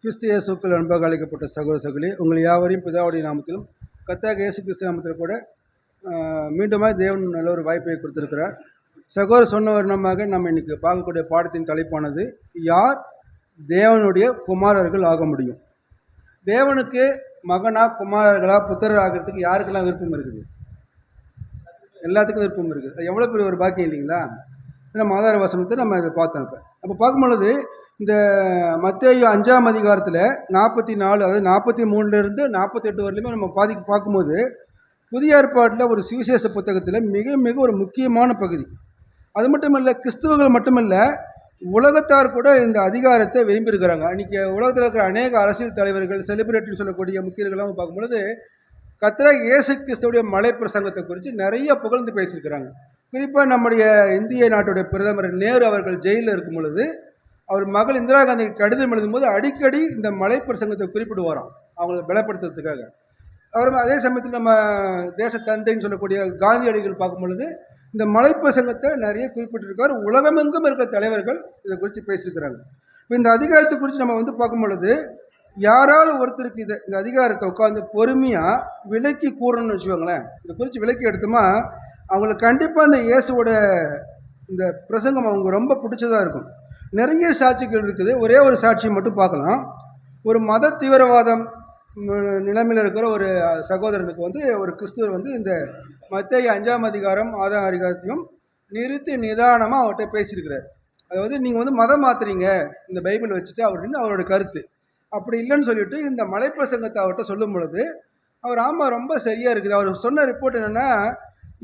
கிறிஸ்து இயேசுக்குள் அன்பாக அழைக்கப்பட்ட சகோதர சகோதரி, உங்கள் யாவரையும் பிதாவுடைய நாமத்திலும் கர்த்தராகிய இயேசு கிறிஸ்து நாமத்தில் கூட மீண்டுமாக தேவன் நல்ல ஒரு வாய்ப்பை கொடுத்திருக்கிறார். சகோதரர் சொன்ன வருணமாக நம்ம இன்னைக்கு பார்க்கக்கூடிய பாடத்தின் தலைப்பானது, யார் தேவனுடைய குமாரர்கள் ஆக முடியும். தேவனுக்கு மகனா குமாரர்களா புத்திரர் ஆகிறதுக்கு யாருக்கெல்லாம் விருப்பம் இருக்குது? எல்லாத்துக்கும் விருப்பம் இருக்குது. அது எவ்வளோ பெரிய ஒரு பாக்கியம் இல்லைங்களா? நம்ம ஆதார வசனத்தை நம்ம இதை பார்த்தோம். அப்போ பார்க்கும்பொழுது இந்த மத்தேயு 5ஆம் அதிகாரத்தில் 44, அதாவது 43லேருந்து 48 வரலையுமே நம்ம பார்க்கும்போது புதிய ஏற்பாட்டில் ஒரு சுவிசேஷ புத்தகத்தில் மிக மிக ஒரு முக்கியமான பகுதி. அது மட்டும் இல்லை, கிறிஸ்துவர்கள் மட்டுமல்ல, உலகத்தார் கூட இந்த அதிகாரத்தை விரும்பியிருக்கிறாங்க. அன்றைக்கி உலகத்தில் இருக்கிற அநேக அரசியல் தலைவர்கள், செலிபிரிட்டின்னு சொல்லக்கூடிய முக்கியர்கள்லாம் பார்க்கும்பொழுது கர்த்தராகிய இயேசு கிறிஸ்துவுடைய மலை பிரசங்கத்தை குறித்து நிறைய புகழ்ந்து பேசியிருக்கிறாங்க. குறிப்பாக நம்முடைய இந்திய நாட்டுடைய பிரதமர் நேரு அவர்கள் ஜெயிலில் இருக்கும் பொழுது அவர் மகள் இந்திரா காந்திக்கு கடிதம் எழுதும்போது அடிக்கடி இந்த மலை பிரசங்கத்தை குறிப்பிடுவாராம், அவங்களை பலப்படுத்துறதுக்காக. அவர் அதே சமயத்தில் நம்ம தேச தந்தைன்னு சொல்லக்கூடிய காந்தியடிகள் பார்க்கும் பொழுது இந்த மலை பிரசங்கத்தை நிறைய குறிப்பிட்டிருக்கார். உலகமெங்கும் இருக்கிற தலைவர்கள் இதை குறித்து பேசியிருக்கிறாங்க. இப்போ இந்த அதிகாரத்தை குறித்து நம்ம பார்க்கும் பொழுது யாராவது ஒருத்தருக்கு இந்த அதிகாரத்தை உட்காந்து பொறுமையாக விலக்கி கூறணும்னு வச்சுக்கோங்களேன், இதை குறித்து விலக்கி எடுத்தோமா அவங்களுக்கு கண்டிப்பாக இந்த இயேசுவோட இந்த பிரசங்கம் அவங்க ரொம்ப பிடிச்சதாக இருக்கும். நிறைய சாட்சிகள் இருக்குது. ஒரே ஒரு சாட்சியை மட்டும் பார்க்கலாம். ஒரு மத தீவிரவாதம் நிலைமையில் இருக்கிற ஒரு சகோதரனுக்கு ஒரு கிறிஸ்துவர் இந்த மத்தேயு 5ஆம் அதிகாரம் 6ஆம் அதிகாரத்தையும் நிறுத்தி நிதானமாக அவர்கிட்ட பேசியிருக்கிறார். அதாவது நீங்கள் மதம் மாற்றுறீங்க இந்த பைபிள் வச்சுட்டு அப்படின்னு அவரோட கருத்து. அப்படி இல்லைன்னு சொல்லிட்டு இந்த மலை பிரசங்கத்தை அவர்கிட்ட சொல்லும் பொழுது அவர் ஆமாம் ரொம்ப சரியாக இருக்குது. அவர் சொன்ன ரிப்போர்ட் என்னென்னா,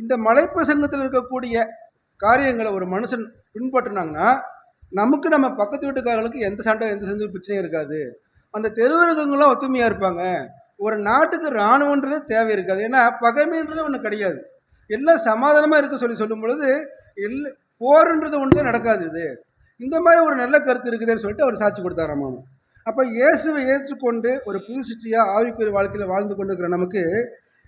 இந்த மலை பிரசங்கத்தில் இருக்கக்கூடிய காரியங்களை ஒரு மனுஷன் பின்பற்றினாங்கன்னா நமக்கு நம்ம பக்கத்து வீட்டுக்காரர்களுக்கு எந்த சண்டை எந்த செஞ்சு பிரச்சனையும் இருக்காது. அந்த தெருவரகங்களும் ஒத்துமையாக இருப்பாங்க. ஒரு நாட்டுக்கு இராணுவன்றதே தேவை இருக்காது. ஏன்னா பகைமைன்றது ஒன்று கிடையாது. எல்லாம் சமாதானமாக இருக்க சொல்லும் பொழுது போருன்றது ஒன்று தான் நடக்காது. இது இந்த மாதிரி ஒரு நல்ல கருத்து இருக்குதுன்னு சொல்லிட்டு அவர் சாட்சி கொடுத்தாராம். அப்போ இயேசுவை ஏற்றுக்கொண்டு ஒரு புது சிருஷ்டியாக ஆவிக்குரிய வாழ்க்கையில் வாழ்ந்து கொண்டு இருக்கிற நமக்கு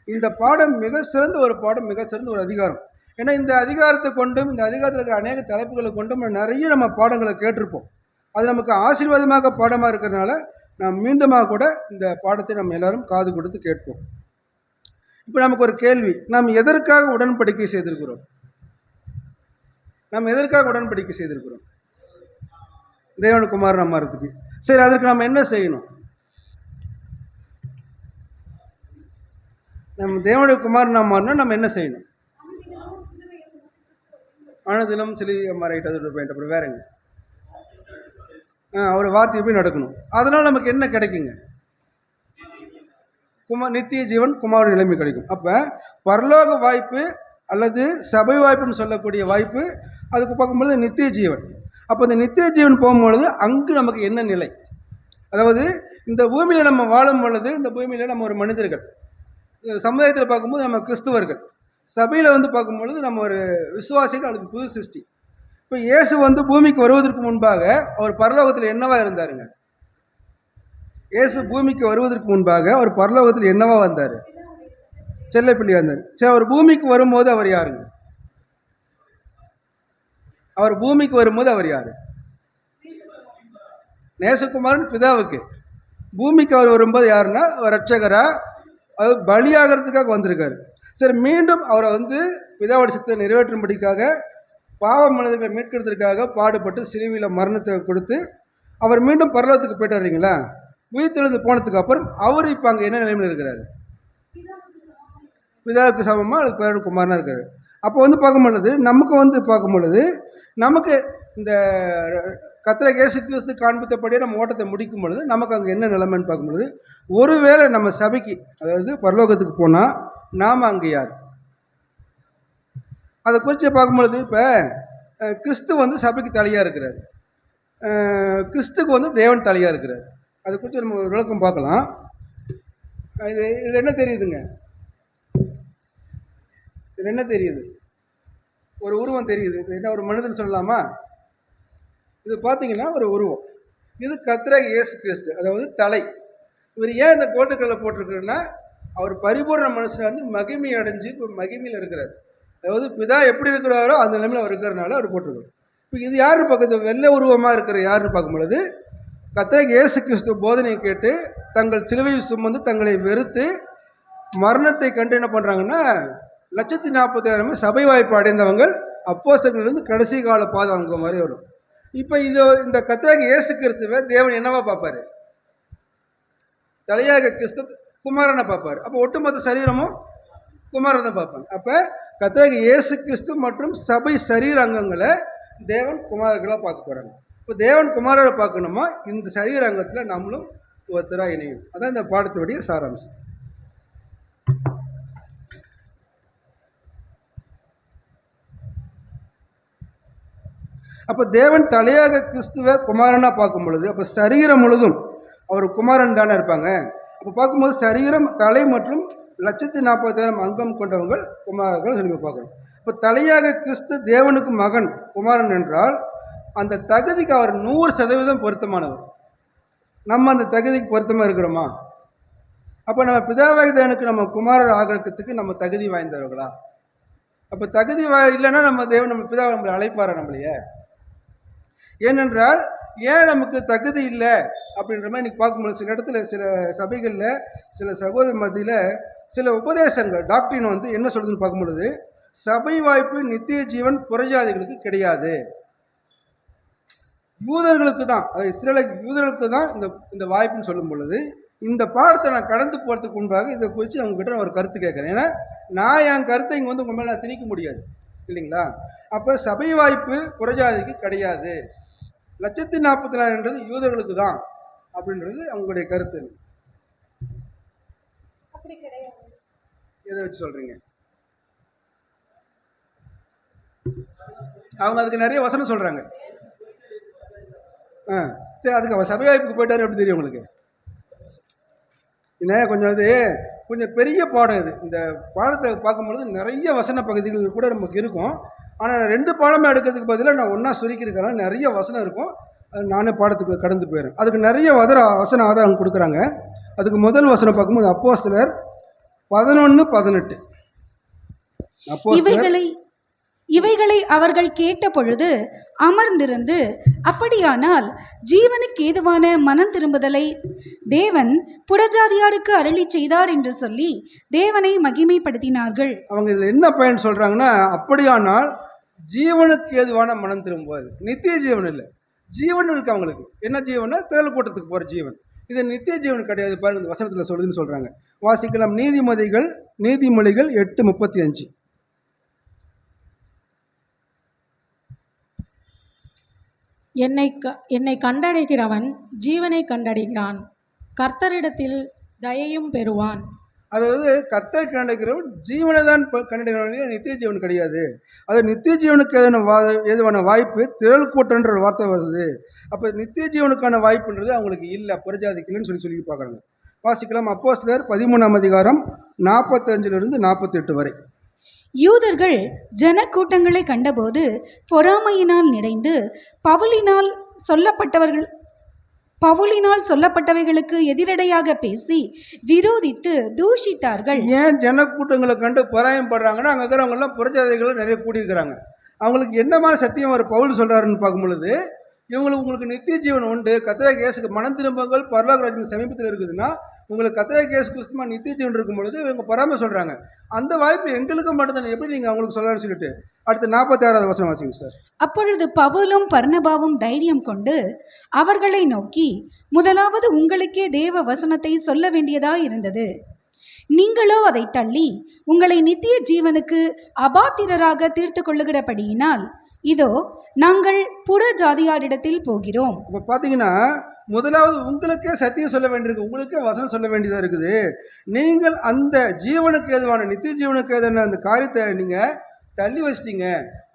இந்த பாடம் மிக சிறந்த ஒரு பாடம், மிக சிறந்த ஒரு அதிகாரம். ஏன்னா இந்த அதிகாரத்தை கொண்டும் இந்த அதிகாரத்தில் இருக்கிற அநேக தலைப்புகளை கொண்டும் நிறைய நம்ம பாடங்களை கேட்டிருப்போம். அது நமக்கு ஆசீர்வாதமாக பாடமாக இருக்கிறதுனால நாம் மீண்டுமாக கூட இந்த பாடத்தை நம்ம எல்லாரும் காது கொடுத்து கேட்போம். இப்போ நமக்கு ஒரு கேள்வி, நாம் எதற்காக உடன்படிக்கை செய்திருக்கிறோம்? நாம் எதற்காக உடன்படிக்கை செய்திருக்கிறோம்? தேவனுடைய குமாரன் மாறதுக்கு. சரி, அதற்கு நாம் என்ன செய்யணும்? நம்ம தேவனுடைய குமாரன் மாறணும், நம்ம என்ன செய்யணும்? அனுதினம் சிலுவை மறைட்டு அது பாயிண்ட். அப்புறம் வேறங்க அவர் வார்த்தையை போய் நடக்கணும். அதனால் நமக்கு என்ன கிடைக்குங்க? நித்திய ஜீவன், குமார நிலைமை கிடைக்கும். அப்போ பரலோக வாய்ப்பு அல்லது சபை வாய்ப்புன்னு சொல்லக்கூடிய வாய்ப்பு, அதுக்கு பார்க்கும்பொழுது நித்திய ஜீவன். அப்போ இந்த நித்திய ஜீவன் போகும்பொழுது அங்கு நமக்கு என்ன நிலை? அதாவது இந்த பூமியில் நம்ம வாழும் பொழுது, இந்த பூமியில் நம்ம ஒரு மனிதர்கள், சமுதாயத்தில் பார்க்கும்போது நம்ம கிறிஸ்துவர்கள், சபையில் பார்க்கும்பொழுது நம்ம ஒரு விசுவாசிகள் அல்லது புது சிருஷ்டி. இப்போ இயேசு பூமிக்கு வருவதற்கு முன்பாக அவர் பரலோகத்தில் என்னவா இருந்தாருங்க? இயேசு பூமிக்கு வருவதற்கு முன்பாக அவர் பரலோகத்தில் என்னவா வந்தார்? செல்ல பிள்ளையா இருந்தார். சரி, அவர் பூமிக்கு வரும்போது அவர் யாருங்க? அவர் பூமிக்கு வரும்போது அவர் யாரு? நேசகுமாரன் பிதாவுக்கு. பூமிக்கு அவர் வரும்போது யாருன்னா ரட்சகரா, அது பலியாகிறதுக்காக வந்திருக்காரு. சரி, மீண்டும் அவரை பிதாவோட சித்தத்தை நிறைவேற்றும்படிக்காக, பாவ மனிதர்களை மீட்கிறதுக்காக பாடுபட்டு சிலுவையில் மரணத்தை கொடுத்து அவர் மீண்டும் பரலோகத்துக்கு போயிட்டார் இல்லைங்களா? உயிர்த்தெழுந்து போனதுக்கு அப்புறம் அவர் இப்போ அங்கே என்ன நிலைமையில் இருக்கிறாரு? பிதாவுக்கு சமமாக அது பேரு குமாரனாக இருக்காரு. அப்போ பார்க்கும் பொழுது நமக்கு பார்க்கும் பொழுது நமக்கு இந்த கர்த்தராகிய இயேசு கிறிஸ்து காண்பித்தபடியே நம்ம ஓட்டத்தை முடிக்கும் பொழுது நமக்கு அங்கே என்ன நிலைமைன்னு பார்க்கும் பொழுது, ஒருவேளை நம்ம சபைக்கு, அதாவது பரலோகத்துக்கு போனால் நாம் அங்கே யார்? அதை குறித்து பார்க்கும்பொழுது இப்போ கிறிஸ்து சபைக்கு தலையாக இருக்கிறார், கிறிஸ்துக்கு தேவன் தலையாக இருக்கிறார். அதை குறித்து நம்ம ஒரு விளக்கம் பார்க்கலாம். இதில் என்ன தெரியுதுங்க? இதில் என்ன தெரியுது? ஒரு உருவம் தெரியுது. இது என்ன, ஒரு மனிதன் சொல்லலாமா? இது பார்த்தீங்கன்னா ஒரு உருவம். இது கர்த்தராகிய இயேசு கிறிஸ்து, அதாவது தலை. இவர் ஏன் இந்த கோட்டுக்களை போட்டிருக்கிறன்னா, அவர் பரிபூர்ண மனுஷனாக மகிமை அடைஞ்சு இப்போ மகிமையில் இருக்கிறார். அதாவது பிதா எப்படி இருக்கிறாரோ அந்த நிலைமையில் அவர் இருக்கிறனால அவர் போட்டிருக்கார். இப்போ இது யாருன்னு பார்க்குறது? வெள்ளை உருவமாக இருக்கிற யாருன்னு பார்க்கும் பொழுது கர்த்தராகிய இயேசு கிறிஸ்து போதனையை கேட்டு தங்கள் சிலுவையை சுமந்து தங்களை வெறுத்து மரணத்தை கண்டு என்ன பண்ணுறாங்கன்னா 1,40,000 சபை வாய்ப்பு அடைந்தவங்க அப்போஸ்தலர்களிலிருந்து கடைசி கால பாதம் மாதிரி வரும். இப்போ இந்த கர்த்தராகிய இயேசு கிறிஸ்துவை தேவன் என்னவா பார்ப்பாரு? தலையாக கிறிஸ்து குமாரனை பார்ப்பாரு. அப்போ ஒட்டுமொத்த சரீரமும் குமாரனை பார்ப்பாங்க. அப்போ கர்த்தராகிய இயேசு கிறிஸ்து மற்றும் சபை சரீர அங்கங்களை தேவன் குமாரர்களாக பார்க்க போகிறாங்க. இப்போ தேவன் குமாரரை பார்க்கணுமா, இந்த சரீர அங்கத்தில் நம்மளும் ஒருத்தராக இணையும். அதான் இந்த பாடத்துடைய சாராம்சம். அப்போ தேவன் தலையாக கிறிஸ்துவ குமாரனாக பார்க்கும் பொழுது அப்போ சரீரம் முழுதும் அவர் குமாரன் தானே இருப்பாங்க. அப்போ பார்க்கும்போது சரீரம் தலை மற்றும் 1,40,000 அங்கம் கொண்டவங்கள் குமாரர்கள் சொல்லி பார்க்குறோம். இப்போ தலையாக கிறிஸ்து தேவனுக்கு மகன் குமாரன் என்றால் அந்த தகுதிக்கு அவர் 100% பொருத்தமானவர். நம்ம அந்த தகுதிக்கு பொருத்தமாக இருக்கிறோமா? அப்போ நம்ம பிதாவாகி தேவனுக்கு நம்ம குமாரர் ஆகிறதுக்கு நம்ம தகுதி வாய்ந்தவர்களா? அப்போ தகுதி இல்லைன்னா நம்ம தேவன் நம்ம பிதாவை நம்மளை அழைப்பாரா நம்மளையே? ஏனென்றால் ஏன் நமக்கு தகுதி இல்லை அப்படின்ற மாதிரி இன்றைக்கி பார்க்கும்போது சில இடத்துல சில சபைகளில் சில சகோதர மத்தியில் சில உபதேசங்கள் டாக்டரின் என்ன சொல்லுதுன்னு பார்க்கும்பொழுது சபை வாய்ப்பு நித்திய ஜீவன் புறஜாதிகளுக்கு கிடையாது, யூதர்களுக்கு தான், அது யூதர்களுக்கு தான் இந்த வாய்ப்புன்னு சொல்லும் பொழுது இந்த பாடத்தை நான் கடந்து போகிறதுக்கு முன்பாக இதை குறித்து அவங்ககிட்ட நான் ஒரு கருத்து கேட்குறேன். ஏன்னா நான் என் கருத்தை இங்கே உங்கள் மேலே நான் திணிக்க முடியாது இல்லைங்களா? அப்போ சபை வாய்ப்பு புறஜாதிக்கு கிடையாது, 1,40,000 யூதர்களுக்கு தான் அப்படின்றது அவங்களுடைய கருத்து. எதை வச்சு சொல்றீங்க? அவங்க அதுக்கு நிறைய வசனம் சொல்றாங்க. சரி, அதுக்கு சபை வாய்ப்புக்கு போயிட்டாரு எப்படி தெரியும் உங்களுக்கு? என்ன கொஞ்சம் பெரிய பாடம் இது. இந்த பாடத்தை பார்க்கும்பொழுது நிறைய வசன பகுதிகள் கூட நமக்கு இருக்கும். ஆனால் 2 பாடமே எடுக்கிறதுக்கு பதிலாக நான் ஒன்றா சுருக்கியிருக்கிறேன். நிறைய வசனம் இருக்கும், அது நானே பாடத்துக்கு கடந்து போயிடுறேன். அதுக்கு நிறைய வசன ஆதாரம் கொடுக்குறாங்க. அதுக்கு முதல் வசனம் பார்க்கும்போது அப்போஸ்தலர் 11:18. இவைகளை அவர்கள் கேட்ட பொழுது அமர்ந்திருந்து, அப்படியானால் ஜீவனுக்கு ஏதுவான மனம் திரும்புதலை தேவன் புறஜாதியாருக்கு அருளி செய்தார் என்று சொல்லி தேவனை மகிமைப்படுத்தினார்கள். அவங்க இதில் என்ன பயன் சொல்றாங்கன்னா, அப்படியானால் ஜீவனுக்கு ஏதுவான மனம் திரும்புவது, நித்திய ஜீவன் இல்லை, ஜீவன் இருக்கு அவங்களுக்கு. என்ன ஜீவனா? திரள் கூட்டத்துக்கு போகிற ஜீவன். இது நித்திய ஜீவன் கிடையாது. பாருங்க, இந்த வசனத்தில் சொல்லுதுன்னு சொல்றாங்க. வாசிக்கலாம். நீதிமொழிகள் 8:35. என்னை கண்டடைகிறவன் ஜீவனை கண்டடைகிறான், கர்த்தரிடத்தில் தயையும் பெறுவான். அதாவது கர்த்தர் கண்டடைகிறவன் ஜீவனை தான் கண்டடைகிறவன், நித்திய ஜீவன் கிடையாது. அது நித்திய ஜீவனுக்கு ஏதுவான வாய்ப்பு திரள் கூட்டன்ற ஒரு வார்த்தை வருது. அப்போ நித்திய ஜீவனுக்கான வாய்ப்புன்றது அவங்களுக்கு இல்லை, புறஜாதிக்கலன்னு சொல்லி பார்க்குறாங்க. வாசிக்கலாம். அப்போஸ்தலர் 13 45 48 வரை. யூதர்கள் ஜன கூட்டங்களை கண்டபோது பொறாமையினால் நிறைந்து பவுலினால் சொல்லப்பட்டவைகளுக்கு எதிரடையாக பேசி விரோதித்து தூஷித்தார்கள். ஏன் ஜன கூட்டங்களை கண்டு பொறாமைப்படுறாங்கன்னா, அங்கே இருக்கிறவங்க எல்லாம் புறஜாதிகள் நிறைய கூடியிருக்கிறாங்க. அவங்களுக்கு என்ன மாதிரி சத்தியம் ஒரு பவுல் சொல்றாருன்னு பார்க்கும் பொழுது, உங்களுக்கு நித்திய ஜீவன் உண்டு, கர்த்தராகிய இயேசுக்கு மனம் திரும்புங்கள், பரலோக ராஜ்யம் சமீபத்தில் இருக்குதுன்னா உங்களுக்கு கர்த்தராகிய இயேசு கிறிஸ்துமா நித்திய ஜீவன் இருக்கும் பொழுது இவங்க பொறாமை சொல்றாங்க. அந்த வாய்ப்பு எங்களுக்கு மட்டும்தான், எப்படி நீங்க அவங்களுக்கு சொல்லலாம்னு சொல்லிட்டு அடுத்து 46வது வசனம் வாசிங்க சார். அப்பொழுது பவுலும் பர்னபாவும் தைரியம் கொண்டு அவர்களை நோக்கி, முதலாவது உங்களுக்கே தேவ வசனத்தை சொல்ல வேண்டியதாய் இருந்தது, நீங்களோ அதை தள்ளி உங்களை நித்திய ஜீவனுக்கு அபாத்திரராக தீர்த்து கொள்ளுகிறபடியினால் இதோ நாங்கள் புற ஜாதியாரிடத்தில் போகிறோம். இப்போ பார்த்தீங்கன்னா, முதலாவது உங்களுக்கே சத்தியம் சொல்ல வேண்டியிருக்கு, உங்களுக்கே வசனம் சொல்ல வேண்டியதாக இருக்குது. நீங்கள் அந்த ஜீவனுக்கு ஏதுவான நித்திய ஜீவனுக்கு ஏதான அந்த காரியத்தை நீங்கள் தள்ளி வச்சிட்டீங்க,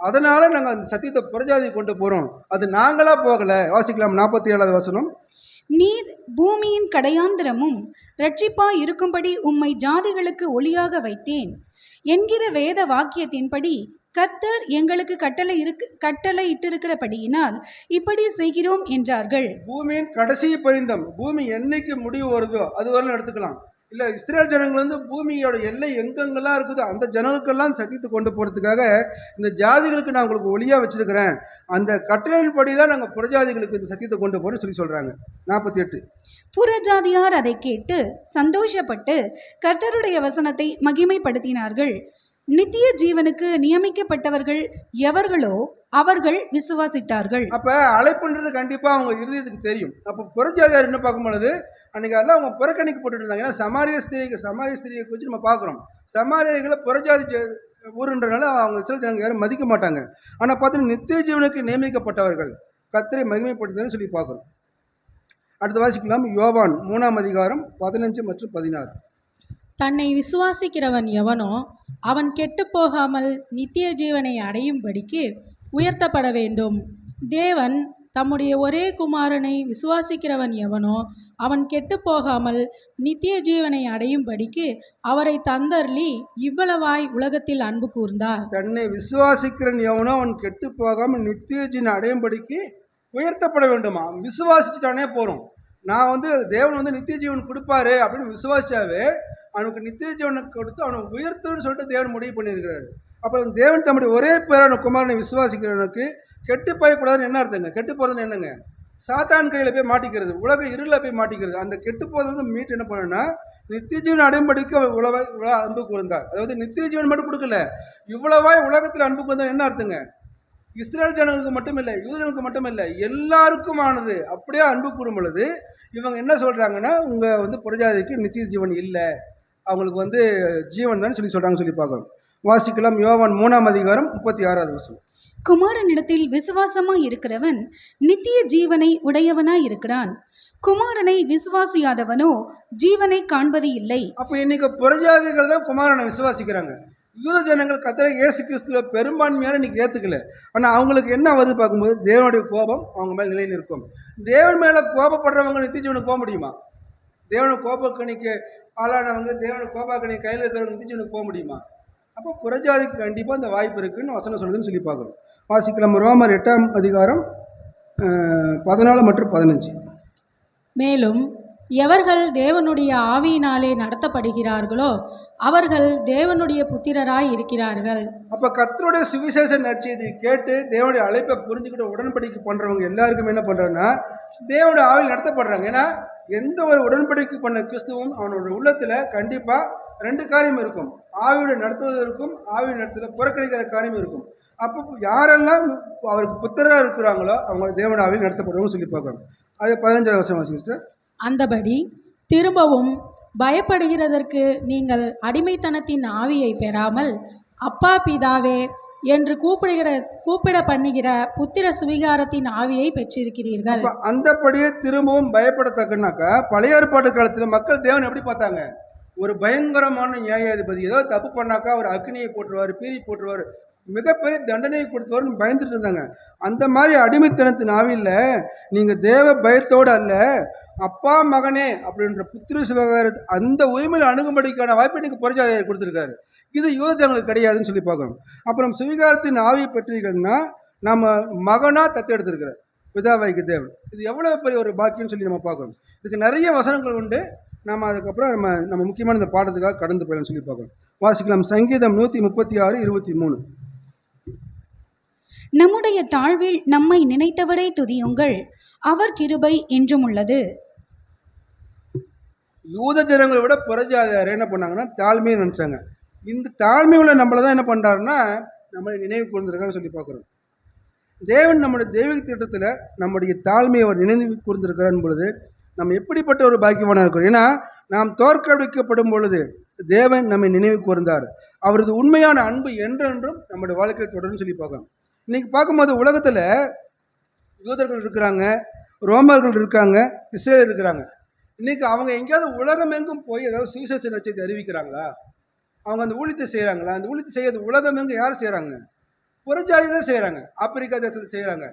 அதனால நாங்கள் அந்த சத்தியத்தை புறஜாதி கொண்டு போகிறோம், அது நாங்களா போகலை. வாசிக்கலாம். 47வது வசனம். நீர் பூமியின் கடையாந்திரமும் இரட்சிப்பாய் இருக்கும்படி உம்மை ஜாதிகளுக்கு ஒளியாக வைத்தேன் என்கிற வேத வாக்கியத்தின்படி கர்த்தர் எங்களுக்கு கட்டளை இட்டிருக்கிறபடியினால் இப்படி செய்கிறோம் என்றார்கள். பூமியின் கடைசி பரிந்தம், பூமி என்னைக்கு முடிவு வருதோ அது வரலாம் எடுத்துக்கலாம். இல்லை இஸ்ரேல் ஜனங்கள் வந்து பூமியோட எல்லை எங்கெங்கெல்லாம் இருக்குதோ அந்த ஜனங்களுக்கெல்லாம் சத்தியத்தை கொண்டு போகிறதுக்காக இந்த ஜாதிகளுக்கு நான் உங்களுக்கு ஒளியாக வச்சிருக்கிறேன், அந்த கட்டளையின்படி தான் நாங்கள் புறஜாதிகளுக்கு இந்த சத்தியத்தை கொண்டு போகிறோம்னு சொல்கிறாங்க. 48. புறஜாதியார் அதை கேட்டு சந்தோஷப்பட்டு கர்த்தருடைய வசனத்தை மகிமைப்படுத்தினார்கள். நித்திய ஜீவனுக்கு நியமிக்கப்பட்டவர்கள் எவர்களோ அவர்கள் விசுவாசித்தார்கள். அப்ப அழைப்புன்றது கண்டிப்பா அவங்க இருதயத்துக்கு தெரியும். அப்ப புறஜாதியார் என்ன பார்க்கும் பொழுது அன்னைக்கு அதெல்லாம் அவங்க புறக்கணிக்கப்பட்டு இருந்தாங்க. ஏன்னா சமாரிய ஸ்திரியை குறித்து நம்ம பார்க்குறோம். சமாரியர்களை புறஜாதி ஊருன்றனால அவங்க சில ஜனங்க யாரும் மதிக்க மாட்டாங்க. ஆனால் பார்த்தீங்கன்னா நித்திய ஜீவனுக்கு நியமிக்கப்பட்டவர்கள் கர்த்தரை மகிமைப்படுத்துன்னு சொல்லி பார்க்குறோம். அடுத்து வாசிக்கலாம். யோவான் 3ஆம் அதிகாரம் 15 மற்றும் 16. தன்னை விசுவாசிக்கிறவன் எவனோ அவன் கெட்டுப்போகாமல் நித்திய ஜீவனை அடையும்படிக்கு உயர்த்தப்பட வேண்டும். தேவன் தம்முடைய ஒரே குமாரனை விசுவாசிக்கிறவன் எவனோ அவன் கெட்டுப்போகாமல் நித்திய ஜீவனை அடையும்படிக்கு அவரை தந்தர்லி இவ்வளவாய் உலகத்தில் அன்பு கூர்ந்தார். தன்னை விசுவாசிக்கிறவன் எவனோ அவன் கெட்டு போகாமல் நித்திய ஜீவனை அடையும்படிக்கு உயர்த்தப்பட வேண்டுமா? விசுவாசிச்சுட்டானே போகிறோம். நான் வந்து தேவன் வந்து நித்திய ஜீவன் கொடுப்பாரு அப்படின்னு விசுவாசிச்சாவே அவனுக்கு நித்திய ஜீவனை கொடுத்து அவனை உயர்த்துன்னு சொல்லிட்டு தேவன் முடிவு பண்ணியிருக்கிறாரு. அப்புறம் தேவன் தம்முடைய ஒரே பேரான குமாரனை விசுவாசிக்கிறவனுக்கு கெட்டு போயக்கூடாதுன்னு என்ன அர்த்தங்க? கெட்டு போகிறதுன்னு என்னங்க? சாத்தான் கையில் போய் மாட்டிக்கிறது, உலக இருளில் போய் மாட்டிக்கிறது. அந்த கெட்டு போகிறது மீட் என்ன பண்ணணும்னா நித்திய ஜீவன் அடையும்படிக்கு இவ்வளவாய் அன்பு கூர்ந்தார். அதாவது நித்திய ஜீவன் மட்டும் கொடுக்கல, இவ்வளவாய் உலகத்தில் அன்பு கூர்ந்தார் என்ன அர்த்தங்க? இஸ்ரேல் ஜனங்களுக்கு மட்டும் இல்லை, யூதர்களுக்கு மட்டும் இல்லை, எல்லாருக்குமானது. அப்படியே அன்பு கூறும் பொழுது இவங்க என்ன சொல்கிறாங்கன்னா உங்கள் வந்து புறஜாதிக்கு நித்திய ஜீவன் இல்லை, அவங்களுக்கு வந்து ஜீவன் தான் சொல்கிறாங்கன்னு சொல்லி பார்க்குறோம். வாசிக்கலாம். யோவான் 3ஆம் அதிகாரம் 36வது வசனம். குமாரனிடத்தில் விசுவாசமாய் இருக்கிறவன் நித்திய ஜீவனை உடையவனாய் இருக்கிறான். குமாரனை விசுவாசியாதவனோ ஜீவனை காண்பது இல்லை. அப்போ இன்னைக்கு புறஜாதிகள் தான் குமாரனை விசுவாசிக்கிறாங்க. யூத ஜனங்கள் கர்த்தரை இயேசு கிறிஸ்துவ பெரும்பான்மையான இன்னைக்கு ஏற்றுக்கல. ஆனால் அவங்களுக்கு என்ன வருது பார்க்கும்போது தேவனுடைய கோபம் அவங்க மேலே நிலை நிற்கும். தேவன் மேலே கோபப்படுறவங்க நித்திய ஜீவனுக்கு போக முடியுமா? தேவனை கோபக்கணிக்கு ஆளானவங்க, தேவனை கோபக்கணி கையில் இருக்கிறவங்க நித்திய ஜீவனுக்கு போக முடியுமா? அப்போ புறஜாதிக்கு கண்டிப்பாக அந்த வாய்ப்பு இருக்குன்னு வசனம் சொல்லுதுன்னு சொல்லி பார்க்குறோம். வாசிக்கலாம். ரோமர் 8ஆம் அதிகாரம் 14 மற்றும் 15. மேலும் எவர்கள் தேவனுடைய ஆவியினாலே நடத்தப்படுகிறார்களோ அவர்கள் தேவனுடைய புத்திரராய் இருக்கிறார்கள். அப்போ கர்த்தருடைய சுவிசேஷ நற்செய்தியை கேட்டு தேவனுடைய அழைப்பை புரிஞ்சுக்கிட்டு உடன்படிக்கை பண்ணுறவங்க எல்லாருக்குமே என்ன பண்ணுறாங்கன்னா தேவனுடைய ஆவியில் நடத்தப்படுறாங்க. ஏன்னா எந்த ஒரு உடன்படிக்கை பண்ண கிறிஸ்துவும் அவனோட உள்ளத்தில் கண்டிப்பாக 2 காரியம் இருக்கும். ஆவியோட நடத்துவது இருக்கும், ஆவியோட நடத்துல புறக்கணிக்கிற காரியம் இருக்கும். அப்போ யாரெல்லாம் அவருக்கு புத்திரராக இருக்கிறாங்களோ அவங்க தேவனுடைய ஆவியில் நடத்தப்படுவாங்கன்னு சொல்லி பார்க்குறோம். அது 15வது வசனம் வாசிக்கிட்டு. அந்தபடி திரும்பவும் பயப்படுகிறதற்கு நீங்கள் அடிமைத்தனத்தின் ஆவியை பெறாமல் அப்பா பிதாவே என்று கூப்பிட பண்ணுகிற புத்திர சுவிகாரத்தின் ஆவியை பெற்றிருக்கிறீர்கள். அந்தபடியே திரும்பவும் பயப்படத்தக்கனாக்கா பழைய ஏற்பாட்டு காலத்தில் மக்கள் தேவன் எப்படி பார்த்தாங்க? ஒரு பயங்கரமான நியாயாதிபதி, ஏதோ தப்பு பண்ணாக்கா ஒரு அக்னியை போட்டுருவார், பீரி போட்டுருவார், மிகப்பெரிய தண்டனையை கொடுத்தவர்னு பயந்துட்டு இருந்தாங்க. அந்த மாதிரி அடிமைத்தனத்தின் ஆவியில் நீங்கள் தேவ பயத்தோடு அல்ல, அப்பா மகனே அப்படின்ற புத்திர சிவகாரத்து அந்த உரிமையில் அணுகும்படிக்கான வாய்ப்பை இன்னைக்கு புறஜாதியார் கொடுத்துருக்காரு. இது யூத ஜனங்களுக்கு கிடையாதுன்னு சொல்லி பார்க்குறோம். அப்புறம் சுவிகாரத்தின் ஆவியை பெற்றீர்கள்னா நம்ம மகனாக தத்தெடுத்திருக்கிறார் பிதாவாய்க்கு தேவன். இது எவ்வளோ பெரிய ஒரு பாக்கியம்னு சொல்லி நம்ம பார்க்குறோம். இதுக்கு நிறைய வசனங்கள் உண்டு. நம்ம அதுக்கப்புறம் நம்ம முக்கியமான இந்த பாடத்துக்காக கடந்து போயிடலாம்னு சொல்லி பார்க்குறோம். வாசிக்கலாம். சங்கீதம் 136:23. நம்முடைய தாழ்வில் நம்மை நினைத்தவரை துதியுங்கள், அவர் கிருபை என்றும் உள்ளது. யூத ஜனங்களை விட புறஜாதியார் என்ன பண்ணாங்கன்னா தாழ்மையை நினைச்சாங்க. இந்த தாழ்மையுள்ள நம்மளை தான் என்ன பண்ணுறாருன்னா நம்மளை நினைவு கூர்ந்திருக்கான்னு சொல்லி பார்க்குறோம். தேவன் நம்முடைய தெய்வீக திட்டத்தில் நம்முடைய தாழ்மையை அவர் நினைவு கூர்ந்திருக்கிறான் பொழுது நம்ம எப்படிப்பட்ட ஒரு பாக்கியமான இருக்கிறோம். ஏன்னா நாம் தோற்கடிக்கப்படும் பொழுது தேவன் நம்மை நினைவு கூர்ந்தார். அவரது உண்மையான அன்பு என்றென்றும் நம்முடைய வாழ்க்கையில் தொடரும்னு சொல்லி பார்க்கலாம். இன்னைக்கு பார்க்கும்போது உலகத்தில் யூதர்கள் இருக்கிறாங்க, ரோமர்கள் இருக்காங்க, இஸ்ரேல் இருக்கிறாங்க. இன்னைக்கு அவங்க எங்கேயாவது உலகம் எங்கும் போய் ஏதாவது சுவிசேஷ நற்செய்தி அறிவிக்கிறாங்களா? அவங்க அந்த ஊழியத்தை செய்கிறாங்களா? அந்த ஊழியத்தை செய்யறது உலகம் எங்கும் யார் செய்கிறாங்க? புறஜாதி தான் செய்கிறாங்க. ஆப்பிரிக்கா தேசத்தில் செய்கிறாங்க,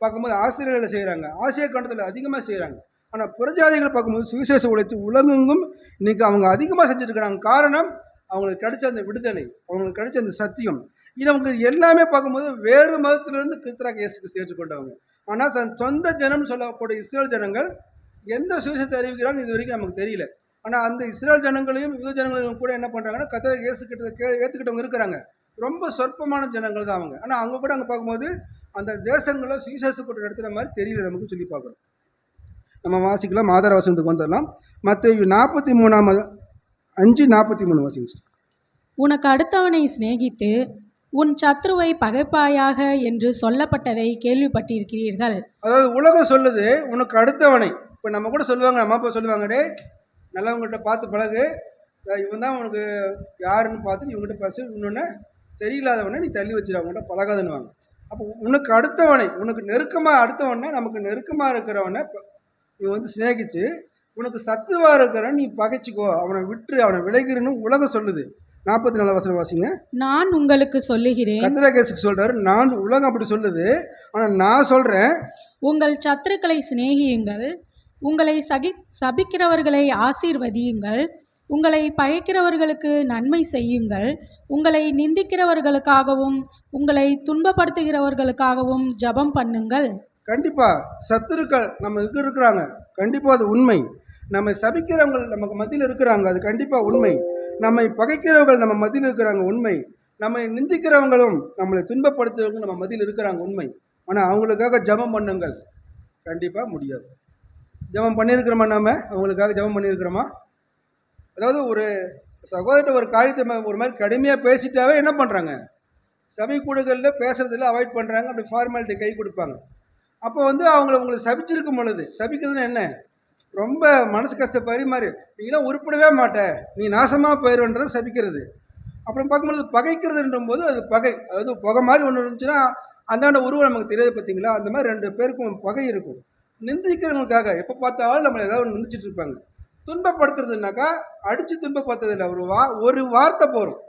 பார்க்கும்போது ஆஸ்திரேலியாவில் செய்கிறாங்க, ஆசிய கண்டத்தில் அதிகமாக செய்கிறாங்க. ஆனால் புறஜாதிகள் பார்க்கும்போது சுவிசேஷ உழைத்து உலகெங்கும் இன்னைக்கு அவங்க அதிகமாக செஞ்சுருக்கிறாங்க. காரணம் அவங்களுக்கு கிடைச்ச அந்த விடுதலை, அவங்களுக்கு கிடைச்ச அந்த சத்தியம். இது அவங்க எல்லாமே பார்க்கும்போது வேறு மதத்திலிருந்து கிறிஸ்தராக இயேசு கிறிஸ்து ஏற்றுக்கொண்டவங்க. ஆனால் தன் சொந்த ஜனம் சொல்லக்கூடிய இஸ்ரேல் ஜனங்கள் எந்த சுவிசேஷத்தை அறிவிக்கிறாங்க இது வரைக்கும் நமக்கு தெரியல. ஆனால் அந்த இஸ்ரேல் ஜனங்களையும் யூத ஜனங்களையும் கூட என்ன பண்ணுறாங்கன்னா கர்த்தர் இயேசு கிட்ட ஏற்றுக்கிட்டவங்க இருக்கிறாங்க. ரொம்ப சொற்பமான ஜனங்கள் தான் அவங்க. ஆனால் அவங்க கூட அங்கே பார்க்கும்போது அந்த தேசங்களில் சுவிசேஷ கூட்டம் நடத்துகிற மாதிரி தெரியல நமக்கு சொல்லி பார்க்குறோம். நம்ம வாசிக்கலாம், ஆதார வசனத்துக்கு வந்துடலாம். மத்தேயு 43:5-43 வாசிங்க. உனக்கு அடுத்தவனை சிநேகித்து உன் சத்ருவை பகைப்பாயாக என்று சொல்லப்பட்டதை கேள்விப்பட்டிருக்கிறீர்கள். அதாவது உலகம் சொல்லுது உனக்கு அடுத்தவனை. இப்போ நம்ம கூட சொல்லுவாங்க, அம்மா அப்பா சொல்லுவாங்க, டே நல்லவங்ககிட்ட பார்த்து பழகு, இவன் தான் உனக்கு யாருன்னு பார்த்து இவங்ககிட்ட பேச, இன்னொன்று சரியில்லாதவனை நீ தள்ளி வச்சிரு, அவங்ககிட்ட பழகாதுன்னுவாங்க. அப்போ உனக்கு அடுத்தவனை, உனக்கு நெருக்கமாக அடுத்தவனை, நமக்கு நெருக்கமாக இருக்கிறவனை நீ வந்து சிநேகிச்சு, உனக்கு சத்துவாக இருக்கிறவன் நீ பகைச்சிக்கோ, அவனை விட்டுரு, அவனை விளைகிறன்னு உலகம் சொல்லுது. 44 வசனம் வாசிங்க. நான் உங்களுக்கு சொல்லுகிறேன், கர்த்தர் இயேசு சொல்றாரு, நான் உலகம் அப்படி சொல்லுது, ஆனால் நான் சொல்றேன், உங்கள் சத்துருக்களை சிநேகியுங்கள், உங்களை சபிக்கிறவர்களை ஆசீர்வதியுங்கள், உங்களை பகைக்கிறவர்களுக்கு நன்மை செய்யுங்கள், உங்களை நிந்திக்கிறவர்களுக்காகவும் உங்களை துன்பப்படுத்துகிறவர்களுக்காகவும் ஜெபம் பண்ணுங்கள். கண்டிப்பா சத்துருக்கள் நம்ம இருக்கிறாங்க, கண்டிப்பா அது உண்மை. நம்மை சபிக்கிறவங்க நமக்கு மத்தியில் இருக்கிறாங்க, அது கண்டிப்பா உண்மை. நம்மை பகைக்கிறவர்கள் நம்ம மத்தியில் இருக்கிறாங்க, உண்மை. நம்மை நிந்திக்கிறவங்களும் நம்மளை துன்பப்படுத்துறவங்க நம்ம மத்தியில் இருக்கிறாங்க, உண்மை. ஆனால் அவங்களுக்காக ஜெபம் பண்ணுங்கள், கண்டிப்பா முடியாது. ஜெபம் பண்ணியிருக்கிறோமா? நாம அவங்களுக்காக ஜெபம் பண்ணியிருக்கிறோமா? அதாவது ஒரு சகோதரர்கிட்ட ஒரு காரியத்தை ஒரு மாதிரி கடுமையாக பேசிட்டாவே என்ன பண்ணுறாங்க, சபை கூடுகளில் பேசுறதில்ல, அவாய்ட் பண்ணுறாங்க, அப்படி ஃபார்மாலிட்டி கை கொடுப்பாங்க. அப்போ வந்து உங்களை சபிச்சிருக்கும் பொழுது, சபிக்கிறதுன்னு என்ன, ரொம்ப மனசு கஷ்டப்பறி மாதிரி, நீங்களாம் உருப்படவே மாட்டேன், நீ நாசமாக போயிடுன்றதை சபிக்கிறது. அப்புறம் பார்க்கும்போது பகைக்கிறதுன்ற போது அது பகை, அதாவது புகை மாதிரி ஒன்று இருந்துச்சுன்னா அந்தாண்ட உருவம் நமக்கு தெரியாது, பார்த்தீங்களா? அந்த மாதிரி ரெண்டு பேருக்கும் பகை இருக்கும். நிந்திக்கிறவங்களுக்காக எப்போ பார்த்தாலும் நம்மளை ஏதாவது ஒன்று நிந்திச்சிட்டு இருப்பாங்க. துன்பப்படுத்துறதுனாக்கா அடித்து துன்பப்படுத்துறதில்லை, ஒரு வார்த்தை போகிறோம்,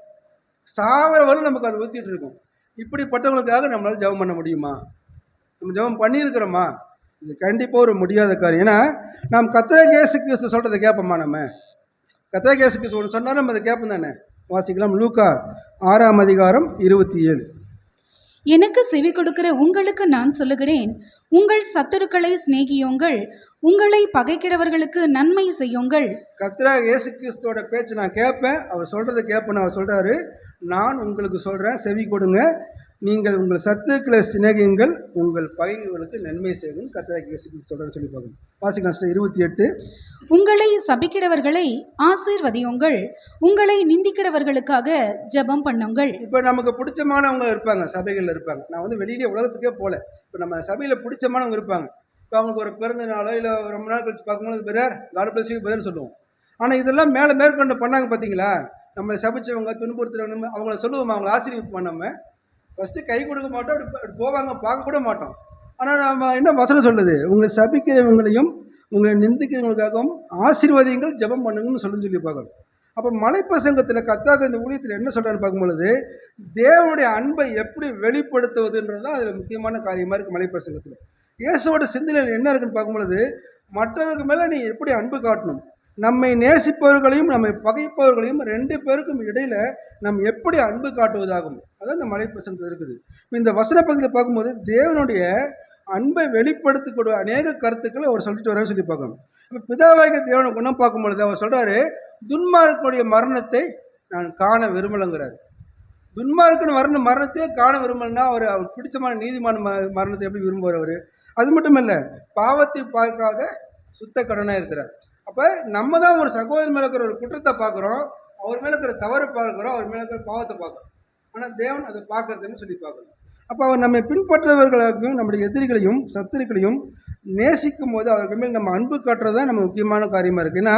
சாவர வரை நமக்கு அது ஊற்றிட்டு இருக்கும். இப்படிப்பட்டவங்களுக்காக நம்மளால் ஜெபம் பண்ண முடியுமா? நம்ம ஜெபம் பண்ணியிருக்கிறோமா? இது கண்டிப்பாக ஒரு முடியாத காரியம். ஏன்னா நாம் கர்த்தர் இயேசு கிறிஸ்து சொல்கிறத கேட்போமா? நம்ம கர்த்தர் இயேசு கிறிஸ்து ஒன்று சொன்னாலும் நம்ம அதை கேட்போம் தானே? வாசிக்கலாம், லூக்கா 6:27. எனக்கு செவி கொடுக்கிற உங்களுக்கு நான் சொல்லுகிறேன், உங்கள் சத்துருக்களை சிநேகியுங்கள், உங்களை பகைக்கிறவர்களுக்கு நன்மை செய்யுங்கள். கர்த்தர் இயேசு கிறிஸ்துவோட பேச்சு நான் கேட்பேன், அவர் சொல்கிறத கேட்பேன்னு அவர் சொல்கிறாரு. நான் உங்களுக்கு சொல்கிறேன், செவி கொடுங்க, நீங்கள் உங்கள் சத்துருக்களை சிநேகியுங்கள், உங்கள் பகைகளுக்கு நன்மை செய்யுங்கள். கர்த்தர் இயேசு கிறிஸ்து சொல்கிறேன்னு சொல்லி பார்க்கணும். வாசிக்கலாம் 28. உங்களை சபிக்கிறவர்களை ஆசீர்வதியுங்கள், உங்களை நிந்திக்கிறவர்களுக்காக ஜெபம் பண்ணுங்கள். இப்போ நமக்கு பிடிச்சமானவங்க இருப்பாங்க, சபைகளில் இருப்பாங்க. நான் வந்து வெளியிலே உலகத்துக்கே போகல, இப்போ நம்ம சபையில் பிடிச்சமானவங்க இருப்பாங்க. இப்போ அவங்களுக்கு ஒரு பிறந்த நாளோ இல்லை ரொம்ப நாள் கழிச்சு பார்க்கும்போது brother God bless you brother சொல்லுவோம். ஆனால் இதெல்லாம் மேற்கொண்டு பண்ணாங்க பார்த்தீங்களா? நம்மளை சபிச்சவங்க துன்புறுத்துறவங்க அவங்கள சொல்லுவோம், அவங்கள ஆசீர்வதிப்போம். நம்ம ஃபஸ்ட்டு கை கொடுக்க மாட்டோம், அப்படி போவாங்க, பார்க்க கூட மாட்டோம். ஆனால் நம்ம என்ன வசனம் சொல்லுது, உங்களை சபிக்கிறவங்களையும் உங்களை நிந்திக்கிறவங்களுக்காகவும் ஆசீர்வாதியங்கள் ஜெபம் பண்ணுங்கன்னு சொல்லி பார்க்கணும். அப்போ மலைப்பிரசங்கத்தில் கர்த்தர் இந்த ஊழியத்தில் என்ன சொல்கிறான்னு பார்க்கும்பொழுது, தேவனுடைய அன்பை எப்படி வெளிப்படுத்துவதுன்றது தான் அதில் முக்கியமான காரியமாக இருக்குது. மலைப்பிரசங்கத்தில் இயேசுவோட சிந்தனையில் என்ன இருக்குன்னு பார்க்கும்பொழுது, மற்றவருக்கு மேலே நீ எப்படி அன்பு காட்டணும், நம்மை நேசிப்பவர்களையும் நம்மை பகைப்பவர்களையும் ரெண்டு பேருக்கும் இடையில நம்ம எப்படி அன்பு காட்டுவதாகும், அதான் இந்த மலைப்பிரசங்கத்தில் இருக்குது. இந்த வசன பகுதியில் பார்க்கும்போது தேவனுடைய அன்பை வெளிப்படுத்தக்கூடிய அநேக கருத்துக்களை அவர் சொல்லிட்டு வர சொல்லி பார்க்கணும். இப்போ பிதாவாகிய தேவனை குணம் பார்க்கும்பொழுது அவர் சொல்கிறாரு, துன்மார்க்கனுடைய மரணத்தை நான் காண விரும்பலைங்கிறார். துன்மார்க்கன் மரணத்தையே காண விரும்பலைன்னா அவர் பிடிச்சமான நீதிமான மரணத்தை எப்படி விரும்புவார் அவர்? அது மட்டும் இல்லை, பாவத்தை பார்க்காத சுத்த கடனாக இருக்கிறார். அப்போ நம்ம தான் ஒரு சகோதரன் மேலே இருக்கிற ஒரு குற்றத்தை பார்க்குறோம், அவர் மேலே இருக்கிற தவறை பார்க்குறோம், அவர் மேலே இருக்கிற பாவத்தை பார்க்குறோம். ஆனால் தேவன் அதை பார்க்கறதுன்னு சொல்லி பார்க்கணும். அப்போ அவர் நம்மை பின்பற்றவர்களாகவும் நம்முடைய எதிரிகளையும் சத்துருக்களையும் நேசிக்கும் போது அவர்கள் மேல் நம்ம அன்பு காட்டுறது தான் நம்ம முக்கியமான காரியமாக இருக்குது. ஏன்னா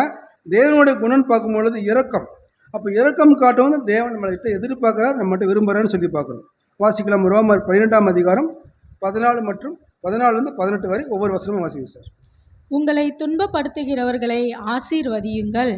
தேவனுடைய குணம் பார்க்கும்பொழுது இரக்கம். அப்போ இரக்கம் காட்டவும் தான் தேவன் நம்மள்கிட்ட எதிர்பார்க்குறார், நம்மகிட்ட விரும்புகிறான்னு சொல்லி பார்க்கணும். வாசிக்கலாம், ரோமர் 12:14 மற்றும் 14-18 வரை ஒவ்வொரு வசனமும் வாசிங்க சார். உங்களை துன்பப்படுத்துகிறவர்களை ஆசீர்வதியுங்கள்,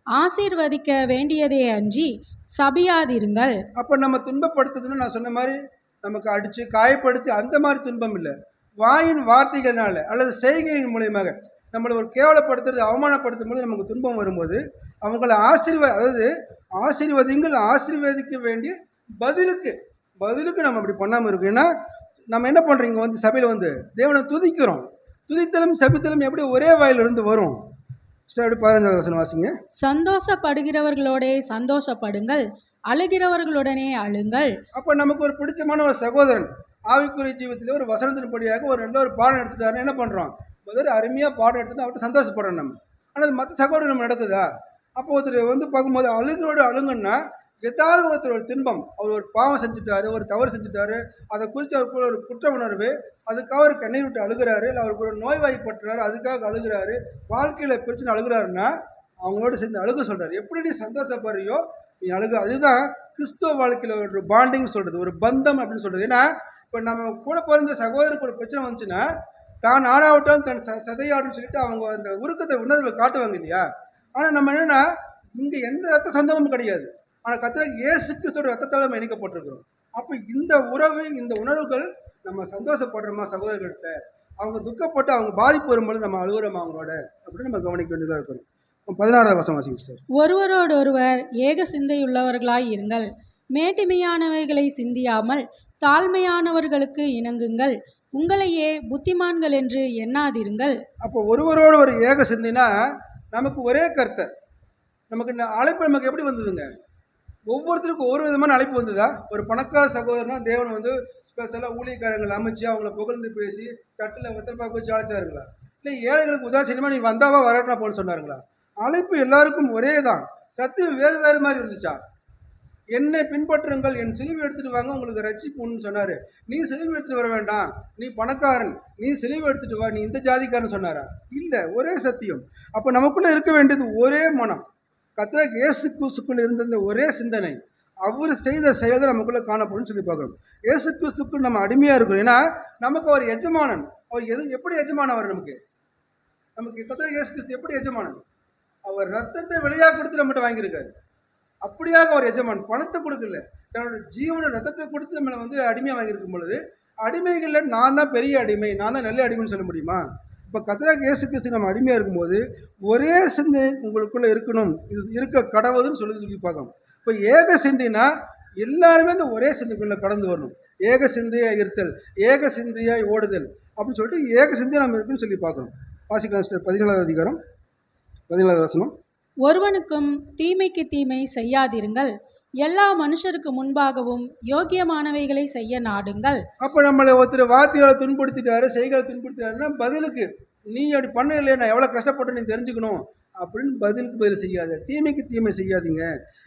ஆசீர்வதிக்க வேண்டியதே அன்றி சபியாதிருங்கள். அப்போ நம்ம துன்பப்படுத்துதுன்னு நான் சொன்ன மாதிரி நமக்கு அடித்து காயப்படுத்தி அந்த மாதிரி துன்பம் இல்லை, வாயின் வார்த்தைகள்னால அல்லது செய்கையின் மூலியமாக நம்மளை ஒரு கேவலப்படுத்துறது அவமானப்படுத்தும் போது நமக்கு துன்பம் வரும்போது அவங்கள ஆசீர்வதிங்கள், ஆசீர்வதிக்க வேண்டிய பதிலுக்கு நம்ம அப்படி பண்ணாமல் இருக்கோம். ஏன்னா நம்ம என்ன பண்ணுறோம், இங்கே வந்து சபையில் வந்து தேவனை துதிக்கிறோம், துதித்தலும் சபித்தலும் எப்படி ஒரே வாயிலிருந்து வரும்? அப்படி 15வது வசனம் வாசிங்க. சந்தோஷப்படுகிறவர்களோடே சந்தோஷப்படுங்கள், அழுகிறவர்களுடனே அழுங்கள். அப்போ நமக்கு ஒரு பிடிச்சமான ஒரு சகோதரன் ஆவிக்குரிய ஜீவிதத்தில் ஒரு வசனத்தின்படியாக ஒரு நல்ல ஒரு பாடம் எடுத்துட்டாருன்னு என்ன பண்ணுறோம்? முதல்ல அருமையாக பாடம் எடுத்துட்டு அவர்கிட்ட சந்தோஷப்படுறோம் நம்ம. ஆனால் மற்ற சகோதரன் நம்ம நடக்குதா? அப்போ ஒருத்தர் வந்து பார்க்கும்போது அழுகிறோடு அழுங்கன்னா ஏதாவது ஒருத்தர் ஒரு தின்பம், அவர் ஒரு பாவம் செஞ்சுட்டாரு, ஒரு தவறு செஞ்சுட்டாரு, அதை குறித்து அவருக்குள்ள ஒரு குற்ற உணர்வு, அதுக்காக அவர் கண்ணை விட்டு அழுகிறாரு, இல்லை அவருக்கு ஒரு நோய்வாய்ப்பட்டுறாரு, அதுக்காக அழுகிறாரு, வாழ்க்கையில் பிரச்சனை அழுகிறாருன்னா அவங்களோட சேர்ந்து அழுக சொல்கிறார். எப்படி நீ சந்தோஷப்படுறியோ நீ அழுக. அதுதான் கிறிஸ்துவ வாழ்க்கையில் ஒரு பாண்டிங் சொல்கிறது, ஒரு பந்தம் அப்படின்னு சொல்கிறது. ஏன்னா இப்போ நம்ம கூட பிறந்த சகோதரருக்கு ஒரு பிரச்சனை வந்துச்சுன்னா தான் ஆடாவிட்டாலும் தன் சதையாடுன்னு சொல்லிட்டு அவங்க அந்த உருக்கத்தை உணர்வில் காட்டுவாங்க இல்லையா? ஆனால் நம்ம என்னென்னா இங்கே எந்த ரத்த சொந்தமும் கிடையாது. ஆனால் கர்த்தராகிய இயேசு கிறிஸ்துவோட ரத்தத்தால் நம்ம இணைக்கப்பட்டிருக்கிறோம். அப்போ இந்த உறவு, இந்த உணர்வுகள் நம்ம சந்தோஷப்படுறோமா சகோதரர்கள்ட்ட? அவங்க துக்கப்பட்டு அவங்க பாதிப்பு வரும்போது நம்ம அழுகுறோமா அவங்களோட அப்படின்னு நம்ம கவனிக்க வேண்டியதாக இருக்கிறோம். 16வது வசனம் வாசிங்க சிஸ்டர். ஒருவரோடொருவர் ஏக சிந்தையுள்ளவர்களாய் இருங்கள், மேட்டிமையானவைகளை சிந்தியாமல் தாழ்மையானவர்களுக்கு இணங்குங்கள், உங்களையே புத்திமான்கள் என்று எண்ணாதிருங்கள். அப்போ ஒருவரோடு ஒரு ஏக சிந்தினா நமக்கு ஒரே கர்த்தர். நமக்கு இந்த அழைப்பு நமக்கு எப்படி வந்ததுங்க? ஒவ்வொருத்தருக்கும் ஒரு விதமான அழைப்பு வந்ததா? ஒரு பணக்கார சகோதரனா தேவன் வந்து ஸ்பெஷலாக ஊழியக்காரங்களை அமைச்சு அவங்கள புகழ்ந்து பேசி தட்டில் வெத்தல்பாக்கு வச்சு அழைச்சாருங்களா? இல்லை ஏழைகளுக்கு உதாசீனமாக நீ வந்தாவா வரட்டா போன்னு சொன்னாருங்களா? அழைப்பு எல்லாருக்கும் ஒரே தான். சத்தியம் வேறு வேறு மாதிரி இருந்துச்சா? என்னை பின்பற்றுங்கள், என் சிலுவை எடுத்துகிட்டு வாங்க உங்களுக்கு ரட்சிப்புன்னு சொன்னார். நீ சிலுவை எடுத்துகிட்டு வர வேண்டாம், நீ பணக்காரன், நீ சிலுவை எடுத்துகிட்டு வா, நீ இந்த ஜாதிக்காரன் சொன்னாரா? இல்லை, ஒரே சத்தியம். அப்போ நமக்குள்ளே இருக்க வேண்டியது ஒரே மனம். கர்த்தராகிய இயேசு கிறிஸ்துக்குள்ள இருந்த இந்த ஒரே சிந்தனை, அவர் செய்த செயல் தான் நமக்குள்ளே காணப்படும் சொல்லி பார்க்குறோம். இயேசு கிறிஸ்துக்குள் நம்ம அடிமையாக இருக்கிறோம். ஏன்னா நமக்கு அவர் எஜமானன். அவர் எப்படி எஜமானன்? அவர் நமக்கு கர்த்தராகிய இயேசு கிறிஸ்து எப்படி எஜமானன்? அவர் ரத்தத்தை விலையாக கொடுத்து நம்மகிட்ட வாங்கியிருக்காரு. அப்படியாக அவர் எஜமான். பணத்தை கொடுக்கல, தன்னோட ஜீவனை ரத்தத்தை கொடுத்து நம்மளை வந்து அடிமையாக வாங்கியிருக்கும் பொழுது அடிமைகளில் நான் தான் பெரிய அடிமை, நான் தான் நல்ல அடிமைன்னு சொல்ல முடியுமா? இப்போ கர்த்தராகிய இயேசு கிறிஸ்து நம்ம அடிமையாக இருக்கும்போது ஒரே சிந்தை உங்களுக்குள்ளே இருக்கணும், இது இருக்க கடவுதுன்னு சொல்லி பார்க்கணும். இப்போ ஏக சிந்தைனா எல்லாருமே இந்த ஒரே சிந்தைக்குள்ளே கடந்து வரணும். ஏக சிந்தையாக இருத்தல், ஏக சிந்தையாக ஓடுதல் அப்படின்னு சொல்லிட்டு ஏக சிந்தையாக நம்ம இருக்குன்னு சொல்லி பார்க்கணும். வாசிக்கலாம் சிஸ்டர். 17வது அதிகாரம் 17வது வசனம். ஒருவனுக்கும் தீமைக்கு தீமை செய்யாதிருங்கள், எல்லா மனுஷருக்கு முன்பாகவும் யோக்கியமானவைகளை செய்ய நாடுங்கள். அப்போ நம்மளை ஒருத்தர் வார்த்தைகளை துன்படுத்திட்டாரு, செய்களை துன்படுத்திட்டாருன்னா பதிலுக்கு நீ அப்படி பண்ண இல்லையா, நான் எவ்வளோ கஷ்டப்பட்டு நீ தெரிஞ்சுக்கணும் அப்படின்னு பதிலுக்கு பதில் செய்யாத. தீமைக்கு தீமை செய்யாதீங்க.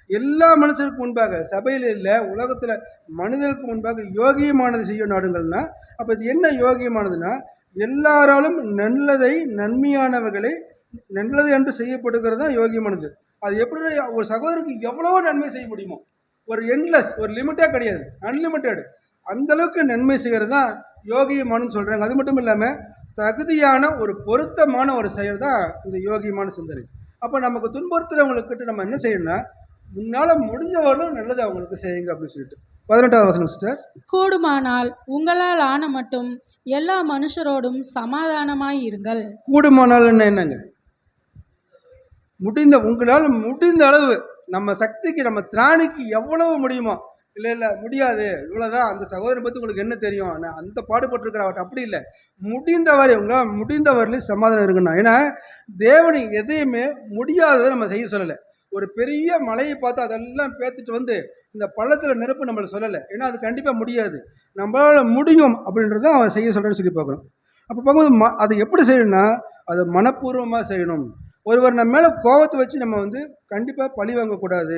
எல்லா மனுஷருக்கு முன்பாக, சபையில் இல்லை உலகத்தில் மனிதருக்கு முன்பாக யோகியமானது செய்ய நாடுங்கள்னா அப்போ இது என்ன யோகியமானதுன்னா எல்லாராலும் நல்லதை நன்மையானவர்களை நல்லது என்று செய்யப்படுகிறது தான் யோகியமானது. அது எப்படி ஒரு சகோதரருக்கு எவ்வளோ நன்மை செய்ய முடியுமோ, ஒரு எண்ட்லெஸ், ஒரு லிமிட்டே கிடையாது, அன்லிமிட்டெட், அந்தளவுக்கு நன்மை செய்கிறது தான் யோகியமானு சொல்கிறாங்க. அது மட்டும் இல்லாமல் தகுதியான ஒரு பொருத்தமான ஒரு செயல் தான் இந்த யோகியமான சிந்தனை. அப்போ நமக்கு துன்புறுத்துறவங்களுக்கிட்ட நம்ம என்ன செய்யணும்னா முன்னால் முடிஞ்சவர்களும் நல்லது அவங்களுக்கு செய்யுங்க அப்படின்னு சொல்லிட்டு. 18வது வசனம் சிஸ்டர். கூடுமானால் உங்களால் ஆன மட்டும் எல்லா மனுஷரோடும் சமாதானமாய் இருங்கள். கூடுமானால் என்னங்க? உங்களால் முடிந்த அளவு நம்ம சக்திக்கு, நம்ம திராணிக்கு எவ்வளவு முடியுமோ. இல்லை முடியாது, இவ்வளோதான், அந்த சகோதரனை பற்றி உங்களுக்கு என்ன தெரியும், நான் அந்த பாடுபட்டுருக்கிற அவட்ட அப்படி இல்லை, முடிந்தவரை உங்களால் முடிந்தவரையிலும் சமாதானம் இருக்குண்ணா. ஏன்னா தேவனை எதையுமே முடியாததை நம்ம செய்ய சொல்லலை. ஒரு பெரிய மலையை பார்த்து அதெல்லாம் பேத்துட்டு வந்து இந்த பள்ளத்தில் நெருப்பு நம்மளை சொல்லலை. ஏன்னா அது கண்டிப்பாக முடியாது. நம்மளால் முடியும் அப்படின்றத அவன் செய்ய சொல்கிறேன்னு சொல்லி பார்க்குறோம். அப்போ பார்க்கும்போது அதை எப்படி செய்யணும்னா அதை மனப்பூர்வமாக செய்யணும். ஒருவர் நம்ம மேலே கோபத்தை வச்சு நம்ம வந்து கண்டிப்பாக பழி வாங்கக்கூடாது.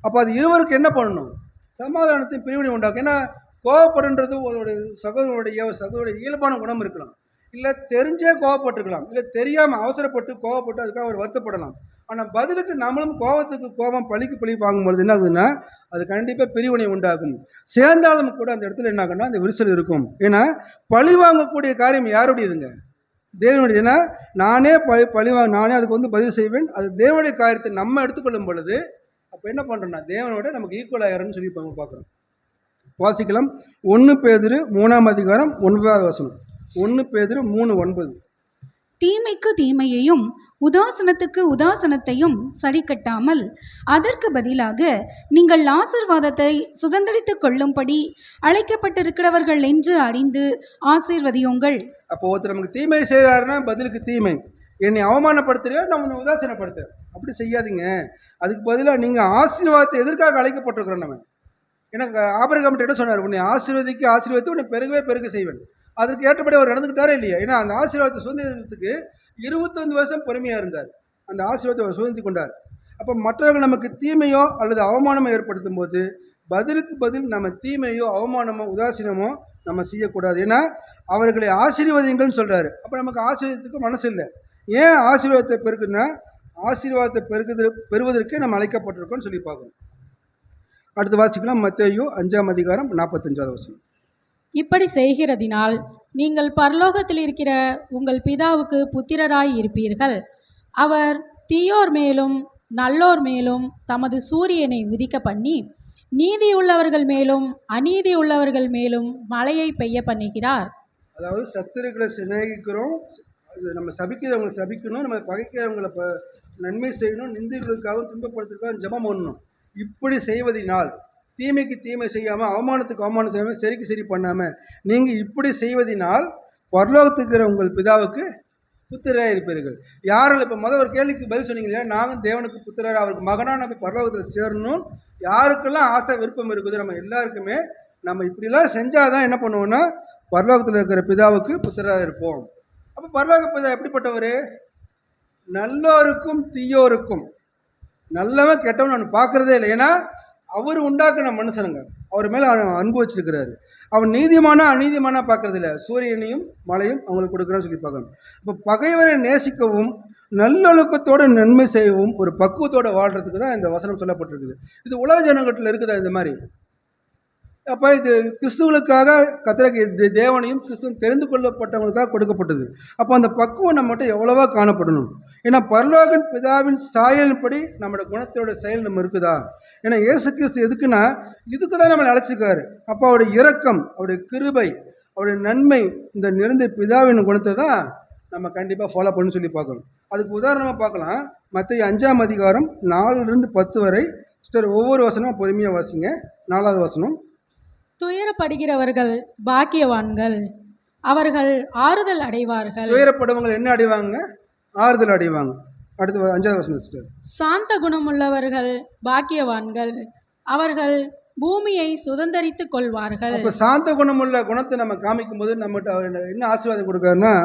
அப்போ அது இருவருக்கு என்ன பண்ணணும்? சமாதானத்தையும் பிரிவினை உண்டாக்கும். ஏன்னா கோபப்படுன்றது ஒரு சகோதரனுடைய இயல்பான குணம் இருக்கலாம். இல்லை தெரிஞ்சே கோபப்பட்டுருக்கலாம், இல்லை தெரியாமல் அவசரப்பட்டு கோபப்பட்டு அதுக்காக அவர் வருத்தப்படலாம். ஆனால் பதிலுக்கு நம்மளும் கோபத்துக்கு கோபம், பழிக்கு பழி வாங்கும்பொழுது என்ன ஆகுதுன்னா அது கண்டிப்பாக பிரிவினை உண்டாகும். சேர்ந்தாலும் கூட அந்த இடத்துல என்ன ஆகுன்னா அந்த விரிசல் இருக்கும். ஏன்னா பழி வாங்கக்கூடிய காரியம் யாருடையதுங்க? தேவனுடைய. ஏன்னா நானே நானே அதுக்கு வந்து பதில் செய்வேன். அது தேவனுடைய காரியத்தை நம்ம எடுத்துக்கொள்ளும் பொழுது அப்போ என்ன பண்ணுறோம்னா தேவனோட நமக்கு ஈக்குவல் ஆகிறன்னு சொல்லி பார்க்குறோம். வாசிக்கலாம். 1 பேதுரு 3ஆம் அதிகாரம் 9வது வசனம். 1 பேதுரு 3:9. தீமைக்கு தீமையையும் உதாசனத்துக்கு உதாசனத்தையும் சரி கட்டாமல் அதற்கு பதிலாக நீங்கள் ஆசீர்வாதத்தை சுதந்திரித்துக் கொள்ளும்படி அழைக்கப்பட்டிருக்கிறவர்கள் என்று அறிந்து ஆசீர்வதியுங்கள். அப்போ ஒருத்தர் நமக்கு தீமை செய்கிறாருன்னா பதிலுக்கு தீமை, என்னை அவமானப்படுத்துறியோ நான் உன்னை உதாசீனப்படுத்துறேன். அப்படி செய்யாதீங்க. அதுக்கு பதிலாக நீங்கள் ஆசீர்வாதத்தை எதற்காக அழைக்கப்பட்டிருக்கிறோம் நம்ம? எனக்கு ஆபிரகாம் என்ன சொன்னார்? உன்னை ஆசீர்வதித்து உன்னை பெருகவே பெருக செய்வேன். அதற்கு ஏற்றபடி அவர் நடந்துக்கிட்டாரே இல்லையா? ஏன்னா அந்த ஆசீர்வாதத்தை சுதந்திரத்துக்கு 25 வருஷம் பொறுமையாக இருந்தார். அந்த ஆசீர்வாதத்தை அவர் சுதந்திரித்து கொண்டார். அப்போ மற்றவர்கள் நமக்கு தீமையோ அல்லது அவமானமோ ஏற்படுத்தும் போது பதிலுக்கு பதில் நம்ம தீமையோ அவமானமோ உதாசீனமோ நம்ம செய்யக்கூடாது. ஏன்னா அவர்களை ஆசீர்வதிங்கள்னு சொல்கிறாரு. அப்போ நமக்கு ஆசீர்வாதத்துக்கு மனசு இல்லை. ஏன் ஆசீர்வாதத்தை பெருக்குன்னா ஆசீர்வாதத்தை பெறுவதற்கே நம்ம அழைக்கப்பட்டிருக்கோம்னு சொல்லி பார்க்கணும். அடுத்து வாசிக்கலாம். மத்தேயு 5ஆம் அதிகாரம் 45வது வசனம். இப்படி செய்கிறதினால் நீங்கள் பரலோகத்தில் இருக்கிற உங்கள் பிதாவுக்கு புத்திரராய் இருப்பீர்கள். அவர் தீயோர் மேலும் நல்லோர் மேலும் தமது சூரியனை உதிக்க பண்ணி நீதியுள்ளவர்கள் மேலும் அநீதி உள்ளவர்கள் மேலும் மழையை பெய்ய பண்ணுகிறார். அதாவது சத்துருக்களை சிநேகிக்கிறோம், நம்ம சபிக்கிறவங்களை சபிக்கணும், நம்ம பகைக்கிறவங்களை நன்மை செய்யணும், நிந்திகளுக்காகவும் துன்பப்படுத்துறதுக்காகவும் ஜெபம் பண்ணணும். இப்படி செய்வதனால் தீமைக்கு தீமை செய்யாமல் அவமானத்துக்கு அவமானம் செய்யாமல் சரிக்கு சரி பண்ணாமல் நீங்கள் இப்படி செய்வதனால் பரலோகத்துக்கு இருக்கிற உங்கள் பிதாவுக்கு புத்திரராக இருப்பீர்கள். யாரில் இப்போ ஒரு கேள்விக்கு பதில் சொன்னீங்க இல்லையா? நாங்கள் தேவனுக்கு புத்திரராக அவருக்கு மகனாக நம்ம பரலோகத்தில் சேரணும். யாருக்கெல்லாம் ஆசை விருப்பம் இருக்குது நம்ம எல்லாருக்குமே நம்ம இப்படிலாம் செஞ்சால் தான் என்ன பண்ணுவோம்னா பரலோகத்தில் இருக்கிற பிதாவுக்கு புத்திரராக இருப்போம். அப்போ பரலோக பிதா எப்படிப்பட்டவர்? நல்லோருக்கும் தீயோருக்கும், நல்லவன் கெட்டவன் அவன் பார்க்குறதே இல்லை. ஏன்னா அவர் உண்டாக்குன மனுஷனுங்க, அவர் மேலே அன்பு வச்சிருக்கிறாரு. அவன் நீதிமானா அநீதிமானா பார்க்கறது இல்லை. சூரியனையும் மழையும் அவங்களுக்கு கொடுக்குறான்னு சொல்லி பார்க்கணும். இப்போ பகைவரை நேசிக்கவும் நல்லொழுக்கத்தோடு நன்மை செய்யவும் ஒரு பக்குவத்தோடு வாழ்கிறதுக்கு தான் இந்த வசனம் சொல்லப்பட்டிருக்குது. இது உலக ஜனங்கத்தில் இருக்குதா இந்த மாதிரி? அப்போ இது கிறிஸ்துவனுக்காக கர்த்தருக்கு தேவனையும் கிறிஸ்துவன் தெரிந்து கொள்ளப்பட்டவங்களுக்காக கொடுக்கப்பட்டது. அப்போ அந்த பக்குவம் நம்மகிட்ட எவ்வளவா காணப்படணும். ஏன்னா பரலோகன் பிதாவின் சாயலின்படி நம்மளோட குணத்தோட செயல் நம்ம இருக்குதா? ஏன்னா இயேசு கிறிஸ்து எதுக்குன்னா இதுக்கு தான் நம்மளை அழைச்சிருக்காரு. அப்போ அவருடைய இரக்கம், அவருடைய கிருபை, அவருடைய நன்மை, இந்த நிறைந்த பிதாவின் குணத்தை தான் நம்ம கண்டிப்பாக ஃபாலோ பண்ணு சொல்லி பார்க்கணும். அதுக்கு உதாரணமாக பார்க்கலாம். மத்தேயு 5ஆம் அதிகாரம் 4லிருந்து 10 வரை ஒவ்வொரு வசனமாக பொறுமையாக வாசிங்க. 4வது வசனம். துயரப்படுகிறவர்கள் பாக்கியவான்கள், அவர்கள் ஆறுதல் அடைவார்கள். துயரப்படுவங்க என்ன அடைவாங்க? ஆறுதல் அடைவாங்க. அடுத்து 5வது வசனம் சிஸ்டர். சாந்த குணமுள்ளவர்கள் பாக்கியவான்கள், அவர்கள் பூமியை சுதந்தரித்துக் கொள்வார்கள். அப்போ சாந்த குணமுள்ள குணத்தை நம்ம காமிக்கும் போது நம்மகிட்ட என்ன ஆசீர்வாதம் கொடுக்குறாருன்னா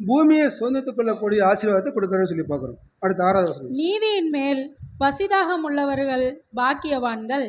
பூமியை சுதந்திரத்துக் கொள்ளக்கூடிய ஆசீர்வாதத்தை கொடுக்குறேன்னு சொல்லி பார்க்குறோம். அடுத்து 6வது வசனம். நீதியின் மேல் பசிதாகம் உள்ளவர்கள் பாக்கியவான்கள்,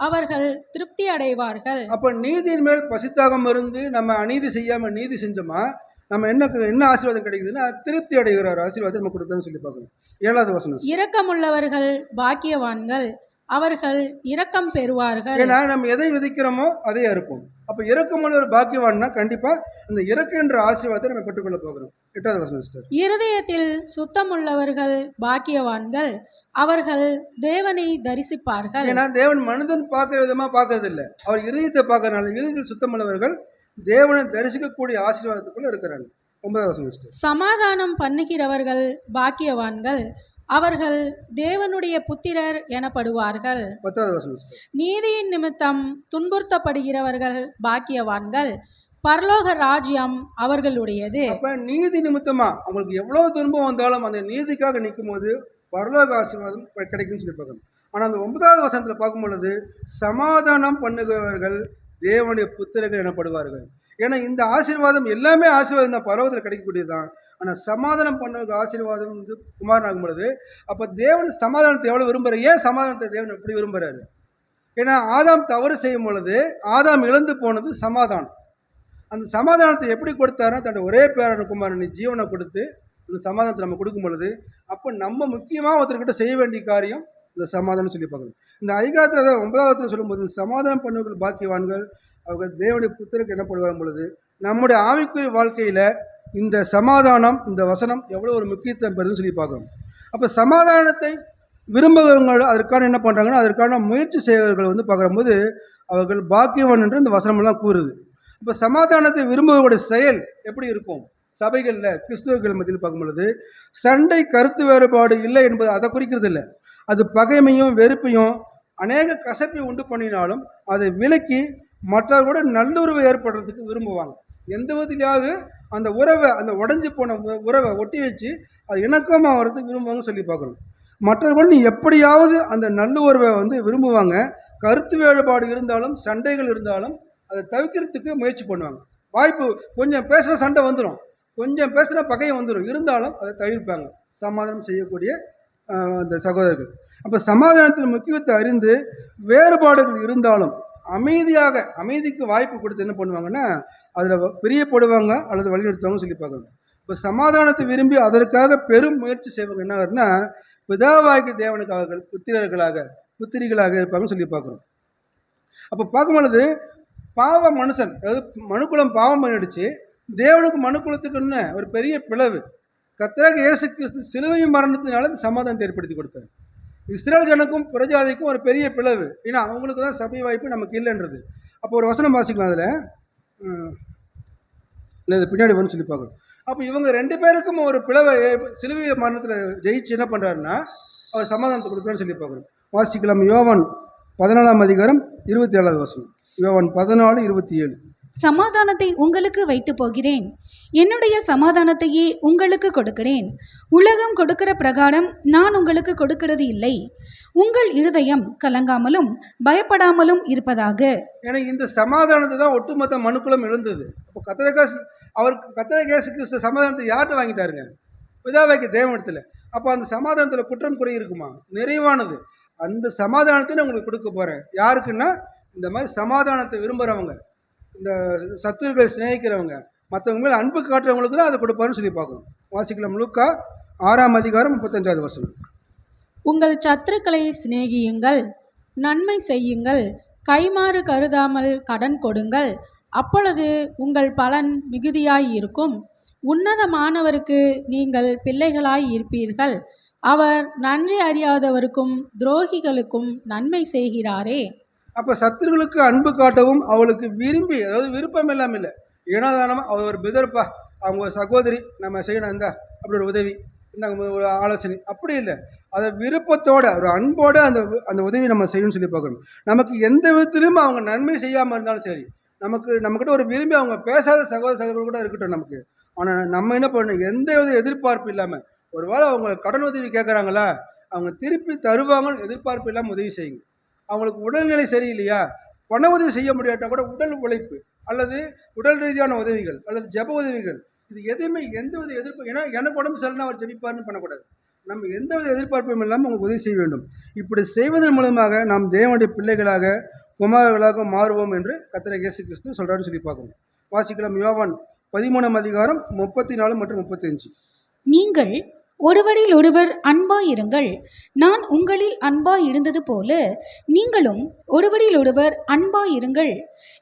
அவர்கள் திருப்தி அடைவார்கள். அப்போ நீதியின் மேல் பசித்தாகம் இருந்து நம்ம அநீதி செய்யாமல் நீதி செஞ்சோமா நம்ம என்ன ஆசீர்வாதம் கிடைக்குதுன்னா திருப்தி அடைகிறார் ஆசீர்வாதம் நம்ம கொடுக்குறேன்னு சொல்லி பார்க்கணும். 7வது வசனம். இரக்கமுள்ளவர்கள் பாக்கியவான்கள், அவர்கள் இரக்கம் பெறுவார்கள். ஏன்னா நம்ம எதை விதைக்கிறோமோ அதை அறுப்போம். அப்போ இரக்கமுள்ள ஒரு பாக்கியவான்னா கண்டிப்பாக அந்த இரக்கம் என்ற ஆசீர்வாதத்தை நம்ம பெற்றுக்கொள்ள போகிறோம். 8வது வசனம் சிஸ்டர். இருதயத்தில் சுத்தமுள்ளவர்கள் பாக்கியவான்கள், அவர்கள் தேவனை தரிசிப்பார்கள். ஏன்னா தேவன் மனிதன் பார்க்குற விதமாக பார்க்கறது இல்லை, அவர் இருதயத்தை பார்க்கறதுனால இருதயத்தில் சுத்தமுள்ளவர்கள் தேவனை தரிசிக்கக்கூடிய ஆசீர்வாதத்துக்குள்ள இருக்கிறாங்க. 9வது வசனம் சிஸ்டர். சமாதானம் பண்ணுகிறவர்கள் பாக்கியவான்கள், அவர்கள் தேவனுடைய புத்திரர் எனப்படுவார்கள். 10வது வசனம் சிஸ்டர். நீதியின் நிமித்தம் துன்புறுத்தப்படுகிறவர்கள் பாக்கியவான்கள், பரலோக ராஜ்யம் அவர்களுடையது. அப்ப நீதி நிமித்தமா அவங்களுக்கு எவ்வளவு துன்பம் வந்தாலும் அந்த நீதிக்காக நிற்கும் போது பரலோக ஆசீர்வாதம் கிடைக்கும்னு சொல்லி பார்க்கணும். ஆனால் அந்த 9வது வசனத்துல பார்க்கும் பொழுது சமாதானம் பண்ணுகிறவர்கள் தேவனுடைய புத்திரர்கள் எனப்படுவார்கள். ஏன்னா இந்த ஆசீர்வாதம் எல்லாமே ஆசீர்வாதம் தான், பரலோகத்தில் கிடைக்கக்கூடியதுதான். ஆனால் சமாதானம் பண்ண ஆசீர்வாதம் வந்து குமாரன் ஆகும் பொழுது அப்போ தேவன் சமாதானத்தை எவ்வளோ விரும்புகிறார்? ஏன் சமாதானத்தை தேவன் எப்படி விரும்புகிறாரு? ஏன்னா ஆதாம் தவறு செய்யும் பொழுது ஆதாம் இழந்து போனது சமாதானம். அந்த சமாதானத்தை எப்படி கொடுத்தாருன்னா தன்னுடைய ஒரே பேரான குமாரன் ஜீவனை கொடுத்து அந்த சமாதானத்தை நம்ம கொடுக்கும் பொழுது அப்போ நம்ம முக்கியமாக ஒருத்தர்கிட்ட செய்ய வேண்டிய காரியம் இந்த சமாதானம் சொல்லி பார்க்கணும். இந்த அதிகாரத்தில் 9வது சொல்லும்போது சமாதானம் பண்ணுவர்கள் பாக்கியவான்கள், அவர்கள் தேவனுடைய புத்திரருக்கு எனப்படுவார் பொழுது நம்முடைய ஆவிக்குரிய வாழ்க்கையில் இந்த சமாதானம் இந்த வசனம் எவ்வளோ ஒரு முக்கியத்துவம் பெறுதுன்னு சொல்லி பார்க்கணும். அப்போ சமாதானத்தை விரும்புகிறவங்க அதற்கான என்ன பண்ணுறாங்கன்னா அதற்கான முயற்சி செய்வர்கள் வந்து பார்க்கும்போது அவர்கள் பாக்கியவான் என்று இந்த வசனமெல்லாம் கூறுது. இப்போ சமாதானத்தை விரும்புவர்களுடைய செயல் எப்படி இருக்கும்? சபைகளில் கிறிஸ்துவர்கள் மத்தியில் பார்க்கும் பொழுது சண்டை கருத்து வேறுபாடு இல்லை என்பது அதை குறிக்கிறது இல்லை. அது பகைமையும் வெறுப்பையும் அநேக கசப்பை உண்டு பண்ணினாலும் அதை விலக்கி மற்றவர்களோட நல்லுறவு ஏற்படுறதுக்கு விரும்புவாங்க. எந்த விதத்திலாவது அந்த உறவை, அந்த உடஞ்சி போன உறவை ஒட்டி வச்சு அது இணக்கமாக வர்றதுக்கு விரும்புவாங்கன்னு சொல்லி பார்க்குறோம். மற்றவர்கள் நீ எப்படியாவது அந்த நல்லுறவை வந்து விரும்புவாங்க. கருத்து வேறுபாடு இருந்தாலும் சண்டைகள் இருந்தாலும் அதை தவிர்க்கிறதுக்கு முயற்சி பண்ணுவாங்க. வாய்ப்பு கொஞ்சம் பேசுகிற சண்டை வந்துடும், கொஞ்சம் பேசுகிற பகையை வந்துடும், இருந்தாலும் அதை தவிர்ப்பாங்க சமாதானம் செய்யக்கூடிய அந்த சகோதரர்கள். அப்போ சமாதானத்தின் முக்கியத்துவத்தை அறிந்து வேறுபாடுகள் இருந்தாலும் அமைதிக்கு வாய்ப்பு கொடுத்து என்ன பண்ணுவாங்கன்னா அதில் பிரியப்படுவாங்க அல்லது வழிநடத்துவாங்கன்னு சொல்லி பார்க்கணும். இப்போ சமாதானத்தை விரும்பி அதற்காக பெரும் முயற்சி செய்வாங்க. என்ன ஆகுதுன்னா பிதாவாகிய தேவனுக்கு அவர்கள் புத்திரிகளாக இருப்பாங்கன்னு சொல்லி பார்க்குறோம். அப்போ பார்க்கும் பொழுது பாவ மனுஷன், அதாவது மனுக்குலம் பாவம் பண்ணிடுச்சு. தேவனுக்கு மனுக்குலத்துக்குன்னு ஒரு பெரிய பிளவு. கர்த்தராகிய இயேசு கிறிஸ்து சிலுவை மரணத்தினால இந்த சமாதானத்தை ஏற்படுத்தி கொடுத்தார். இஸ்ரேல் ஜனக்கும் புறஜாதிக்கும் ஒரு பெரிய பிளவு. ஏன்னா அவங்களுக்கு தான் சபை வாய்ப்பு, நமக்கு இல்லைன்றது. அப்போ ஒரு வசனம் வாசிக்கலாம், அதில் இல்லை இது பின்னாடி வரும்னு சொல்லி பார்க்கணும். அப்போ இவங்க 2 பேருக்கும் ஒரு பிளவை சிலுவை மரணத்தில் ஜெயிச்சு என்ன பண்ணுறாருன்னா அவர் சமாதானத்தை கொடுக்குறான்னு சொல்லி பார்க்குறோம். வாசிக்கலாம். யோவான் 14ஆம் அதிகாரம் 27வது வசனம். யோவான் 14:27. சமாதானத்தை உங்களுக்கு வைத்து போகிறேன், என்னுடைய சமாதானத்தையே உங்களுக்கு கொடுக்கிறேன். உலகம் கொடுக்கிற பிரகாரம் நான் உங்களுக்கு கொடுக்கிறது இல்லை. உங்கள் இருதயம் கலங்காமலும் பயப்படாமலும் இருப்பதாக. ஏன்னா இந்த சமாதானத்தை தான் ஒட்டுமொத்த மனுக்குலம் இழந்தது. அப்போ கர்த்தராகிய இயேசு கிறிஸ்து சமாதானத்தை யார்கிட்ட வாங்கிட்டாருங்க? பிதாவாகிய தேவனிடத்தில். அப்போ அந்த சமாதானத்தில் குற்றம் குறை இருக்குமா? நிறைவானது. அந்த சமாதானத்தை நான் உங்களுக்கு கொடுக்க போகிறேன். யாருக்குன்னா இந்த மாதிரி சமாதானத்தை விரும்புகிறவங்க, இந்த சத்துருக்களை சிநேகிக்கிறவங்க, மற்றவங்க மேலே அன்பு காட்டுறவங்களுக்கு தான் அதை கொடுப்பாருன்னு சொல்லி பார்க்கணும். வாசிக்கலாம். லூக்கா 6ஆம் அதிகாரம் 35வது வசனம். உங்கள் சத்துருக்களை சிநேகியுங்கள், நன்மை செய்யுங்கள், கைமாறு கருதாமல் கடன் கொடுங்கள், அப்பொழுது உங்கள் பலன் மிகுதியாய் இருக்கும். உன்னதமானவருக்கு நீங்கள் பிள்ளைகளாய் இருப்பீர்கள். அவர் நன்றி அறியாதவருக்கும் துரோகிகளுக்கும் நன்மை செய்கிறாரே. அப்போ சத்துருக்களுக்கு அன்பு காட்டவும் அவளுக்கு விரும்பி, அதாவது விருப்பம் இல்லாமல் இல்லை, ஏனாதானமாக அவர் ஒரு பிதர்ப்பா, அவங்க ஒரு சகோதரி, நம்ம செய்யணும் இந்த அப்படி ஒரு உதவி, இந்த ஒரு ஆலோசனை, அப்படி இல்லை. அதை விருப்பத்தோட ஒரு அன்போடு அந்த உதவி நம்ம செய்யணும்னு சொல்லி பார்க்கணும். நமக்கு எந்த விதத்திலும் அவங்க நன்மை செய்யாமல் இருந்தாலும் சரி, நம்மக்கிட்ட ஒரு விரும்பி அவங்க பேசாத சகோதரர்கள் கூட இருக்கட்டும் நமக்கு. ஆனால் நம்ம என்ன பண்ணணும், எந்த வித எதிர்பார்ப்பு இல்லாமல், ஒருவேளை அவங்க கடன் உதவி கேட்குறாங்களா, அவங்க திருப்பி தருவாங்கன்னு எதிர்பார்ப்பு இல்லாமல் உதவி செய்யுங்க. அவங்களுக்கு உடல்நிலை சரியில்லையா, பண உதவி செய்ய முடியாட்டால் கூட உடல் உழைப்பு அல்லது உடல் ரீதியான உதவிகள் அல்லது ஜப உதவிகள், இது எதுவுமே எந்த வித எதிர்ப்பு, ஏன்னா எனக்கு உடம்பு சரினா அவர் ஜெபிப்பார்னு பண்ணக்கூடாது. நம்ம எந்த வித எதிர்பார்ப்பும் இல்லாமல் உங்களுக்கு உதவி செய்ய வேண்டும். இப்படி செய்வதன் மூலமாக நாம் தேவனுடைய பிள்ளைகளாக குமாரர்களாக மாறுவோம் என்று கர்த்தராகிய இயேசு கிறிஸ்து சொல்கிறாருன்னு சொல்லி பார்க்கணும். வாசிக்கலாம். யோவான் 13ஆம் அதிகாரம் 34 மற்றும் 35. நீங்கள் ஒருவரில் ஒருவர் அன்பாயிருங்கள், நான் உங்களில் அன்பாயிருந்தது போல நீங்களும் ஒருவரில் ஒருவர் அன்பாயிருங்கள்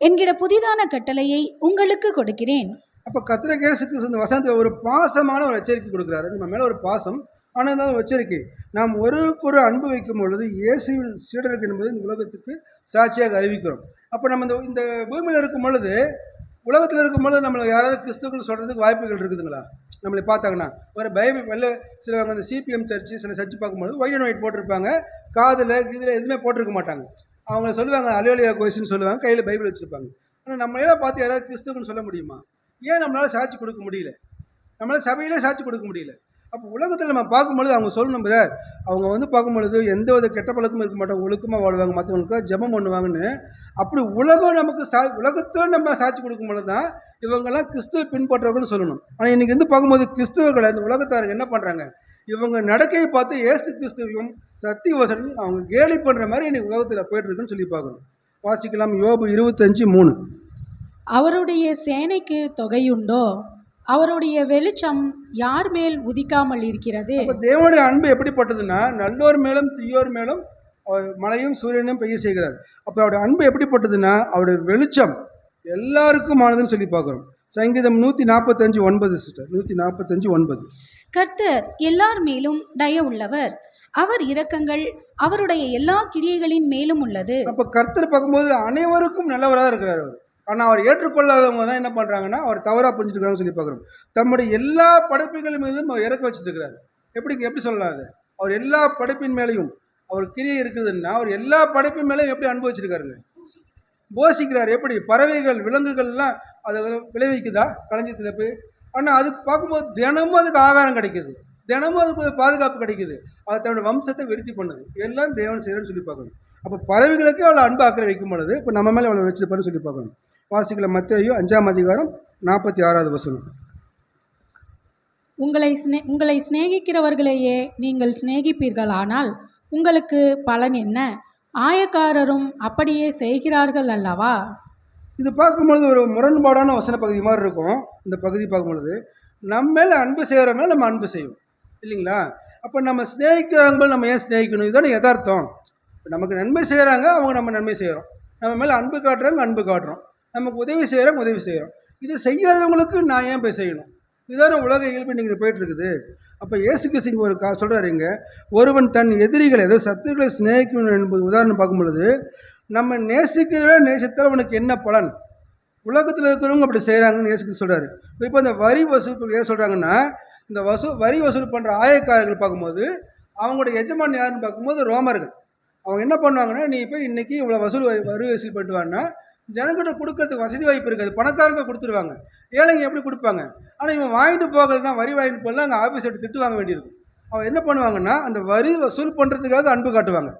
என்கிற புதிதான கட்டளையை உங்களுக்கு கொடுக்கிறேன். அப்போ கர்த்தராகிய இயேசு கிறிஸ்து இந்த வசனத்தில் ஒரு பாசமான ஒரு எச்சரிக்கை கொடுக்குறாரு. நம்ம மேலே ஒரு பாசம், ஆனால் இருந்தாலும் ஒரு எச்சரிக்கை. நாம் ஒருவருக்கொரு அன்பு வைக்கும் பொழுது இயேசுவின் சீடர்கள் என்பது இந்த உலகத்துக்கு சாட்சியாக அறிவிக்கிறோம். அப்போ நம்ம இந்த பூமியில் இருக்கும் பொழுது, உலகத்தில் இருக்கும் பொழுது நம்மளை யாராவது கிறிஸ்துக்கள் சொல்கிறதுக்கு வாய்ப்புகள் இருக்குதுங்களா? நம்மளை பார்த்தாங்கன்னா ஒரு பைபிள் வெளில சிலவங்க அந்த சிபிஎம் சர்ச்சு சில சர்ச்சு பார்க்கும்போது ஒயிட் அண்ட் ஒயிட் போட்டிருப்பாங்க, காதில் இதில் எதுவுமே போட்டிருக்க மாட்டாங்க. அவங்க சொல்லுவாங்க அலுவலியா கோயிஸ்ன்னு சொல்லுவாங்க, கையில் பைபிள் வச்சுருப்பாங்க. ஆனால் நம்மளெல்லாம் பார்த்து யாராவது கிறிஸ்துக்குன்னு சொல்ல முடியுமா? ஏன் நம்மளால் சாட்சி கொடுக்க முடியல? நம்மளால் சபையிலே சாட்சி கொடுக்க முடியல. அப்போ உலகத்தில் நம்ம பார்க்கும்பொழுது அவங்க சொல்லணும் சார், அவங்க பார்க்கும்பொழுது எந்த வித கெட்ட பழக்கமும் இருக்க மாட்டாங்க, ஒழுக்கமாக வாழ்வாங்க, மற்றவங்களுக்காக ஜெபம் பண்ணுவாங்கன்னு. அப்படி உலகம் நமக்கு உலகத்தில் நம்ம சாட்சி கொடுக்கும் பொழுது தான் இவங்கெல்லாம் கிறிஸ்துவ பின்பற்றவங்கன்னு சொல்லணும். ஆனால் இன்றைக்கி பார்க்கும்போது கிறிஸ்துவர்களை அந்த உலகத்தார் என்ன பண்ணுறாங்க, இவங்க நடக்கையை பார்த்து இயேசு கிறிஸ்துவையும் சத்திய வசனத்தையும் அவங்க கேலி பண்ணுற மாதிரி இன்றைக்கி உலகத்தில் போய்ட்டுருக்குன்னு சொல்லி பார்க்கணும். வாசிக்கலாம். யோபு 25:3. அவருடைய சேனைக்கு தொகையுண்டோ, அவருடைய வெளிச்சம் யார் மேல் உதிக்காமல் இருக்கிறது. அப்போ தேவனுடைய அன்பு எப்படிப்பட்டதுன்னா, நல்லோர் மேலும் தீயோர் மேலும் மழையும் சூரியனும் பெய்ய செய்கிறார். அப்போ அவருடைய அன்பு எப்படிப்பட்டதுன்னா, அவருடைய வெளிச்சம் எல்லாருக்கும் ஆனதுன்னு சொல்லி பார்க்குறோம். சங்கீதம் 145:9 சிஸ்டர், 145:9. கர்த்தர் எல்லார் மேலும் தய உள்ளவர், அவர் இரக்கங்கள் அவருடைய எல்லா கிரியைகளின் மேலும் உள்ளது. அப்போ கர்த்தர் பார்க்கும்போது அனைவருக்கும் நல்லவராக இருக்கிறார் அவர். ஆனால் அவர் ஏற்றுக்கொள்ளாதவங்க தான் என்ன பண்ணுறாங்கன்னா அவர் தவறாக புரிஞ்சுட்டுருக்காங்கன்னு சொல்லி பார்க்குறோம். தம்முடைய எல்லா படைப்புகள் மீதும் அவர் இறக்க வச்சுட்டு இருக்கிறார். எப்படி சொல்லலாம் அது? அவர் எல்லா படைப்பின் மேலேயும் அவர் கிரியை இருக்குதுன்னா அவர் எல்லா படைப்பின் மேலேயும் எப்படி அனுபவிச்சிருக்காருங்க, போஷிக்கிறார். எப்படி பறவைகள் விலங்குகள்லாம் அதை விளைவிக்குதா, களஞ்சியத்தில் போய் ஆனால் அதுக்கு பார்க்கும்போது தினமும் அதுக்கு ஆகாரம் கிடைக்குது, தினமும் அதுக்கு ஒரு பாதுகாப்பு கிடைக்குது, அது தன்னுடைய வம்சத்தை விருத்தி பண்ணுது. எல்லாம் தேவன் செய்யறன்னு சொல்லி பார்க்கணும். அப்போ பறவைகளுக்கு அவ்வளோ அன்பு அக்கறை வைக்கும் பொழுது இப்போ நம்ம மேலே அவ்வளோ வச்சிருப்பாருன்னு சொல்லி பார்க்கணும். வாசிக்கல மத்தேயு 5:46 வசனம். உங்களை சிநேகிக்கிறவர்களையே நீங்கள் சிநேகிப்பீர்களானால் உங்களுக்கு பலன் என்ன? ஆயக்காரரும் அப்படியே செய்கிறார்கள் அல்லவா? இது பார்க்கும்பொழுது ஒரு முரண்பாடான வசன பகுதி மாதிரி இருக்கும். இந்த பகுதி பார்க்கும்பொழுது நம்ம மேலே அன்பு செய்கிற மேலே நம்ம அன்பு செய்வோம் இல்லைங்களா? அப்போ நம்ம சிநேகிக்கிறவங்க நம்ம ஏன் சிநேகிக்கணும்? இதுதானே யதார்த்தம். இப்போ நமக்கு நன்மை செய்கிறாங்க, அவங்க நம்ம நன்மை செய்கிறோம். நம்ம மேலே அன்பு காட்டுறாங்க, அன்பு காட்டுறோம். நமக்கு உதவி செய்கிறோம், உதவி செய்கிறோம். இது செய்யாதவங்களுக்கு நான் ஏன் போய் செய்யணும்? இதுதானே உலக இயல்பு நீங்கள் போயிட்டு இருக்குது. அப்போ இயேசு கிறிஸ்து ஒரு சொல்கிறாருங்க, ஒருவன் தன் எதிரிகளை அதாவது சத்துருக்களை சிநேகிக்கணும் என்பது உதாரணம் பார்க்கும் பொழுது நம்ம நேசிக்கிறவே நேசித்தால் அவனுக்கு என்ன பலன்? உலகத்தில் இருக்கிறவங்க அப்படி செய்கிறாங்கன்னு இயேசு கிறிஸ்து சொல்கிறாரு. இப்போ இந்த வரி வசூல் ஏன் சொல்கிறாங்கன்னா, இந்த வரி வசூல் பண்ணுற ஆயக்காரர்கள் பார்க்கும்போது அவங்களோட எஜமான் யாருன்னு பார்க்கும்போது ரோமர்கள். அவங்க என்ன பண்ணுவாங்கன்னா, நீ போய் இன்றைக்கி இவ்வளோ வரி வசூல் பண்ணிட்டு வான்னா ஜனங்கிட்ட கொடுக்கறதுக்கு வசதி வாய்ப்பு இருக்காது, பணக்காரங்க கொடுத்துருவாங்க, ஏழைங்க எப்படி கொடுப்பாங்க? ஆனால் இவன் வாங்கிட்டு போகலன்னா, வரி வாங்கிட்டு போகலாம், அங்கே ஆஃபீஸ் எடுத்து திட்டு வாங்க வேண்டியிருக்கும். அவன் என்ன பண்ணுவாங்கன்னா, அந்த வரி வசூல் பண்ணுறதுக்காக அன்பு காட்டுவாங்க.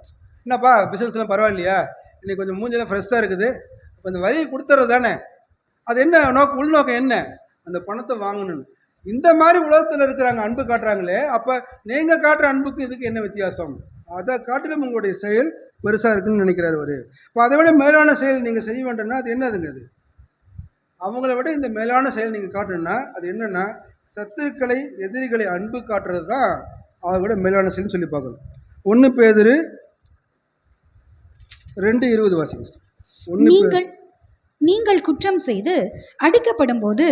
என்னப்பா பிஸ்னஸ்லாம் பரவாயில்லையா, இன்னைக்கு கொஞ்சம் மூஞ்செல்லாம் ஃப்ரெஷ்ஷாக இருக்குது, இப்போ இந்த வரியை கொடுத்துறது தானே, அது என்ன உள்நோக்கம் என்ன? அந்த பணத்தை வாங்கணும்னு. இந்த மாதிரி உலகத்தில் இருக்கிறாங்க அன்பு காட்டுறாங்களே, அப்போ நீங்கள் காட்டுற அன்புக்கு இதுக்கு என்ன வித்தியாசம்? அதை காட்டிலும் உங்களுடைய செயல் பெருசாக இருக்குன்னு நினைக்கிறார் அவர். இப்போ அதை விட மேலான செயல் நீங்கள் செய்ய வேண்டும்னா அது என்னதுங்க? அது அவங்கள விட இந்த மேலான செயல் நீங்கள் காட்டணும்னா அது என்னென்னா, சத்துருக்களை எதிரிகளை அன்பு காட்டுறது தான் அதை விட மேலான செயல்னு சொல்லி பார்க்கணும். 1 பேதுரு 2:20 வாசிங்க. நீங்கள் குற்றம் செய்து அடிக்கப்படும் போது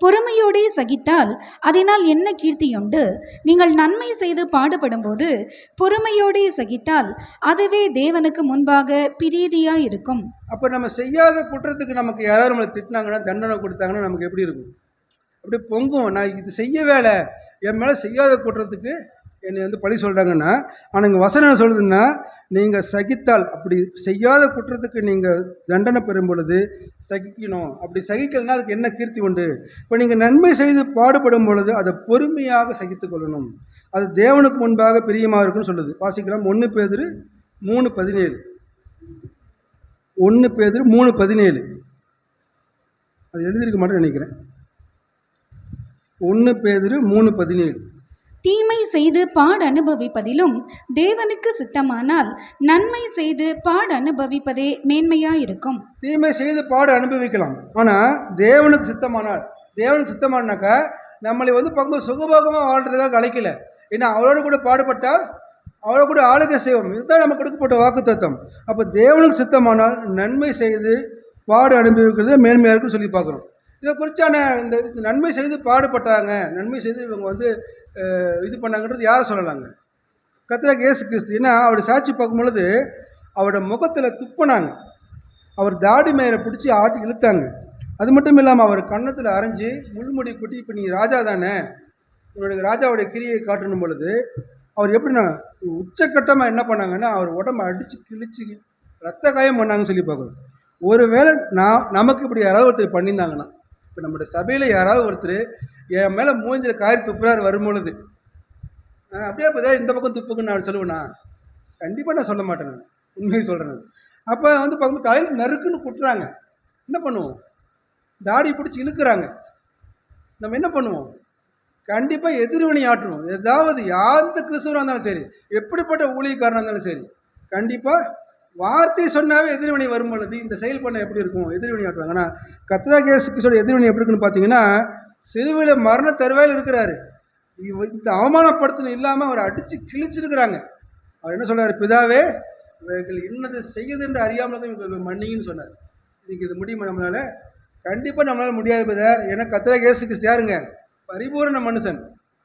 பொறுமையோடே சகித்தால் அதனால் என்ன கீர்த்தியுண்டு? நீங்கள் நன்மை செய்து பாடுபடும் போது பொறுமையோடே சகித்தால் அதுவே தேவனுக்கு முன்பாக பிரீதியாக இருக்கும். அப்போ நம்ம செய்யாத குற்றத்துக்கு நமக்கு யாராவது நம்மளை திட்டினாங்கன்னா, தண்டனை கொடுத்தாங்கன்னா நமக்கு எப்படி இருக்கும்? அப்படி பொங்கும். நான் இது செய்ய வேலை, என் மேலே செய்யாத குற்றத்துக்கு என்னை பழி சொல்கிறாங்கன்னா, ஆனால் இங்கே வசனம் என்ன சொல்லுதுன்னா, நீங்கள் சகித்தால், அப்படி செய்யாத குற்றத்துக்கு நீங்கள் தண்டனை பெறும் பொழுது சகிக்கணும். அப்படி சகிக்கலைன்னா அதுக்கு என்ன கீர்த்தி உண்டு? இப்போ நீங்கள் நன்மை செய்து பாடுபடும் பொழுது அதை பொறுமையாக சகித்து கொள்ளணும், அது தேவனுக்கு முன்பாக பிரியமாக இருக்குன்னு சொல்லுது. வாசிக்கலாம் 1 பேதுரு 3:17. 1 பேதுரு 3:17 அது எழுதியிருக்க மாட்டேன்னு நினைக்கிறேன். 1 பேதுரு 3:17. தீமை செய்து பாடு அனுபவிப்பதிலும் தேவனுக்கு சித்தமானால் நன்மை செய்து பாடு அனுபவிப்பதே மேன்மையாயிருக்கும். தீமை செய்து பாடு அனுபவிக்கலாம், ஆனால் தேவனுக்கு சித்தமானால், தேவனுக்கு சித்தமானாக்கா நம்மளை பார்க்கும்போது சுகபோகமாக வாழ்றதுக்காக அழைக்கல. ஏன்னா அவரோட கூட பாடுபட்டால் அவரோட கூட ஆளுகை செய்வோம். இதுதான் நமக்கு கொடுக்கப்பட்ட வாக்கு தத்துவம். அப்போ தேவனுக்கு சித்தமானால் நன்மை செய்து பாடு அனுபவிக்கிறது மேன்மையாக இருக்குன்னு சொல்லி பார்க்குறோம். இதை குறித்தான இந்த நன்மை செய்து பாடுபட்டாங்க, நன்மை செய்து இவங்க இது பண்ணாங்கன்றது யாரை சொல்லலாங்க? கர்த்தராகிய இயேசு கிறிஸ்து. ஏன்னா அவருடைய சாட்சி பார்க்கும் பொழுது அவரோட முகத்தில் துப்புனாங்க, அவர் தாடி மயிரை பிடிச்சி ஆட்டி இழுத்தாங்க. அது மட்டும் இல்லாமல் அவர் கன்னத்தில் அரைஞ்சி முள்முடி குட்டி, இப்போ நீ ராஜா தானே, உன்னுடைய ராஜாவுடைய கிரியை காட்டணும் பொழுது அவர் எப்படின்னா உச்சக்கட்டமாக என்ன பண்ணாங்கன்னா, அவர் உடம்பை அடித்து கிழிச்சு ரத்த காயம் பண்ணாங்கன்னு சொல்லி பார்க்குறோம். ஒருவேளை நமக்கு இப்படி யாராவது ஒருத்தர் பண்ணியிருந்தாங்கன்னா, இப்போ நம்மளுடைய சபையில் யாராவது ஒருத்தர் என் மேலே மூஞ்சில் காரி துப்புறாரு வரும்பொழுது, அப்படியே இப்போ இந்த பக்கம் துப்புக்குன்னு நான் சொல்லுவேண்ணா? கண்டிப்பாக நான் சொல்ல மாட்டேன், நான் உண்மையை சொல்கிறேன். அப்போ பார்க்கும்போது தலையில் நறுக்குன்னு குட்டுறாங்க, என்ன பண்ணுவோம்? தாடி பிடிச்சி இழுக்கிறாங்க, நம்ம என்ன பண்ணுவோம்? கண்டிப்பாக எதிர்வினை ஆற்றுவோம். ஏதாவது யாந்த கிறிஸ்துவராக இருந்தாலும் சரி, எப்படிப்பட்ட ஊழியக்காரனாக இருந்தாலும் சரி, கண்டிப்பாக வார்த்தை சொன்னாவே எதிர்வினை வரும் பொழுது இந்த செயல் பண்ண எப்படி இருக்கும்? எதிர்வினை ஆட்டுவாங்க. ஆனால் கர்த்தராகிய இயேசு கிறிஸ்துவோட எதிர்வினை எப்படி இருக்குன்னு பார்த்தீங்கன்னா, சிலுவையில் மரண தருவாயில் இருக்கிறாரு, இந்த அவமானப்படுத்தணும் இல்லாமல் அவரை அடித்து கிழிச்சிருக்கிறாங்க. அவர் என்ன சொல்கிறார்? பிதாவே இவர்கள் இன்னது செய்யுது என்று அறியாமல் தான் இவங்களுக்கு மன்னிங்கன்னு சொன்னார். இன்னைக்கு இது முடியுமா நம்மளால்? கண்டிப்பாக நம்மளால் முடியாது பிதார். ஏன்னா கர்த்தராகிய இயேசு கிறிஸ்து யாருங்க? பரிபூரண மனுஷன்.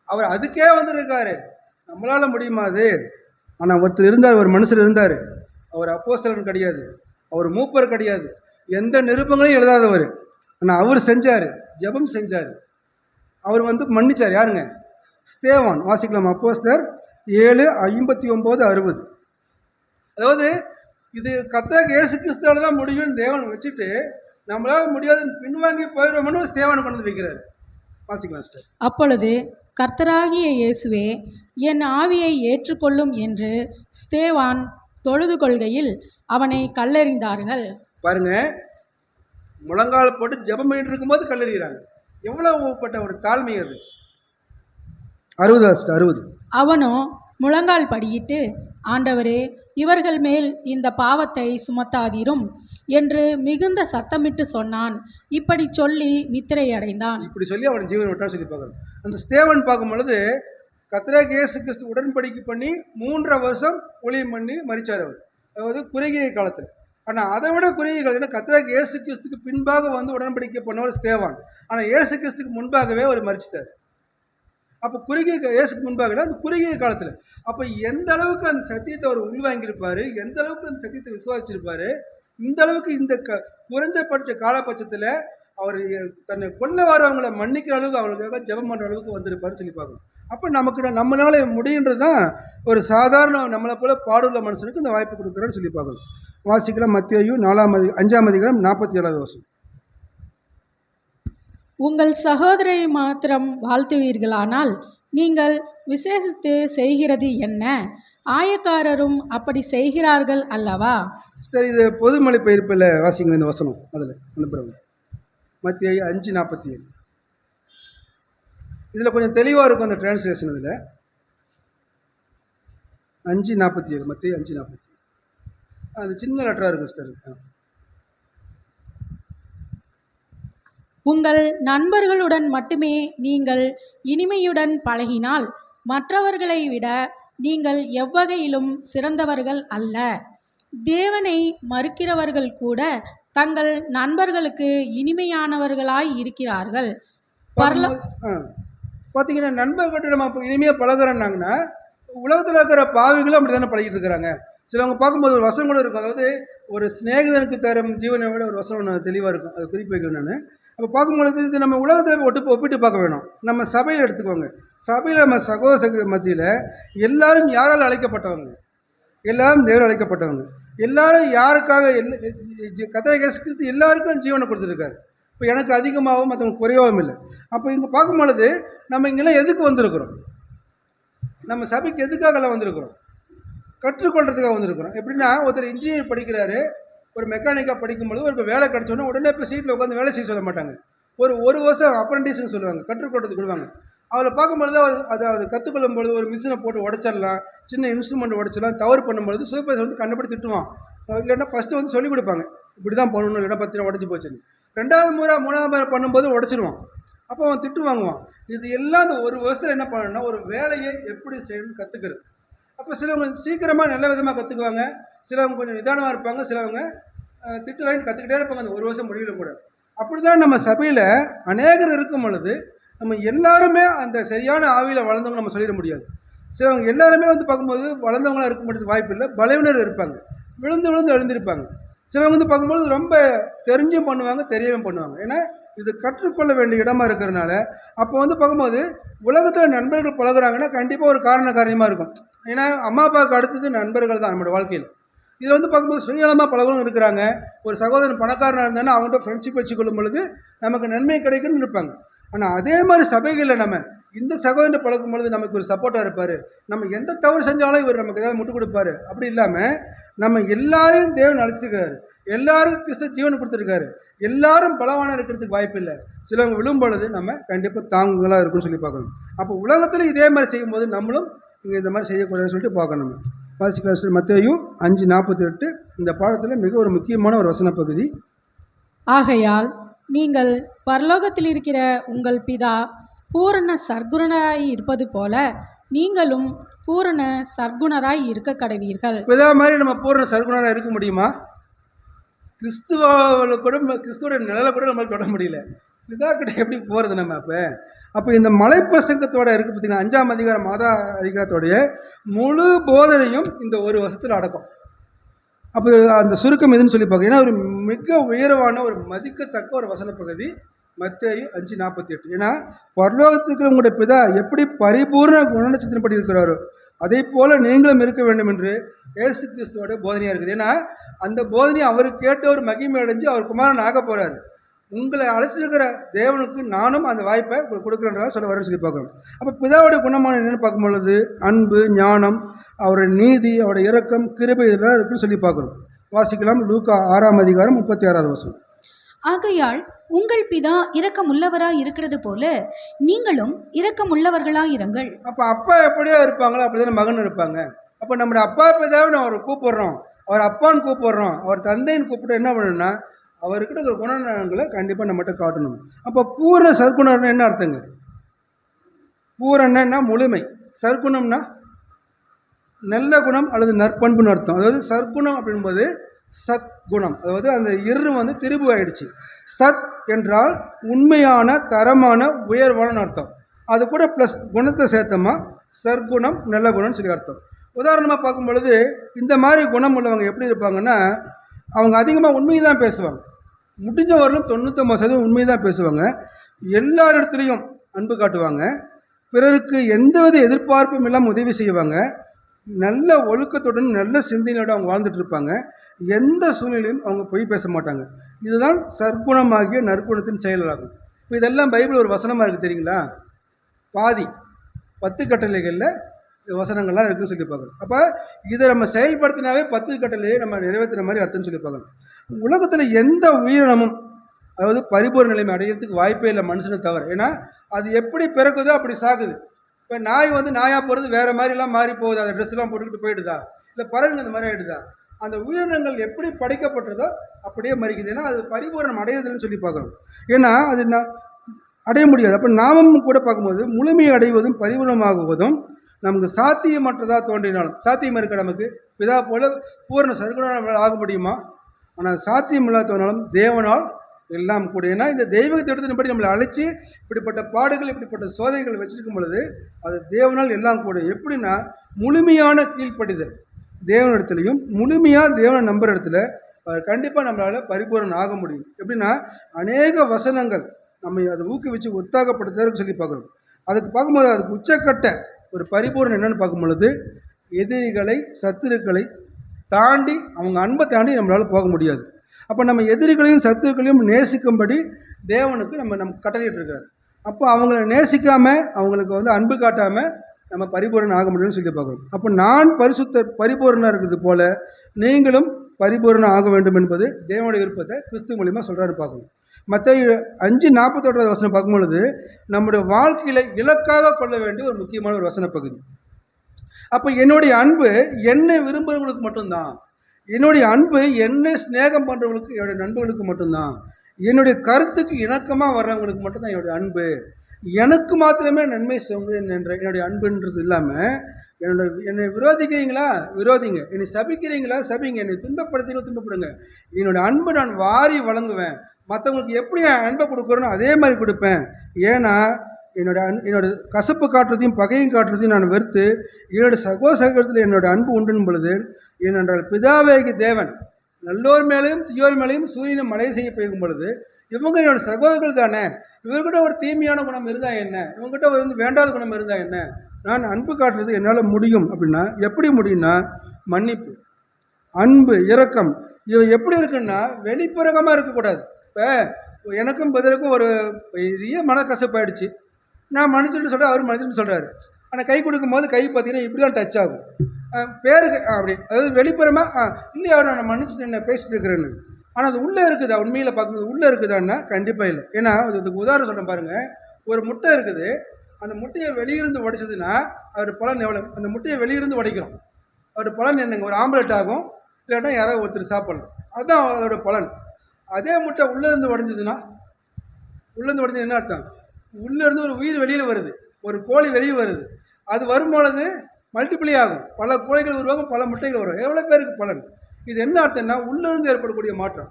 அவர் அதுக்கே வந்துருக்காரு, நம்மளால் முடியுமா அது? ஆனால் ஒருத்தர் இருந்தார், ஒரு மனுஷர் இருந்தார், அவர் அப்போஸ்தலன் கிடையாது, அவர் மூப்பர் கிடையாது, எந்த நிருபங்களையும் எழுதாதவர். ஆனால் அவர் செஞ்சார், ஜெபம் செஞ்சார், அவர் மன்னிச்சார். யாருங்க? ஸ்தேவான். வாசிக்கலாம் அப்போஸ்தலர் 7:59-60. அதாவது இது கர்த்தராகிய இயேசு கிறிஸ்துவால தான் முடியும்னு தேவன் வச்சுட்டு நம்மளால் முடியாதுன்னு பின்வாங்கி போயிடுவோம்னு ஸ்தேவானை கொண்டு வந்து வைக்கிறார். வாசிக்கலாம் சிஸ்டர். அப்பொழுது கர்த்தராகிய இயேசுவே, என் ஆவியை ஏற்றுக்கொள்ளும் என்று ஸ்தேவான் தொழுது கொள்கையில் அவனை கல்லெறிந்தார்கள். பாருங்க, முழங்கால் போட்டு ஜெபம் பண்ணிட்டு இருக்கும்போது கல்லெறிகிறாங்க. எவ்வளவுப்பட்ட ஒரு தாழ்மை அது. 60. அவனோ முழங்கால் படியிட்டு, ஆண்டவரே, இவர்கள் மேல் இந்த பாவத்தை சுமத்தாதீரும் என்று மிகுந்த சத்தமிட்டு சொன்னான். இப்படி சொல்லி நித்திரையடைந்தான். இப்படி சொல்லி அவன் ஜீவன் விட்டான்னு சொல்லி பார்க்கணும். அந்த ஸ்தேவன் பார்க்கும் பொழுது கர்த்தராகிய இயேசு கிறிஸ்து உடன்படிக்கை பண்ணி 3.5 வருஷம் ஊழியம் பண்ணி மரிச்சார் அவர். அதாவது குறுகிய காலத்தில். ஆனால் அதை விட குறுகிய காலத்தில் கர்த்தராகிய இயேசு கிறிஸ்துக்கு பின்பாக வந்து உடன்படிக்கை பண்ணவர் ஸ்தேவான். ஆனால் இயேசு கிறிஸ்துக்கு முன்பாகவே அவர் மரிச்சிட்டார். அப்போ குறுகிய இயேசுக்கு முன்பாக அந்த குறுகிய காலத்தில் அப்போ எந்த அளவுக்கு அந்த சத்தியத்தை அவர் உள்வாங்கியிருப்பார், எந்த அளவுக்கு அந்த சத்தியத்தை விசுவாசிச்சிருப்பார், இந்த அளவுக்கு இந்த குறைஞ்சபட்ச காலபட்சத்தில் அவர் தன்னை கொல்ல வரவங்களை மன்னிக்கிற அளவுக்கு அவர்களுக்காக ஜெபம் பண்ணுற அளவுக்கு வந்திருப்பாருன்னு சொல்லி பார்க்கணும். அப்போ நமக்கு நம்மளால முடியுன்றது தான் ஒரு சாதாரண நம்மளை போல பாடுள்ள மனுஷனுக்கு இந்த வாய்ப்பு கொடுக்குறேன்னு சொல்லி பார்க்கணும். வாசிக்கலாம் மத்தேயு 5ஆம் அதிகாரம் 47வது வசனம். உங்கள் சகோதரரை மாத்திரம் வாழ்த்துவீர்களானால் நீங்கள் விசேஷித்து செய்கிறது என்ன? ஆயக்காரரும் அப்படி செய்கிறார்கள் அல்லவா? சரி, இது பொதுமொழி பெயர்ப்பில் வாசிங்க இந்த வசனம். அதில் அந்த பிறகு மத்தேயு 5:47. இதில் கொஞ்சம் தெளிவாக இருக்கும் அந்த டிரான்ஸ்லேஷன். இதில் 5:47, மத்தேயு 5:47. அது சின்ன லெட்டராக இருக்குது சிஸ்டர். உங்கள் நண்பர்களுடன் மட்டுமே நீங்கள் இனிமையுடன் பழகினால் மற்றவர்களை விட நீங்கள் எவ்வகையிலும் சிறந்தவர்கள் அல்ல. தேவனை மறுக்கிறவர்கள் கூட தங்கள் நண்பர்களுக்கு இனிமையானவர்களாய் இருக்கிறார்கள். பார்த்தீங்கன்னா, நண்பர்கிட்ட நம்ம இனிமையாக பழகிறோன்னாங்கன்னா உலகத்தில் இருக்கிற பாவிகளும் அப்படி தானே பழகிட்டு இருக்கிறாங்க. சிலவங்க பார்க்கும்போது ஒரு வசனம் கூட இருக்கும். அதாவது ஒரு சிநேகிதனுக்கு தரும் ஜீவனை விட ஒரு வசனம் தெளிவாக இருக்கும். அதை குறிப்பு வைக்கிறேன் நான். அப்போ பார்க்கும்பொழுது இது நம்ம உலகத்தில் ஒப்பிட்டு பார்க்க வேணும். நம்ம சபையில் எடுத்துக்கோங்க. சபையில் நம்ம சகோதர மத்தியில் எல்லாரும் யாரால் அழைக்கப்பட்டவங்க? எல்லாரும் தேவன் அழைக்கப்பட்டவங்க. எல்லாரும் யாருக்காக? கர்த்தராகிய இயேசு கிறிஸ்து எல்லாருக்கும் ஜீவனை கொடுத்துருக்காரு. இப்போ எனக்கு அதிகமாகவும் மற்றவங்க குறைவாகவும் இல்லை. அப்போ இங்கே பார்க்கும்பொழுது நம்ம இங்கெல்லாம் எதுக்கு வந்திருக்கிறோம்? நம்ம சபைக்கு எதுக்காகலாம் வந்திருக்கிறோம்? கற்றுக்கொள்றதுக்காக வந்திருக்கிறோம். எப்படின்னா, ஒருத்தர் இன்ஜினியர் படிக்கிறாரு, ஒரு மெக்கானிக்காக படிக்கும்பொழுது ஒரு வேலை கிடச்சோன்னா உடனே இப்போ சீட்டில் உட்காந்து வேலை செய்ய சொல்ல மாட்டாங்க. ஒரு வருஷம் அப்ரண்டிஸ்ன்னு சொல்லுவாங்க, கற்றுக்கொள்றதுக்கு விடுவாங்க. அவரை பார்க்கும்பொழுது அதை கற்றுக்கொள்ளும் பொழுது ஒரு மிஷினை போட்டு உடச்சிடலாம், சின்ன இன்ஸ்ட்ருமெண்ட் உடச்சிடலாம். தவறு பண்ணும்பொழுது சூப்பர்வைசர் வந்து கண்டுபிடி திட்டுவான். இல்லைன்னா ஃபஸ்ட்டு வந்து சொல்லிக் கொடுப்பாங்க, இப்படி தான் பண்ணணும், இடம் பற்றின உடச்சி போச்சுன்னு. 2வது முறை 3வது முறை பண்ணும்போது உடச்சிடுவான். அப்போ அவன் திட்டு வாங்குவான். இது எல்லாம் அந்த ஒரு வருஷத்தில் என்ன பண்ணணும்னா ஒரு வேலையை எப்படி செய்யணும்னு கற்றுக்கிறது. அப்போ சிலவங்க சீக்கிரமாக நல்ல விதமாக கற்றுக்குவாங்க, சிலவங்க கொஞ்சம் நிதானமாக இருப்பாங்க, சிலவங்க திட்டு வாங்கி கற்றுக்கிட்டே இருப்பாங்க அந்த ஒரு வருஷம் முடியல கூட. அப்படி தான் நம்ம சபையில் அநேகர் இருக்கும் பொழுது நம்ம எல்லாருமே அந்த சரியான ஆவியில் வளர்ந்தவங்க நம்ம சொல்லிட முடியாது. சிலவங்க எல்லாருமே வந்து பார்க்கும்போது வளர்ந்தவங்களாக இருக்க முடியாது, வாய்ப்பு இல்லை. பலவினர் இருப்பாங்க, விழுந்து எழுந்திருப்பாங்க. சிலவங்க வந்து பார்க்கும்போது ரொம்ப தெரிஞ்சும் பண்ணுவாங்க, தெரியவும் பண்ணுவாங்க. ஏன்னா இது கற்றுக்கொள்ள வேண்டிய இடமா இருக்கிறதுனால. அப்போ வந்து பார்க்கும்போது உலகத்தில் நண்பர்கள் பழகுறாங்கன்னா கண்டிப்பாக ஒரு காரணமாக இருக்கும். ஏன்னா அம்மா அப்பாவுக்கு அடுத்தது நண்பர்கள் தான் நம்மளோட வாழ்க்கையில். இதில் வந்து பார்க்கும்போது சுயநலமாக பழகவும் இருக்கிறாங்க. ஒரு சகோதரன் பணக்காரனாக இருந்தாலும் அவங்கள்ட்ட ஃப்ரெண்ட்ஷிப் வச்சுக்கொள்ளும் பொழுது நமக்கு நன்மை கிடைக்குன்னு இருப்பாங்க. ஆனால் அதே மாதிரி சபைகளில் நம்ம இந்த சகோதரன் பழகும் பொழுது நமக்கு ஒரு சப்போர்ட்டாக இருப்பார். நம்ம எந்த தவறு செஞ்சாலும் இவர் நமக்கு ஏதாவது முட்டு கொடுப்பாரு. அப்படி இல்லாமல் நம்ம எல்லாரையும் தேவன் அழைச்சிருக்கிறாரு, எல்லாருக்கும் கிறிஸ்து ஜீவன் கொடுத்துருக்காரு. எல்லாரும் பலவான இருக்கிறதுக்கு வாய்ப்பு இல்லை. சிலவங்க விழும் பொழுது நம்ம கண்டிப்பாக தாங்குகளாக இருக்குன்னு சொல்லி பார்க்கணும். அப்போ உலகத்தில் இதே மாதிரி செய்யும்போது நம்மளும் இங்கே இந்த மாதிரி செய்யக்கூடாதுன்னு சொல்லிட்டு பார்க்கணும். வாசிக்கலாம் மத்தேயு 5:48. இந்த பாடத்தில் மிக ஒரு முக்கியமான ஒரு வசன பகுதி. ஆகையால் நீங்கள் பரலோகத்தில் இருக்கிற உங்கள் பிதா பூரண சர்க்குணராய் இருப்பது போல நீங்களும் பூரண சர்க்குணராய் இருக்க கடவீர்கள். பிதா மாதிரி நம்ம பூரண சர்க்குணராக இருக்க முடியுமா? கிறிஸ்துவோட கூட கிறிஸ்துவோட நிழலை கூட நம்மளுக்கு தொட முடியல. பிதா கிட்ட எப்படி போகிறது நம்ம? அப்போ இந்த மலைப்பிரசங்கத்தோட இருக்குது பார்த்தீங்கன்னா, 5ஆம் அதிகாரம் மாதா அதிகாரத்தோடைய முழு போதனையும் இந்த ஒரு வருஷத்தில் அடக்கம். அப்போ அந்த சுருக்கம் எதுன்னு சொல்லி பார்க்க, ஏன்னா ஒரு மிக உயர்வான ஒரு மதிக்கத்தக்க ஒரு வசன பகுதி மத்தேயு 5:48. ஏன்னா பரலோகத்துக்கு உங்களுடைய பிதா எப்படி பரிபூர்ண குணநட்சத்திரப்படி இருக்கிறாரோ அதே போல் நீங்களும் இருக்க வேண்டும் என்று இயேசு கிறிஸ்துவோட போதனையாக இருக்குது. ஏன்னா அந்த போதனை அவர் கேட்ட ஒரு மகிமை அடைஞ்சு அவர் குமாரன் ஆக போகிறாரு. உங்களை அழைச்சிருக்கிற தேவனுக்கு நானும் அந்த வாய்ப்பை கொடுக்குறேன்றதா சொல்ல வரேன்னு சொல்லி பார்க்குறோம். அப்போ பிதாவுடைய குணமான என்னென்னு பார்க்கும் பொழுது அன்பு, ஞானம், அவருடைய நீதி, அவருடைய இரக்கம், கிருபை இதெல்லாம் இருக்குன்னு சொல்லி பார்க்குறோம். வாசிக்கலாம். லூக்கா 6:36. ஆகையால் உங்கள் பிதா இரக்கமுள்ளவராய் இருக்கிறது போல நீங்களும் இரக்கமுள்ளவர்களாய் இருங்கள். அப்போ அப்பா எப்படியோ இருப்பாங்களோ அப்படிதானே மகன் இருப்பாங்க. அப்போ நம்முடைய அப்பா பிதாவை நம்ம அவரை கூப்பிடுறோம், அவர் அப்பான்னு கூப்பிடுறோம், அவர் தந்தைன்னு கூப்பிட்டு என்ன பண்ணணும்னா அவர்கிட்ட ஒரு குணநலன்களை கண்டிப்பாக நம்மகிட்ட காட்டணும். அப்போ பூரண சற்குணம்னா என்ன அர்த்தங்க? பூரணன்னா முழுமை, சற்குணம்னா நல்ல குணம் அல்லது நற்பண்புன்னு அர்த்தம். அதாவது சற்குணம் அப்படின்போது சத்குணம், அதாவது அந்த இரு திரிபு ஆயிடுச்சு. சத் என்றால் உண்மையான, தரமான, உயர்வான அர்த்தம். அது கூட ப்ளஸ் குணத்தை சேர்த்தோமா சற்குணம், நல்ல குணம்னு சொல்லி அர்த்தம். உதாரணமாக பார்க்கும் பொழுது இந்த மாதிரி குணம் உள்ளவங்க எப்படி இருப்பாங்கன்னா அவங்க அதிகமாக உண்மையை தான் பேசுவாங்க. முடிஞ்ச வரலும் 99% உண்மையை தான் பேசுவாங்க. எல்லார் இடத்துலையும் அன்பு காட்டுவாங்க. பிறருக்கு எந்தவித எதிர்பார்ப்பும் இல்லாமல் உதவி செய்வாங்க. நல்ல ஒழுக்கத்துடன் நல்ல சிந்தனையோடு அவங்க வாழ்ந்துட்டு இருப்பாங்க. எந்த சூழ்நிலையும் அவங்க பொய் பேச மாட்டாங்க. இதுதான் சற்குணமாகிய நற்குணத்தின் செயலாகும். இப்போ இதெல்லாம் பைபிள் ஒரு வசனமாக இருக்குது தெரியுங்களா? பாதி 10 கட்டளைகளில் வசனங்கள்லாம் இருக்குன்னு சொல்லி பார்க்குறோம். அப்போ இதை நம்ம செயல்படுத்தினாவே 10 கட்டளையை நம்ம நிறைவேற்றுற மாதிரி அர்த்தம்னு சொல்லி பார்க்குறோம். உலகத்தில் எந்த உயிரினமும் அதாவது பரிபூர்ண நிலைமை அடைகிறதுக்கு வாய்ப்பே இல்லை மனுஷனை தவிர. ஏன்னா அது எப்படி பிறக்குதோ அப்படி சாகுது. இப்போ நாய் நாயாக போகிறது வேறு மாதிரிலாம் மாறி போகுது, அந்த ட்ரெஸ்லாம் போட்டுக்கிட்டு போயிடுதா, இல்லை பறவைங்க அந்த மாதிரி ஆகிடுதா? அந்த உயிரினங்கள் எப்படி படைக்கப்பட்டதோ அப்படியே மறிக்குது. ஏன்னா அது பரிபூர்ணம் அடையிறதுன்னு சொல்லி பார்க்குறோம். ஏன்னா அது அடைய முடியாது. அப்போ நாமும் கூட பார்க்கும்போது முழுமையை அடைவதும் பரிபூர்ணமாகுவதும் நமக்கு சாத்தியமற்றதாக தோன்றினாலும், சாத்தியம் இருக்க நமக்கு பிதா போல பூர்ண சற்குணம் ஆக முடியுமா? ஆனால் சாத்தியம் இல்லாதவனாலும் தேவனால் எல்லாம் கூட. ஏன்னா இந்த தெய்வ திட்டத்தின்படி நம்மளை அழைச்சி இப்படிப்பட்ட பாடுகள், இப்படிப்பட்ட சோதனைகள் வச்சிருக்கும் பொழுது அது தேவனால் எல்லாம் கூட. எப்படின்னா முழுமையான கீழ்ப்படிதல் தேவனிடத்துலையும், முழுமையாக தேவனை நம்புற இடத்துல கண்டிப்பாக நம்மளால் பரிபூரணம் ஆக முடியும். எப்படின்னா அநேக வசனங்கள் நம்ம அதை ஊக்குவிச்சு உற்சாகப்படுத்துறதுக்கு சொல்லி பார்க்குறோம். அதுக்கு பார்க்கும்போது அதுக்கு உச்சக்கட்ட ஒரு பரிபூரணம் என்னென்னு பார்க்கும் பொழுது எதிரிகளை, சத்துருக்களை தாண்டி, அவங்க அன்பை தாண்டி நம்மளால் போக முடியாது. அப்போ நம்ம எதிரிகளையும் சத்துருக்களையும் நேசிக்கும்படி தேவனுக்கு நம்ம கட்டளையிட்டு இருக்காரு. அப்போ அவங்கள நேசிக்காமல், அவங்களுக்கு அன்பு காட்டாமல் நம்ம பரிபூரணம் ஆக முடியும்னு சொல்லி பார்க்குறோம். அப்போ நான் பரிபூரணம் இருக்கிறது போல நீங்களும் பரிபூரணம் ஆக வேண்டும் என்பது தேவனுடைய விருப்பத்தை கிறிஸ்து மூலிமா சொல்கிறாரு பார்க்கணும். மத்தேயு 5:41 பார்க்கும் பொழுது நம்முடைய வாழ்க்கையில் இலக்காக கொள்ள வேண்டிய ஒரு முக்கியமான ஒரு வசன பகுதி. அப்போ என்னுடைய அன்பு என்னை விரும்புகிறவங்களுக்கு மட்டும்தான், என்னுடைய அன்பு என்னை ஸ்நேகம் பண்ணுறவங்களுக்கு, என்னுடைய நண்பர்களுக்கு மட்டும்தான், என்னுடைய கருத்துக்கு இணக்கமாக வர்றவங்களுக்கு மட்டும்தான் என்னுடைய அன்பு. எனக்கு மாத்திரமே நன்மை செய்வது என்ற என்னுடைய அன்புன்றது இல்லாமல் என்னை விரோதிக்கிறீங்களா விரோதிங்க, என்னை சபிக்கிறீங்களா சபிங்க, என்னை துன்பப்படுத்திங்களா துன்பப்படுங்க. என்னுடைய அன்பு நான் வாரி வழங்குவேன். மற்றவங்களுக்கு எப்படி என் அன்பை கொடுக்குறேனோ அதே மாதிரி கொடுப்பேன். ஏன்னா என்னோட கசப்பு காட்டுறதையும் பகையும் காட்டுறதையும் நான் வெறுத்து என்னோடய சகோதரத்தில் என்னோடய அன்பு உண்டுன்னு பொழுது ஏனென்றால் பிதாவேகி தேவன் நல்லோர் மேலேயும் தீயோர் மேலேயும் சூரியனை மழை செய்ய போகும் பொழுது இவங்க என்னோட சகோதரர்கள் தானே, இவர்கிட்ட ஒரு தீமையான குணம் இருந்தால் என்ன, இவங்ககிட்ட வேண்டாத குணம் இருந்தால் என்ன, நான் அன்பு காட்டுறது என்னால் முடியும். அப்படின்னா எப்படி முடியும்னா மன்னிப்பு, அன்பு, இரக்கம் இவ எப்படி இருக்குன்னா வெளிப்புறகமாக இருக்கக்கூடாது. இப்போ எனக்கும் பதிலுக்கும் ஒரு பெரிய மனக்கசப்பாயிடுச்சு, நான் மன்னிச்சுட்டு சொல்கிறேன், அவர் மன்னிச்சுட்டு சொல்கிறாரு. ஆனால் கை கொடுக்கும் போது கை பார்த்தீங்கன்னா இப்படி தான் டச் ஆகும் பேருக்கு அப்படி. அதாவது வெளிப்புறமாக இல்லையா அவர் நான் மன்னிச்சுட்டு என்ன பேசிட்டு இருக்கிறேன்னு, ஆனால் அது உள்ளே இருக்குதா உண்மையில் பார்க்கும்போது உள்ளே இருக்குதான்னா கண்டிப்பாக இல்லை. ஏன்னா அதுக்கு உதாரணம் சொல்கிறேன் பாருங்கள். ஒரு முட்டை இருக்குது, அந்த முட்டையை வெளியிருந்து உடைச்சதுன்னா அவர் பலன் எவ்வளோ? அந்த முட்டையை வெளியிருந்து உடைக்கிறோம், அவர் பலன் என்னங்க? ஒரு ஆம்லெட் ஆகும், இல்லாட்டா யாராவது ஒருத்தர் சாப்பிடலாம், அதுதான் அதோட பலன். அதே முட்டை உள்ளேருந்து உடைஞ்சதுன்னா, உள்ளேருந்து உடைஞ்சது என்ன அர்த்தம்? உள்ளேருந்து ஒரு உயிர் வெளியில் வருது, ஒரு கோழி வெளியே வருது, அது வரும்பொழுது மல்டிப்ளை ஆகும், பல கோழிகள் உருவாகும், பல முட்டைகள் வரும். எவ்வளோ பேருக்கு பலன்? இது என்ன அர்த்தம்னா உள்ளேருந்து ஏற்படக்கூடிய மாற்றம்.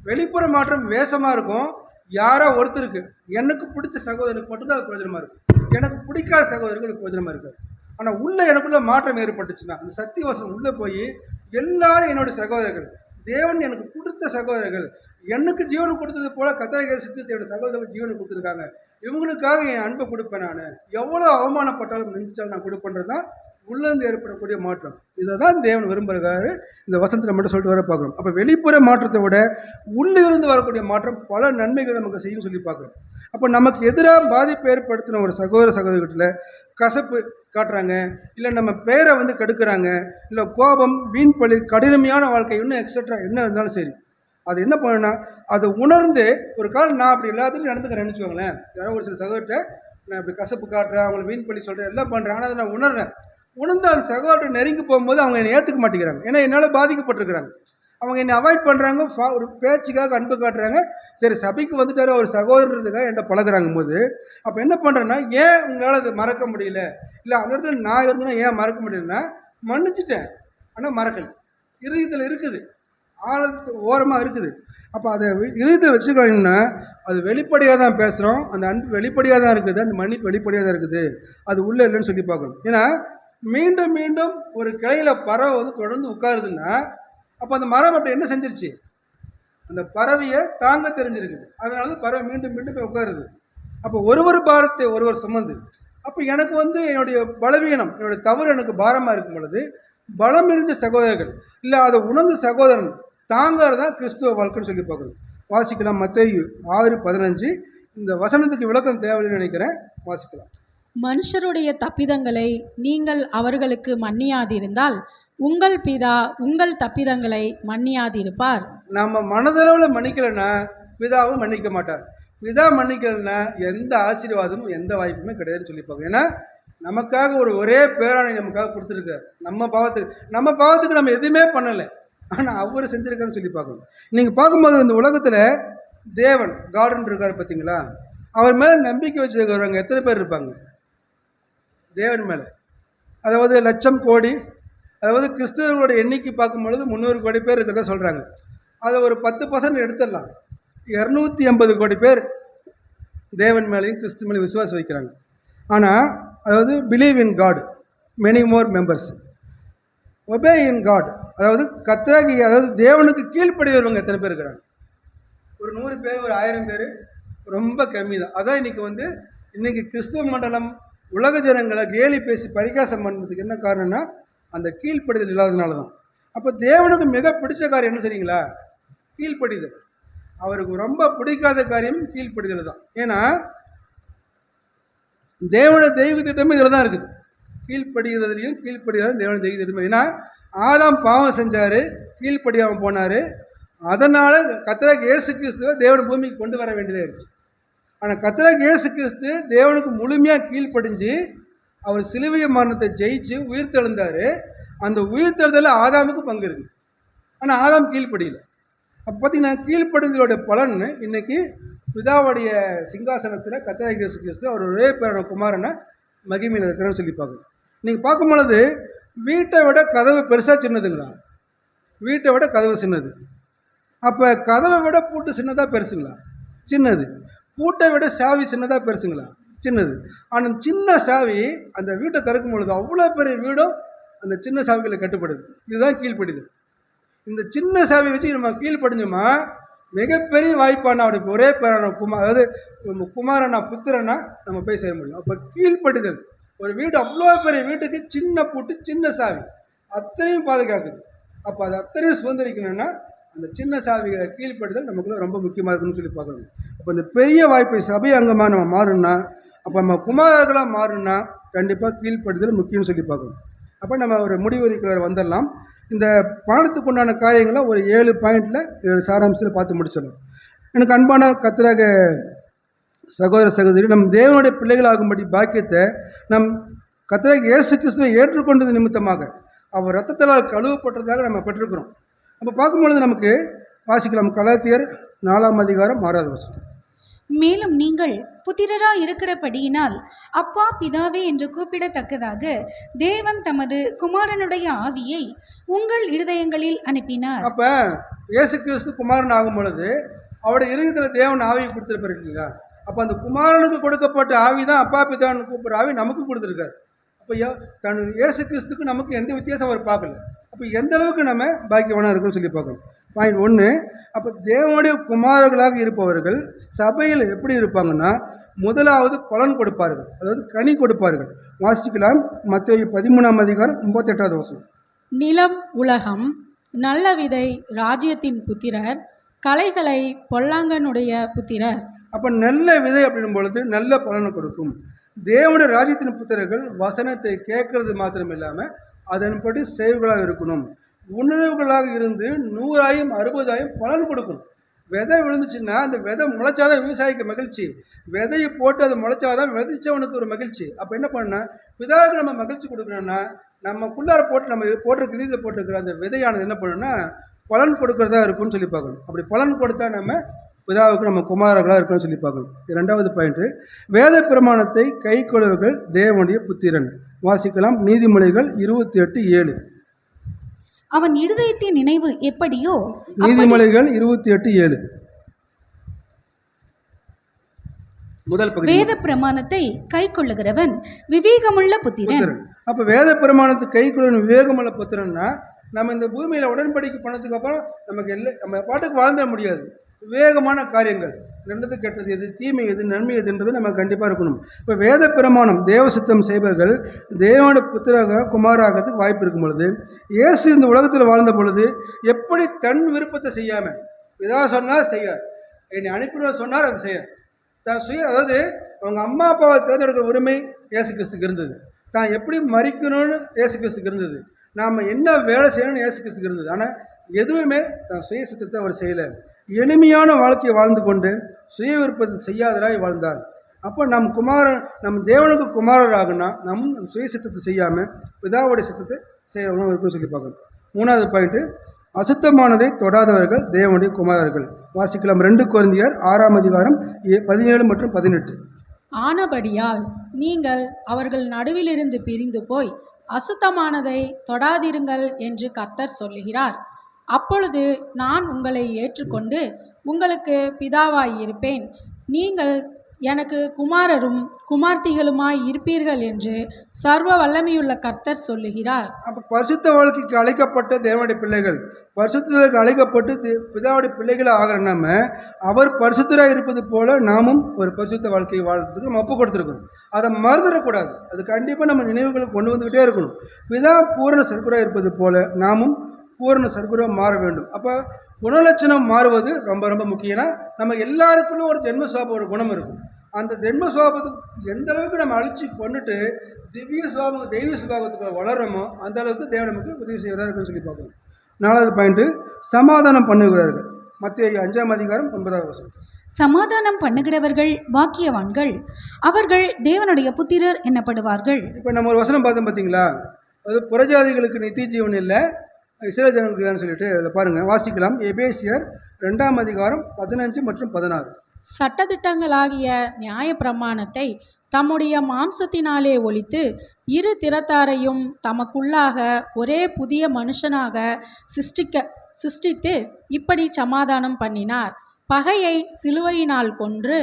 வெளிப்புற மாற்றம் வேஷமாக இருக்கும், யாரோ ஒருத்தருக்கு எனக்கு பிடிச்ச சகோதரனுக்கு மட்டும்தான் அது பிரயோஜனமாக இருக்கும், எனக்கு பிடிக்காத சகோதரருக்கு அது பிரயோஜனமாக இருக்காது. ஆனால் உள்ளே எனக்குள்ள மாற்றம் ஏற்பட்டுச்சுன்னா அந்த சக்தி வசனம் உள்ளே போய் எல்லாரும் என்னோட சகோதரர்கள், தேவன் எனக்கு கொடுத்த சகோதரர்கள், எனக்கு ஜீவனை கொடுத்தது போல கர்த்தராகிய இயேசு கிறிஸ்து என்னோட சகோதரர்கள் ஜீவனை கொடுத்துருக்காங்க, இவங்களுக்காக என் அன்பை கொடுப்பேன். நான் எவ்வளோ அவமானப்பட்டாலும் நினைச்சாலும் நான் கொடுப்பேன்றது தான் உள்ளேருந்து ஏற்படக்கூடிய மாற்றம். இதை தான் தேவன் விரும்புகிறாரு. இந்த வசனத்தில் மட்டும் சொல்லிட்டு வர பார்க்குறோம். அப்போ வெளிப்புற மாற்றத்தை விட உள்ளிருந்து வரக்கூடிய மாற்றம் பல நன்மைகளை நமக்கு செய்யும் சொல்லி பார்க்குறோம். அப்போ நமக்கு எதிராக பாதிப்பு ஏற்படுத்தின ஒரு சகோதர சகோதரிகிட்ட கசப்பு காட்டுறாங்க, இல்லை நம்ம பேரை வந்து கெடுக்கிறாங்க, இல்லை கோபம், வீண்பழி, கடினமையான வாழ்க்கை, இன்னும் எக்ஸட்ரா என்ன இருந்தாலும் சரி, அது என்ன பண்ணணும்னா அதை உணர்ந்து ஒரு காலம் நான் அப்படி எல்லாத்துலையும் நடந்துக்கிறேன்னு வச்சுக்கோங்களேன். யாரோ ஒரு சில சகோதரிட்ட நான் இப்படி கசப்பு காட்டுறேன், அவங்களை வீண் பண்ணி சொல்கிறேன், எல்லாம் பண்ணுறேன், ஆனால் அதை நான் உணர்றேன். உணர்ந்து அந்த சகோதரர் நெருங்கி போகும்போது அவங்க என்னை ஏற்றுக்க மாட்டேங்கிறாங்க. ஏன்னா என்னால் பாதிக்கப்பட்டிருக்கிறாங்க. அவங்க என்னை அவாய்ட் பண்ணுறாங்க, ஒரு பேச்சுக்காக அன்பு காட்டுறாங்க. சரி, சபைக்கு வந்துட்டாரு ஒரு சகோதரத்துக்காக என்கிட்ட பழகுறாங்க போது அப்போ என்ன பண்ணுறேன்னா, ஏன் உங்களால் அதை மறக்க முடியல, இல்லை அந்த இடத்துல நான் இருந்தேன்னா ஏன் மறக்க முடியலன்னா, மன்னிச்சிட்டேன் ஆனால் மறக்கலை. இதயத்தில் இருக்குது, ஆழத்து ஓரமாக இருக்குது. அப்போ அதை இதயத்தில் வச்சுக்கணும்னா அது வெளிப்படையாக தான் பேசுகிறோம், அந்த அன்பு வெளிப்படையாக தான் இருக்குது, அந்த மன்னிப்பு வெளிப்படையாக தான் இருக்குது, அது உள்ளே இல்லைன்னு சொல்லி பார்க்கணும். ஏன்னா மீண்டும் மீண்டும் ஒரு கிளையில் பறவை வந்து தொடர்ந்து உட்காருதுன்னா அப்போ அந்த மரம் அப்படி என்ன செஞ்சிருச்சு, அந்த பறவையை தாங்க தெரிஞ்சிருக்குது. அதனால தான் பறவை மீண்டும் மீண்டும் போய் உட்காருது. அப்போ ஒருவர் பாரத்தை ஒருவர் சுமந்து, அப்போ எனக்கு வந்து என்னுடைய பலவீனம், என்னுடைய தவறு எனக்கு பாரமாக இருக்கும் பொழுது பலம் இருந்த சகோதரர்கள், இல்லை அதை உணர்ந்த சகோதரன் தாங்கிறதான் கிறிஸ்துவ வாழ்க்கைன்னு சொல்லி பார்க்குறோம். வாசிக்கலாம் மத்தேயு 6:15. இந்த வசனத்துக்கு விளக்கம் தேவைன்னு நினைக்கிறேன், வாசிக்கலாம். மனுஷருடைய தப்பிதங்களை நீங்கள் அவர்களுக்கு மன்னியாதிருந்தால் உங்கள் பிதா உங்கள் தப்பிதங்களை மன்னியாதிருப்பார். நம்ம மனதளவில் மன்னிக்கலைன்னா பிதாவும் மன்னிக்க மாட்டார். பிதா மன்னிக்கலைன்னா எந்த ஆசீர்வாதமும் எந்த வாய்ப்புமே கிடையாதுன்னு சொல்லி பார்க்கணும். ஏன்னா நமக்காக ஒரே பேராணை நமக்காக கொடுத்துருக்காரு. நம்ம பாவத்துக்கு நம்ம எதுவுமே பண்ணலை, ஆனால் அவர் செஞ்சுருக்காருன்னு சொல்லி பார்க்கணும். நீங்கள் பார்க்கும்போது இந்த உலகத்தில் தேவன் காடுன்னு இருக்கார் பார்த்தீங்களா, அவர் மேலே நம்பிக்கை வச்சுருக்கிறவங்க எத்தனை பேர் இருப்பாங்க தேவன் மேலே? அதாவது லட்சம் கோடி, அதாவது கிறிஸ்தவர்களோட எண்ணிக்கை பார்க்கும்பொழுது 300 கோடி பேர் இருக்கிறதா சொல்கிறாங்க. அதை ஒரு 10% எடுத்துடலாம், 280 கோடி பேர் தேவன் மேலேயும் கிறிஸ்து மேலேயும் விசுவாசம் வைக்கிறாங்க. ஆனால் அதாவது believe in God many more members, obey in God, அதாவது கர்த்தராகி, அதாவது தேவனுக்கு கீழ்ப்படிவங்க எத்தனை பேர் இருக்கிறாங்க? ஒரு 100 பேர், ஒரு 1000 பேர், ரொம்ப கம்மி தான். அதான் இன்னைக்கு கிறிஸ்துவ மண்டலம் உலக ஜனங்களை கேலி பேசி பரிகாசம் பண்ணுறதுக்கு என்ன காரணம்னா அந்த கீழ்ப்படிதல் இல்லாததுனால தான். அப்போ தேவனுக்கு மிக பிடிச்ச காரியம் என்ன சரிங்களா? கீழ்ப்படிதல். அவருக்கு ரொம்ப பிடிக்காத காரியம் கீழ்ப்படிதல் தான். ஏன்னா தேவனுடைய தெய்வ திட்டமே இதில் தான் இருக்குது, கீழ்ப்படுகிறதுலையும் கீழ்ப்படுகிறது தேவனுடைய தெய்வ திட்டமே. ஏன்னா ஆதாம் பாவம் செஞ்சார், கீழ்ப்படியாமல் போனார், அதனால் கர்த்தராகிய இயேசு கிறிஸ்துவை தேவன் பூமிக்கு கொண்டு வர வேண்டியதாகிடுச்சு. ஆனால் கர்த்தராகிய இயேசு கிறிஸ்து தேவனுக்கு முழுமையாக கீழ்ப்படிஞ்சு அவர் சிலுவை மரணத்தை ஜெயிச்சு உயிர்த்தெழுந்தார். அந்த உயிர்த்தெழுதலில் ஆதாமுக்கு பங்கு இருக்குது, ஆனால் ஆதாம் கீழ்ப்படியல. அப்போ பார்த்தீங்கன்னா கீழ்ப்படிதலோட பலன் இன்னைக்கு பிதாவுடைய சிங்காசனத்தில் கர்த்தராகிய இயேசு கிறிஸ்து அவர் ஒரே பேரான குமாரனை மகிமையில் இருக்கிறேன்னு சொல்லி பார்க்கணும். நீங்கள் பார்க்கும் பொழுது வீட்டை விட கதவு பெருசாக சின்னதுங்களா? வீட்டை விட கதவு சின்னது. அப்போ கதவை விட பூட்டு சின்னதாக பெருசுங்களா? சின்னது. பூட்டை விட சாவி சின்னதாக பெருசுங்களா? சின்னது. ஆனால் சின்ன சாவி அந்த வீட்டை திறக்கும் பொழுது அவ்வளோ பெரிய வீடும் அந்த சின்ன சாவிகளை கட்டுப்படுது. இதுதான் கீழ்ப்படிதல். இந்த சின்ன சாவி வச்சு நம்ம கீழ்ப்படிஞ்சோமா மிகப்பெரிய வாய்ப்பான அவருக்கு ஒரே பேரான அதாவது குமாரனா புத்திரனா நம்ம போய் சேர முடியும். அப்போ கீழ்ப்படிதல், ஒரு வீடு அவ்வளோ பெரிய வீட்டுக்கு சின்ன பூட்டு சின்ன சாவி அத்தனையும் பாதுகாக்குது. அப்போ அது அத்தனையும் சுதந்திரிக்கணும்னா அந்த சின்ன சாவிகளை கீழ்ப்படுதல் நமக்குள்ள ரொம்ப முக்கியமாக இருக்குன்னு சொல்லி பார்க்கணும். அப்போ இந்த பெரிய வாய்ப்பை சபை அங்கமாக நம்ம மாறணும்னா, அப்போ நம்ம குமாரர்களாக மாறணும்னா கண்டிப்பாக கீழ்ப்படுதல் முக்கியம்னு சொல்லி பார்க்கணும். அப்போ நம்ம ஒரு முடிவுரைக்குள்ள வந்துடலாம். இந்த பாடத்துக்கு உண்டான காரியங்களை ஒரு 7 பாயிண்டில் 7 சாராம்சத்தில் பார்த்து முடிச்சிடலாம். எனக்கு அன்பான கர்த்தராக சகோதர சகோதரி, நம் தேவனுடைய பிள்ளைகளாகும்படி பாக்கியத்தை நம் கர்த்தராகிய இயேசு கிறிஸ்துவை ஏற்றுக்கொண்டது நிமித்தமாக அவர் இரத்தத்தால் கழுவப்பட்டதாக நம்ம பெற்றிருக்கிறோம். அப்போ பார்க்கும்பொழுது நமக்கு வாசிக்கலாம் கலாத்தியர் 4:6. மேலும் நீங்கள் புத்திரராய் இருக்கிறபடியினால் அப்பா பிதாவே என்று கூப்பிடத்தக்கதாக தேவன் தமது குமாரனுடைய ஆவியை உங்கள் இருதயங்களில் அனுப்பினார். அப்ப இயேசு கிறிஸ்து குமாரன் ஆகும் பொழுது அவருடைய இருதயத்தில் தேவன் ஆவியை கொடுத்துருப்பாருங்களா? அப்போ அந்த குமாரனுக்கு கொடுக்கப்பட்ட ஆவி தான் அப்பா பிதான்னு கூப்பிட்ற ஆவி நமக்கு கொடுத்துருக்காரு. அப்போ தன் இயேசு கிறிஸ்துக்கு நமக்கு எந்த வித்தியாசம் அவர் பார்க்கல. அப்போ எந்த அளவுக்கு நம்ம பாக்கியவானாக இருக்குன்னு சொல்லி பார்க்கணும். பாயிண்ட் 1, அப்போ தேவனுடைய குமாரர்களாக இருப்பவர்கள் சபையில் எப்படி இருப்பாங்கன்னா, முதலாவது பலன் கொடுப்பார்கள், அதாவது கனி கொடுப்பார்கள். வாசிக்கலாம். மத்தேயு 13ஆம் அதிகாரம் 38வது வசனம். நிலம் உலகம், நல்ல விதை ராஜ்யத்தின் புத்திரர், களைகளை பொல்லாங்கனுடைய புத்திரர். அப்போ நல்ல விதை அப்படின்னும் பொழுது நல்ல பலனை கொடுக்கும். தேவனுடைய ராஜ்யத்தின் புத்திரர்கள் வசனத்தை கேட்கறது மாத்திரம் இல்லாமல் அதன்படி செய்வர்களாக இருக்கணும். உணர்வுகளாக இருந்து 100,000 60,000 பலன் கொடுக்கணும். விதை விழுந்துச்சுன்னா அந்த விதை முளைச்சாதான் விவசாயிக்கு மகிழ்ச்சி. விதையை போட்டு அதை முளைச்சாதான் விதைச்சவனுக்கு ஒரு மகிழ்ச்சி. அப்போ என்ன பண்ணால் பிதாவுக்கு நம்ம மகிழ்ச்சி கொடுக்கணும்னா நமக்குள்ளார போட்டு நம்ம போட்டிருக்க நீதியில் போட்டிருக்கிற அந்த விதையானது என்ன பண்ணணும்னா பலன் கொடுக்கறதா இருக்கும்னு சொல்லி பார்க்கணும். அப்படி பலன் கொடுத்தா நம்ம பிதாவுக்கு நம்ம குமாரர்களாக இருக்கணும்னு சொல்லி பார்க்கணும். 2வது பாயிண்ட்டு, வேத பிரமாணத்தை கை கொள்வர்கள் தேவனுடைய புத்திரன். வாசிக்கலாம். நீதிமொழிகள் 28:7. அவன் இருதயத்தின் நினைவு எப்படியோ நீதிமொழிகள் 28:7 முதல் பகுதி. வேத பிரமாணத்தை கை கொள்ளுகிறவன் விவேகமுள்ள புத்திரன். அப்போ வேத பிரமாணத்தை கை கொள்ளும் விவேகமுள்ள புத்திரன்னா நம்ம இந்த பூமியில் உடன்படிக்கை பண்ணதுக்கு அப்புறம் நமக்கு நம்ம பாட்டுக்கு வாழ்ந்துட முடியாது. விவேகமான காரியங்கள், நல்லது கெட்டது எது, தீமை எது, நன்மை எதுன்றது நம்ம கண்டிப்பாக இருக்கணும். இப்போ வேத பிரமாணம் தேவ சித்தம் செய்பவர்கள் தேவனுடைய புத்திராக குமாராகிறதுக்கு வாய்ப்பு இருக்கும் பொழுது, இயேசு இந்த உலகத்தில் வாழ்ந்த பொழுது எப்படி தன் விருப்பத்தை செய்யாமல், இதா சொன்னால் செய்யார், என்னை அனுப்பிடுவார் சொன்னார் அதை செய்ய தான் அதாவது அவங்க அம்மா அப்பாவை தேர்ந்தெடுக்கிற உரிமை இயேசு கிறிஸ்துக்கு இருந்தது. தான் எப்படி மறிக்கணும்னு இயேசு கிறிஸ்துக்கு இருந்தது. நாம் என்ன வேலை செய்யணும்னு இயேசு கிறிஸ்துக்கு இருந்தது. ஆனால் எதுவுமே தான் சுய சித்தத்தை அவர் செய்யலை. எளிமையான வாழ்க்கையை வாழ்ந்து கொண்டு சுய விருப்பத்தை செய்யாதராய் வாழ்ந்தார். அப்போ நம் தேவனுக்கு குமாரர் ஆகுனா நம் சுய சித்தத்தை செய்யாமல் பிதாவுடைய சித்தத்தை செய்யணும் இருக்குன்னு சொல்லி பார்க்கணும். 3வது பாயிண்ட்டு, அசுத்தமானதை தொடாதவர்கள் தேவனுடைய குமாரர்கள். வாசிக்கலாம். 2 கொரிந்தியர் 6ஆம் அதிகாரம் 17 மற்றும் 18. ஆனபடியால் நீங்கள் அவர்கள் நடுவிலிருந்து பிரிந்து போய் அசுத்தமானதை தொடாதிருங்கள் என்று கர்த்தர் சொல்லுகிறார். அப்பொழுது நான் உங்களை ஏற்றுக்கொண்டு உங்களுக்கு பிதாவாய் இருப்பேன், நீங்கள் எனக்கு குமாரரும் குமார்த்திகளுமாய் இருப்பீர்கள் என்று சர்வ வல்லமையுள்ள கர்த்தர் சொல்லுகிறார். அப்போ பரிசுத்த வாழ்க்கைக்கு அழைக்கப்பட்ட தேவனுடைய பிள்ளைகள், பரிசுத்தருக்கு அழைக்கப்பட்டு பிதாவுடைய பிள்ளைகளை ஆகிற நம்ம அவர் பரிசுத்தராக இருப்பது போல நாமும் ஒரு பரிசுத்த வாழ்க்கையை வாழ்றதுக்கு நம்ம ஒப்பு கொடுத்துருக்கணும். அதை மறந்துடக்கூடாது. அது கண்டிப்பாக நம்ம நினைவுகளுக்கு கொண்டு வந்துக்கிட்டே இருக்கணும். பிதா பூரண சர்க்குராக இருப்பது போல நாமும் பூரண சர்க்குராக மாற வேண்டும். அப்போ குணலட்சணம் மாறுவது ரொம்ப ரொம்ப முக்கியம்னா நம்ம எல்லாருக்குள்ளும் ஒரு ஜென்ம சுபாவம், ஒரு குணம் இருக்கும். அந்த ஜென்ம சுபாவத்துக்கு எந்த அளவுக்கு நம்ம அழிச்சு கொண்டுட்டு தெய்வ சுபாவத்துக்கு வளர்றோமோ அந்த அளவுக்கு தேவன் நமக்கு உதவி செய்வதாக இருக்குன்னு சொல்லி பார்க்கணும். 4வது பாயிண்ட்டு, சமாதானம் பண்ணுகிறார்கள். மத்தேயு 5ஆம் அதிகாரம் 9வது வசனம். சமாதானம் பண்ணுகிறவர்கள் பாக்கியவான்கள், அவர்கள் தேவனுடைய புத்திரர் என்னப்படுவார்கள். இப்போ நம்ம ஒரு வசனம் பார்த்தோம் பார்த்தீங்களா, அது புறஜாதிகளுக்கு நித்திய ஜீவன் இல்லை, இஸ்ரவேல் ஜனங்களுக்கு தான் சொல்லிட்டு அதில் பாருங்கள். வாசிக்கலாம். எபேசியர் 2ஆம் அதிகாரம் 15 மற்றும் 16. சட்டதிட்டங்களாகிய நியாய பிரமாணத்தை தம்முடைய மாம்சத்தினாலே ஒழித்து இரு திறத்தாரையும் தமக்குள்ளாக ஒரே புதிய மனுஷனாக சிருஷ்டித்து இப்படி சமாதானம் பண்ணினார். பகையை சிலுவையினால் கொன்று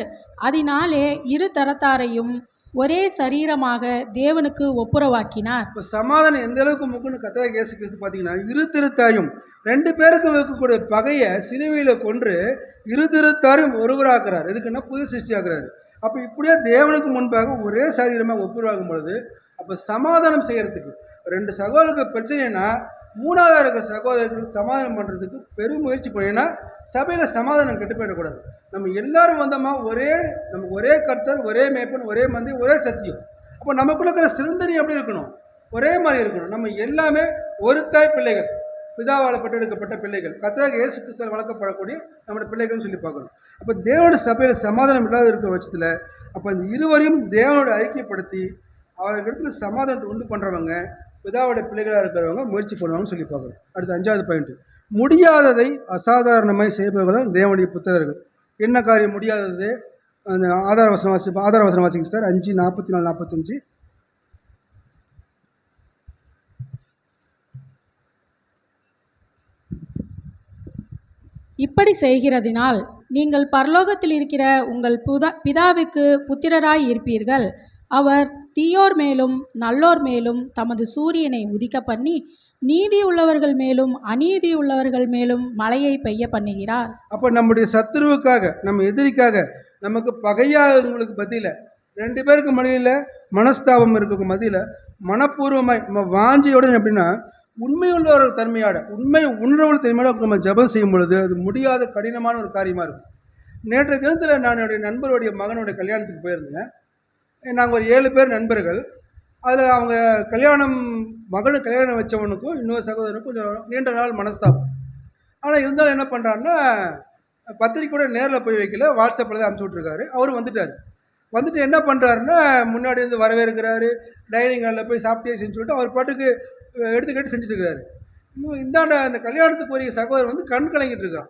அதனாலே இரு தரத்தாரையும் ஒரே சரீரமாக தேவனுக்கு ஒப்புரவாக்கினார். இப்போ சமாதானம் எந்த அளவுக்கு முக்கியம்னு கர்த்தராகிய இயேசு கிறிஸ்து பார்த்தீங்கன்னா, இரு திருத்தாயும் 2 பேருக்கும் இருக்கக்கூடிய பகையை சிலுவையில் கொன்று இரு திருத்தாரையும் ஒருவராக்குறார். எதுக்குன்னா புது சிருஷ்டி ஆக்குறாரு. அப்போ இப்படியே தேவனுக்கு முன்பாக ஒரே சரீரமாக ஒப்புரவாகும் பொழுது அப்போ சமாதானம் செய்கிறதுக்கு 2 சகோதரருக்கு பிரச்சனைனா 3ஆவதாக இருக்கிற சகோதரர்கள் சமாதானம் பண்ணுறதுக்கு பெரும் முயற்சி பண்ணினா சபையில் சமாதானம் கெட்டு போயிடக்கூடாது. நம்ம எல்லாரும் வந்தோமா நமக்கு ஒரே கர்த்தர், ஒரே மேய்ப்பன், ஒரே மந்தை, ஒரே சத்தியம். அப்போ நமக்குள்ள இருக்கிற சிறுந்தனி எப்படி இருக்கணும்? ஒரே மாதிரி இருக்கணும். நம்ம எல்லாமே ஒரு தாய் பிள்ளைகள், பிதாவால் பெற்றெடுக்கப்பட்ட பிள்ளைகள், கர்த்தராகிய இயேசு கிறிஸ்துவால் வளர்க்கப்படக்கூடிய நம்முடைய பிள்ளைகள்னு சொல்லி பார்க்கணும். அப்போ தேவனுடைய சபையில் சமாதானம் இல்லாத இருக்கிற பட்சத்தில் அப்போ இந்த இருவரையும் தேவனோட ஐக்கியப்படுத்தி அவர்களிடத்துல சமாதானத்தை உண்டு பண்ணுறவங்க பிதாவுடைய பிள்ளைகளாக இருக்கிறவங்க முயற்சி பண்ணுவாங்கன்னு சொல்லி பார்க்கணும். அடுத்து 5வது பாயிண்ட், முடியாததை அசாதாரணமாய் செய்பவர்கள் தேவனுடைய புத்திரர்கள். என்ன காரியம் முடியாதது? அந்த ஆதார வசனம் வாசிங்க சார். 5:44-45. இப்படி செய்கிறதினால் நீங்கள் பரலோகத்தில் இருக்கிற உங்கள் பிதாவுக்கு புத்திரராய் இருப்பீர்கள். அவர் தீயோர் மேலும் நல்லோர் மேலும் தமது சூரியனை உதிக்க பண்ணி நீதி உள்ளவர்கள் மேலும் அநீதி உள்ளவர்கள் மேலும் மழையை பெய்ய பண்ணுகிறார். அப்போ நம்முடைய சத்துருவுக்காக, நம்ம எதிரிக்காக, நமக்கு பகையாளர்களுக்கு பதில 2 பேருக்கு மனையில் மனஸ்தாபம் இருக்க மத்தியில் மனப்பூர்வமாய் நம்ம வாஞ்சியோட எப்படின்னா உண்மையுள்ள ஒரு தன்மையோட உண்மை உணர்வுள்ள தன்மையோட நம்ம ஜெபம் செய்யும் பொழுது அது முடியாத கடினமான ஒரு காரியமாக இருக்கும். நேற்றைய தினத்தில் நான் என்னுடைய நண்பருடைய மகனுடைய கல்யாணத்துக்கு போயிருந்தேன். நாங்கள் ஒரு 7 பேர் நண்பர்கள். அதில் அவங்க மகனுக்கு கல்யாணம் வச்சவனுக்கும் இன்னொரு சகோதரனுக்கும் கொஞ்சம் நீண்ட நாள் மனஸ்தாபம். ஆனால் இருந்தாலும் என்ன பண்ணுறாருன்னா பத்திரிக்கை கூட நேரில் போய் வைக்கல, வாட்ஸ்அப்பில் தான் அனுப்பிச்சி விட்ருக்காரு. அவரும் வந்துட்டு என்ன பண்ணுறாருன்னா முன்னாடி வந்து வரவேற்கிறாரு, டைனிங் ஹாலில் போய் சாப்பிட்டே செஞ்சு விட்டு அவர் பாட்டுக்கு எடுத்துக்கிட்டு செஞ்சுட்டு இருக்காரு. இந்தாண்ட அந்த கல்யாணத்துக்கு ஒரு சகோதரர் வந்து கண் கலங்கிட்டு இருக்கான்.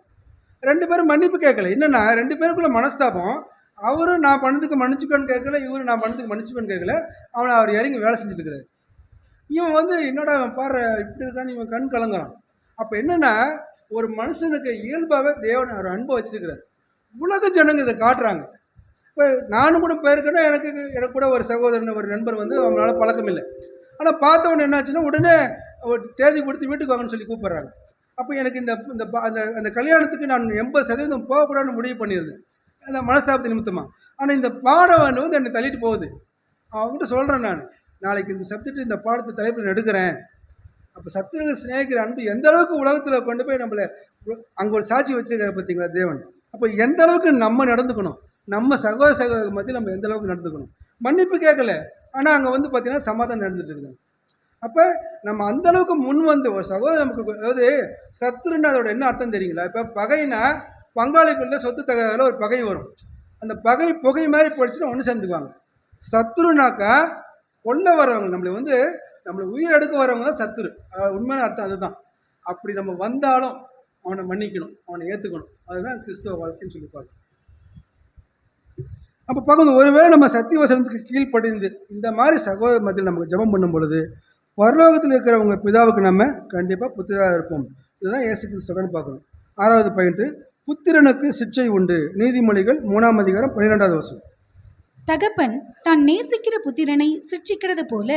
2 பேரும் மன்னிப்பு கேட்கல. என்னன்னா 2 பேருக்குள்ள மனஸ்தாபம். அவரும் நான் பண்ணதுக்கு மன்னிச்சுக்கன்னு கேட்கல, இவரும் நான் பண்ணதுக்கு மன்னிச்சுக்கன்னு கேட்கல. அவர் இறங்கி வேலை செஞ்சுட்டு இருக்கிறாரு. இவன் வந்து என்னடா பாரு இப்படி இருக்கான்னு இவன் கண் கலங்குறான். அப்போ என்னன்னா ஒரு மனுஷனுக்கு இயல்பாகவே தேவன் ஒரு அன்பை வச்சிருக்கிறார். உலக ஜனங்க இதை காட்டுறாங்க. இப்போ நானும் கூட போயிருக்கேன்னா எனக்கு கூட ஒரு சகோதரன் ஒரு நண்பர் வந்து அவங்களால பழக்கம் இல்லை. ஆனால் பார்த்தவொன்னு என்னாச்சுன்னா உடனே ஒரு தேதி கொடுத்து வீட்டுக்கு வாங்கன்னு சொல்லி கூப்பிட்றாங்க. அப்போ எனக்கு அந்த கல்யாணத்துக்கு நான் 80% போகக்கூடாதுன்னு முடிவு பண்ணியிருந்தேன், அந்த மனஸ்தாபத்து நிமித்தமாக. ஆனால் இந்த பாடம் வந்து என்னை தள்ளிட்டு போகுது. அவங்ககிட்ட சொல்கிறேன், நான் நாளைக்கு இந்த சப்ஜெக்ட் இந்த பாடத்தை தலைப்பில் எடுக்கிறேன். அப்போ சத்துருகள் சிநேகிக்கிற அன்பு எந்த அளவுக்கு உலகத்தில் கொண்டு போய் நம்மளை அங்கே ஒரு சாட்சி வச்சிருக்கிற பார்த்தீங்களா தேவன். அப்போ எந்த அளவுக்கு நம்ம நடந்துக்கணும், நம்ம சகோதர மத்தியில் நம்ம எந்த அளவுக்கு நடந்துக்கணும். மன்னிப்பு கேட்கல, ஆனால் அங்கே வந்து பார்த்தீங்கன்னா சமாதானம் நடந்துட்டு இருக்குது. அப்போ நம்ம அந்த அளவுக்கு முன் வந்து ஒரு சகோதரர் நமக்கு, அதாவது சத்துருன்னு அதோட என்ன அர்த்தம் தெரியுங்களா? இப்போ பகைனா பங்காளிக்குள்ள சொத்து தகவலில் ஒரு பகை வரும். அந்த பகை புகை மாதிரி போயிடுச்சுன்னா ஒன்று சேர்ந்துக்குவாங்க. சத்துருனாக்கா கொல்ல வரவங்க, நம்மளை உயிர் எடுக்க வரவங்க தான் சத்துரு. உண்மையான அர்த்தம் அதுதான். அப்படி நம்ம வந்தாலும் அவனை மன்னிக்கணும், அவனை ஏற்றுக்கணும். அதுதான் கிறிஸ்தவ வாழ்க்கைன்னு சொல்லி பார்க்கணும். அப்போ பார்க்கணும், ஒருவேளை நம்ம சத்திய வசனத்துக்கு கீழ்ப்படிந்து இந்த மாதிரி சகோதர மத்தியில் நமக்கு ஜெபம் பண்ணும் பொழுது பரலோகத்தில் இருக்கிறவங்க பிதாவுக்கு நம்ம கண்டிப்பாக புத்திராக இருப்போம். இதுதான் இயேசு கிறிஸ்து சொல்றன்னு பார்க்கணும். 6வது பாயிண்ட், புத்திரனுக்கு சிட்சை உண்டு. நீதிமொழிகள் 3ஆம் அதிகாரம் 12வது வசனம். தகப்பன் தான் நேசிக்கிற புத்திரனை சிட்சிக்கிறது போல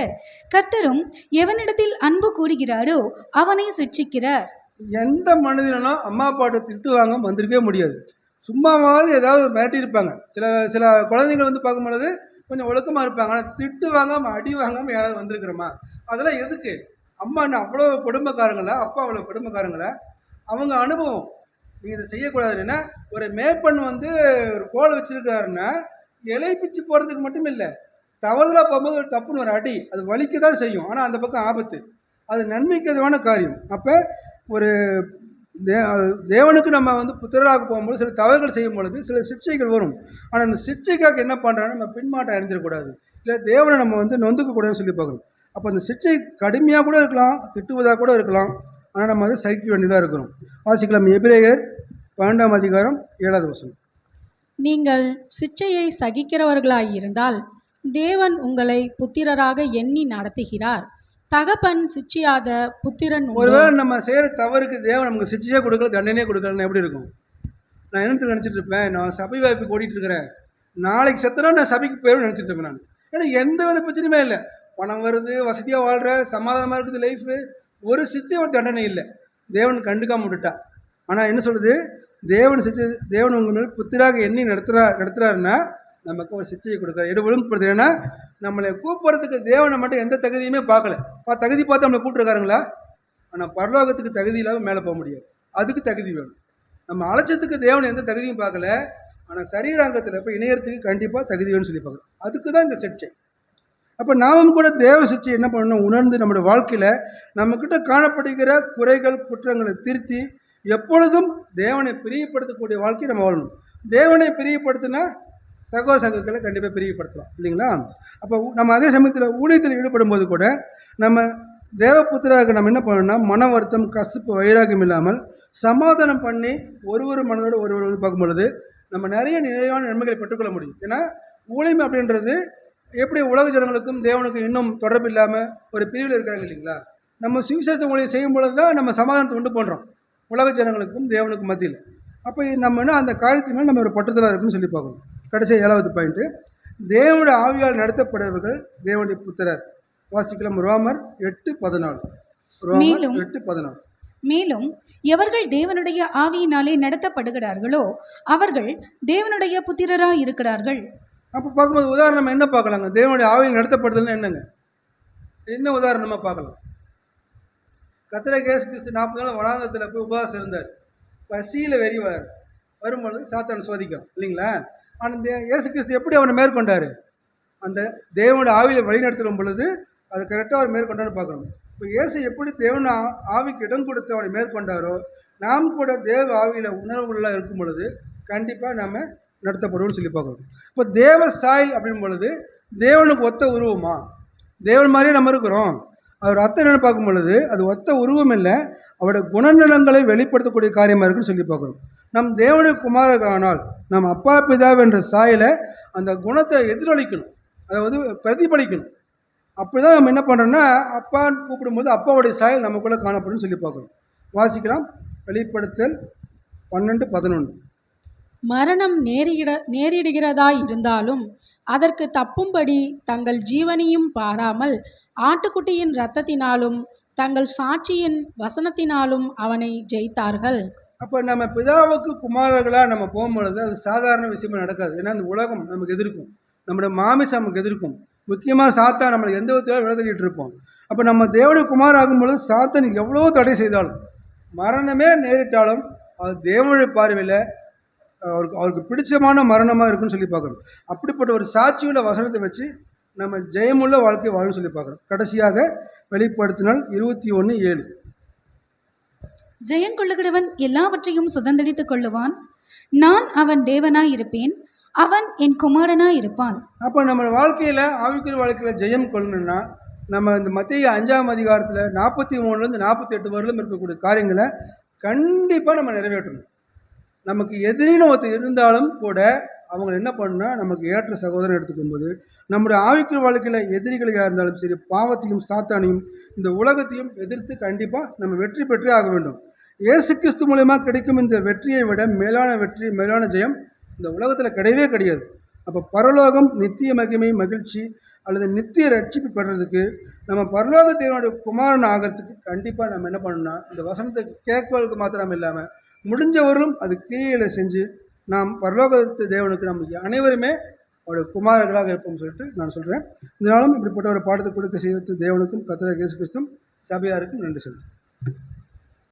கர்த்தரும் எவனிடத்தில் அன்பு கூறுகிறாரோ அவனை சிட்சிக்கிறார். எந்த மனிதனும் அம்மா அப்பாட்ட திட்டுவாங்க வந்திருக்கவே முடியாது. சும்மாவாவது ஏதாவது மிரட்டி இருப்பாங்க. சில குழந்தைகள் வந்து பார்க்கும் பொழுது கொஞ்சம் ஒழுக்கமாக இருப்பாங்க. ஆனால் திட்டு வாங்காமல் அடி வாங்காமல் யாராவது வந்திருக்கிறோமா? அதெல்லாம் எதுக்கு? அம்மா என்ன அவ்வளோ குடும்பக்காரங்களா, அப்பா அவ்வளோ குடும்பக்காரங்களா? அவங்க அனுபவம். நீங்கள் இதை செய்யக்கூடாதுன்னா, ஒரு மேப்பன் வந்து ஒரு கோல் வச்சிருக்காருன்னா இலை பிச்சு போகிறதுக்கு மட்டும் இல்லை, தவறுதலாக போகும்போது ஒரு தப்புன்னு ஒரு அடி அது வலிக்க தான் செய்யும். ஆனால் அந்த பக்கம் ஆபத்து, அது நன்மைக்கு எதுவான காரியம். அப்போ ஒரு தேவனுக்கு நம்ம வந்து புத்திரராக போகும்போது சில தவறுகள் செய்யும் பொழுது சில சிக்ஷைகள் வரும். ஆனால் அந்த சிக்ஷைக்காக என்ன பண்ணுறாங்கன்னா நம்ம பின்மாட்டம் அடைஞ்சிடக்கூடாது, இல்லை தேவனை நம்ம வந்து நொந்துக்கக்கூடாதுன்னு சொல்லி பார்க்குறோம். அப்போ அந்த சிக்ஷை கடுமையாக கூட இருக்கலாம், திட்டுவதாக கூட இருக்கலாம். ஆனால் நம்ம அதை சகிக்க வேண்டியதாக இருக்கிறோம். வாசிக்கலாம் எபிரேயர் 12ஆம் அதிகாரம் 7வது வசனம். நீங்கள் சிட்சையை சகிக்கிறவர்களாயிருந்தால் தேவன் உங்களை புத்திரராக எண்ணி நடத்துகிறார். தகப்பன் சிட்சியாத புத்திரன் உண்டோ? ஒருவேளை நம்ம செய்கிற தவறுக்கு தேவன் நமக்கு சிட்சையே கொடுக்கல, தண்டனையே கொடுக்கலன்னு எப்படி இருக்கும்? நான் என்னத்தில் நினச்சிட்டு இருப்பேன், நான் சபை வாய்ப்பு ஓடிட்டு இருக்கிறேன், நாளைக்கு செத்துனா நான் சபைக்கு போயிடும் நினச்சிட்டு இருப்பேன் நான். ஏன்னா எந்த வித பிரச்சனையுமே இல்லை, பணம் வருது, வசதியாக வாழ்கிற, சமாதானமாக இருக்குது லைஃபு, ஒரு சிட்சை ஒரு தண்டனை இல்லை, தேவன் கண்டுக்காம விட்டுட்டா. ஆனால் என்ன சொல்லுது, தேவன் உங்கள் மேல் புத்திராக எண்ணி நடத்துறாருன்னா நமக்கு ஒரு சிட்சையை கொடுக்குறாரு. எது ஒழுங்குபடுத்து. ஏன்னா நம்மளை கூப்பிட்றதுக்கு தேவனை மட்டும் எந்த தகுதியுமே பார்க்கல. தகுதி பார்த்து நம்மளை கூப்பிட்டுருக்காருங்களா? ஆனால் பரலோகத்துக்கு தகுதி இல்லாமல் மேலே போக முடியாது, அதுக்கு தகுதி வேணும். நம்ம அழைச்சதுக்கு தேவன் எந்த தகுதியும் பார்க்கல, ஆனால் சரீராங்கத்தில் போய் இணையறதுக்கு கண்டிப்பாக தகுதி வேணும்னு சொல்லி பார்க்குறோம். அதுக்கு தான் இந்த சிட்சை. அப்போ நாமும் கூட தேவ சிட்சை என்ன பண்ணணும், உணர்ந்து நம்முடைய வாழ்க்கையில் நம்மக்கிட்ட காணப்படுகிற குறைகள் குற்றங்களை திருத்தி எப்பொழுதும் தேவனை பிரியப்படுத்தக்கூடிய வாழ்க்கையை நம்ம வாழணும். தேவனை பிரியப்படுத்தினா சகோதரர்களை கண்டிப்பாக பிரியப்படுத்தலாம், இல்லைங்களா? அப்போ நம்ம அதே சமயத்தில் ஊழியத்தில் ஈடுபடும் போது கூட நம்ம தேவபுத்திராக நம்ம என்ன பண்ணணும்னா மன வருத்தம், கசப்பு, வைராகியம் இல்லாமல் சமாதானம் பண்ணி ஒரு மனதோடு ஒருவர் வந்து பார்க்கும் பொழுது நம்ம நிறைய நிறைவான நன்மைகளை பெற்றுக்கொள்ள முடியும். ஏன்னா ஊழியம் அப்படின்றது எப்படி உலக ஜனங்களுக்கும் தேவனுக்கும் இன்னும் தொடர்பு இல்லாமல் ஒரு பிரிவில் இருக்காங்க, இல்லைங்களா? நம்ம சுவிசேஷ ஊழியம் செய்யும் பொழுது தான் நம்ம சமாதானத்தை உண்டு பண்ணுறோம் உலக ஜனங்களுக்கும் தேவனுக்கும் மத்தியில். அப்போ நம்ம என்ன அந்த காரியத்தின் மேலே நம்ம ஒரு பற்றுதலாக இருக்குன்னு சொல்லி பார்க்கணும். கடைசி 7வது பாயிண்ட்டு, தேவனுடைய ஆவியால் நடத்தப்படுபவர்கள் தேவனுடைய புத்திரர். வாசிக்கலாம் ரோமர் 8:14. ரோமர் 8:14. மேலும் எவர்கள் தேவனுடைய ஆவியினாலே நடத்தப்படுகிறார்களோ அவர்கள் தேவனுடைய புத்திரராய் இருக்கிறார்கள். அப்போ பார்க்கும்போது உதாரணம் என்ன பார்க்கலாங்க? தேவனுடைய ஆவியில் நடத்தப்படுதல்னா என்னங்க? என்ன உதாரணமாக பார்க்கலாம்? கர்த்தராகிய இயேசு கிறிஸ்து 40 நாள் வனாந்தரத்தில் போய் உபவாசம் இருந்தார். பசியில் வெறி வரும்பொழுது சாத்தான் சோதிக்கும் இல்லைங்களா? ஆனால் இயேசு கிறிஸ்து எப்படி அவனை மேற்கொண்டார்? அந்த தேவனுடைய ஆவியில் வழிநடத்தும் பொழுது அதை கரெக்டாக அவர் மேற்கொண்டான்னு பார்க்கணும். இப்போ இயேசு எப்படி தேவன் ஆவிக்கு இடம் கொடுத்து அவனை மேற்கொண்டாரோ, நாம் கூட தேவ ஆவியில் உணர்வுகளாக இருக்கும் பொழுது கண்டிப்பாக நம்ம நடத்தப்படுவோம்னு சொல்லி பார்க்கணும். இப்போ தேவ சாயல் அப்படின் பொழுது தேவனுக்கு ஒத்த உருவமா? தேவன் மாதிரியே நம்ம இருக்கிறோம். அவர் அர்த்தம் என்னென்னு பார்க்கும் பொழுது அது ஒத்த உருவம் இல்லை, அவருடைய குணநலங்களை வெளிப்படுத்தக்கூடிய காரியமாக இருக்குன்னு சொல்லி பார்க்குறோம். நம் தேவனுடைய குமாரர்களானால் நம் அப்பா பிதாவ் என்ற சாயலை அந்த குணத்தை எதிரொலிக்கணும், அதாவது பிரதிபலிக்கணும். அப்படி தான் நம்ம என்ன பண்ணுறோம்னா அப்பான்னு கூப்பிடும்போது அப்பாவுடைய சாயல் நமக்குள்ளே காணப்படும்னு சொல்லி பார்க்குறோம். வாசிக்கலாம். வெளிப்படுத்தல் 12:11. மரணம் நேரிடுகிறதாய் இருந்தாலும் அதற்கு தப்பும்படி தங்கள் ஜீவனையும் பாராமல் ஆட்டுக்குட்டியின் இரத்தத்தினாலும் தங்கள் சாட்சியின் வசனத்தினாலும் அவனை ஜெயித்தார்கள். அப்போ நம்ம பிதாவுக்கு குமாரர்களாக நம்ம போகும்பொழுது அது சாதாரண விஷயமா நடக்காது. ஏன்னா அந்த உலகம் நமக்கு எதிர்க்கும், நம்முடைய மாமிசம் நமக்கு எதிர்க்கும், முக்கியமாக சாத்தான் நம்மளை எந்த விதத்தில் விளக்கிட்டு இருப்போம். அப்போ நம்ம தேவனுடைய குமாராகும் பொழுது சாத்தான் எவ்வளோ தடை செய்தாலும், மரணமே நேரிட்டாலும் அது தேவனுடைய பார்வையில் அவருக்கு பிடிச்சமான மரணமாக இருக்குன்னு சொல்லி பார்க்குறோம். அப்படிப்பட்ட ஒரு சாட்சியுள்ள வசனத்தை வச்சு நம்ம ஜெயமுள்ள வாழ்க்கை வாழும் சொல்லி பார்க்குறோம். கடைசியாக வெளிப்படுத்தினால் 21:7. ஜெயங்கொள்ளுகிறவன் எல்லாவற்றையும் சுதந்திரித்துக் கொள்ளுவான். நான் அவன் தேவனாய் இருப்பேன், அவன் என் குமாரனாய் இருப்பான். அப்போ நம்ம வாழ்க்கையில் ஆவிக்குரிய வாழ்க்கையில் ஜெயம் கொள்ளணும்னா நம்ம இந்த மத்திய 5ஆம் அதிகாரத்தில் 43 48 வரலும் இருக்கக்கூடிய காரியங்களை கண்டிப்பாக நம்ம நிறைவேற்றணும். நமக்கு எதிரின்னு ஒருத்தர் இருந்தாலும் கூட அவங்க என்ன பண்ணணும்னா நமக்கு ஏற்ற சகோதரன் எடுத்துக்கும் போது நம்முடைய ஆவிக்குரிய வாழ்க்கையில் எதிரிகளாக இருந்தாலும் சரி, பாவத்தையும் சாத்தானையும் இந்த உலகத்தையும் எதிர்த்து கண்டிப்பாக நம்ம வெற்றி பெற்றே ஆக வேண்டும். இயேசு கிறிஸ்து மூலமா கிடைக்கும் இந்த வெற்றியை விட மேலான வெற்றி, மேலான ஜெயம் இந்த உலகத்தில் கிடையவே கிடையாது. அப்போ பரலோகம், நித்திய மகிமை, மகிழ்ச்சி அல்லது நித்திய ரட்சிப்பு பெறுறதுக்கு நம்ம பரலோக தேவனுடைய குமாரன் ஆகிறதுக்கு கண்டிப்பாக நம்ம என்ன பண்ணணும்னா இந்த வசனத்தை கேட்பதற்கு மாத்திரம் இல்லாமல் முடிஞ்சவர்களும் அது கிரியைகளை செஞ்சு நாம் பரலோகத்து தேவனுக்கு நம்ம அனைவருமே அவருடைய குமாரர்களாக இருப்போம்னு சொல்லிட்டு நான் சொல்கிறேன். இதனாலும் இப்படிப்பட்ட ஒரு பாடத்தை கொடுக்க செய்வது தேவனுக்கும் கர்த்தராகிய இயேசு கிறிஸ்துவும் சபையாருக்கும் நன்றி சொல்கிறேன்.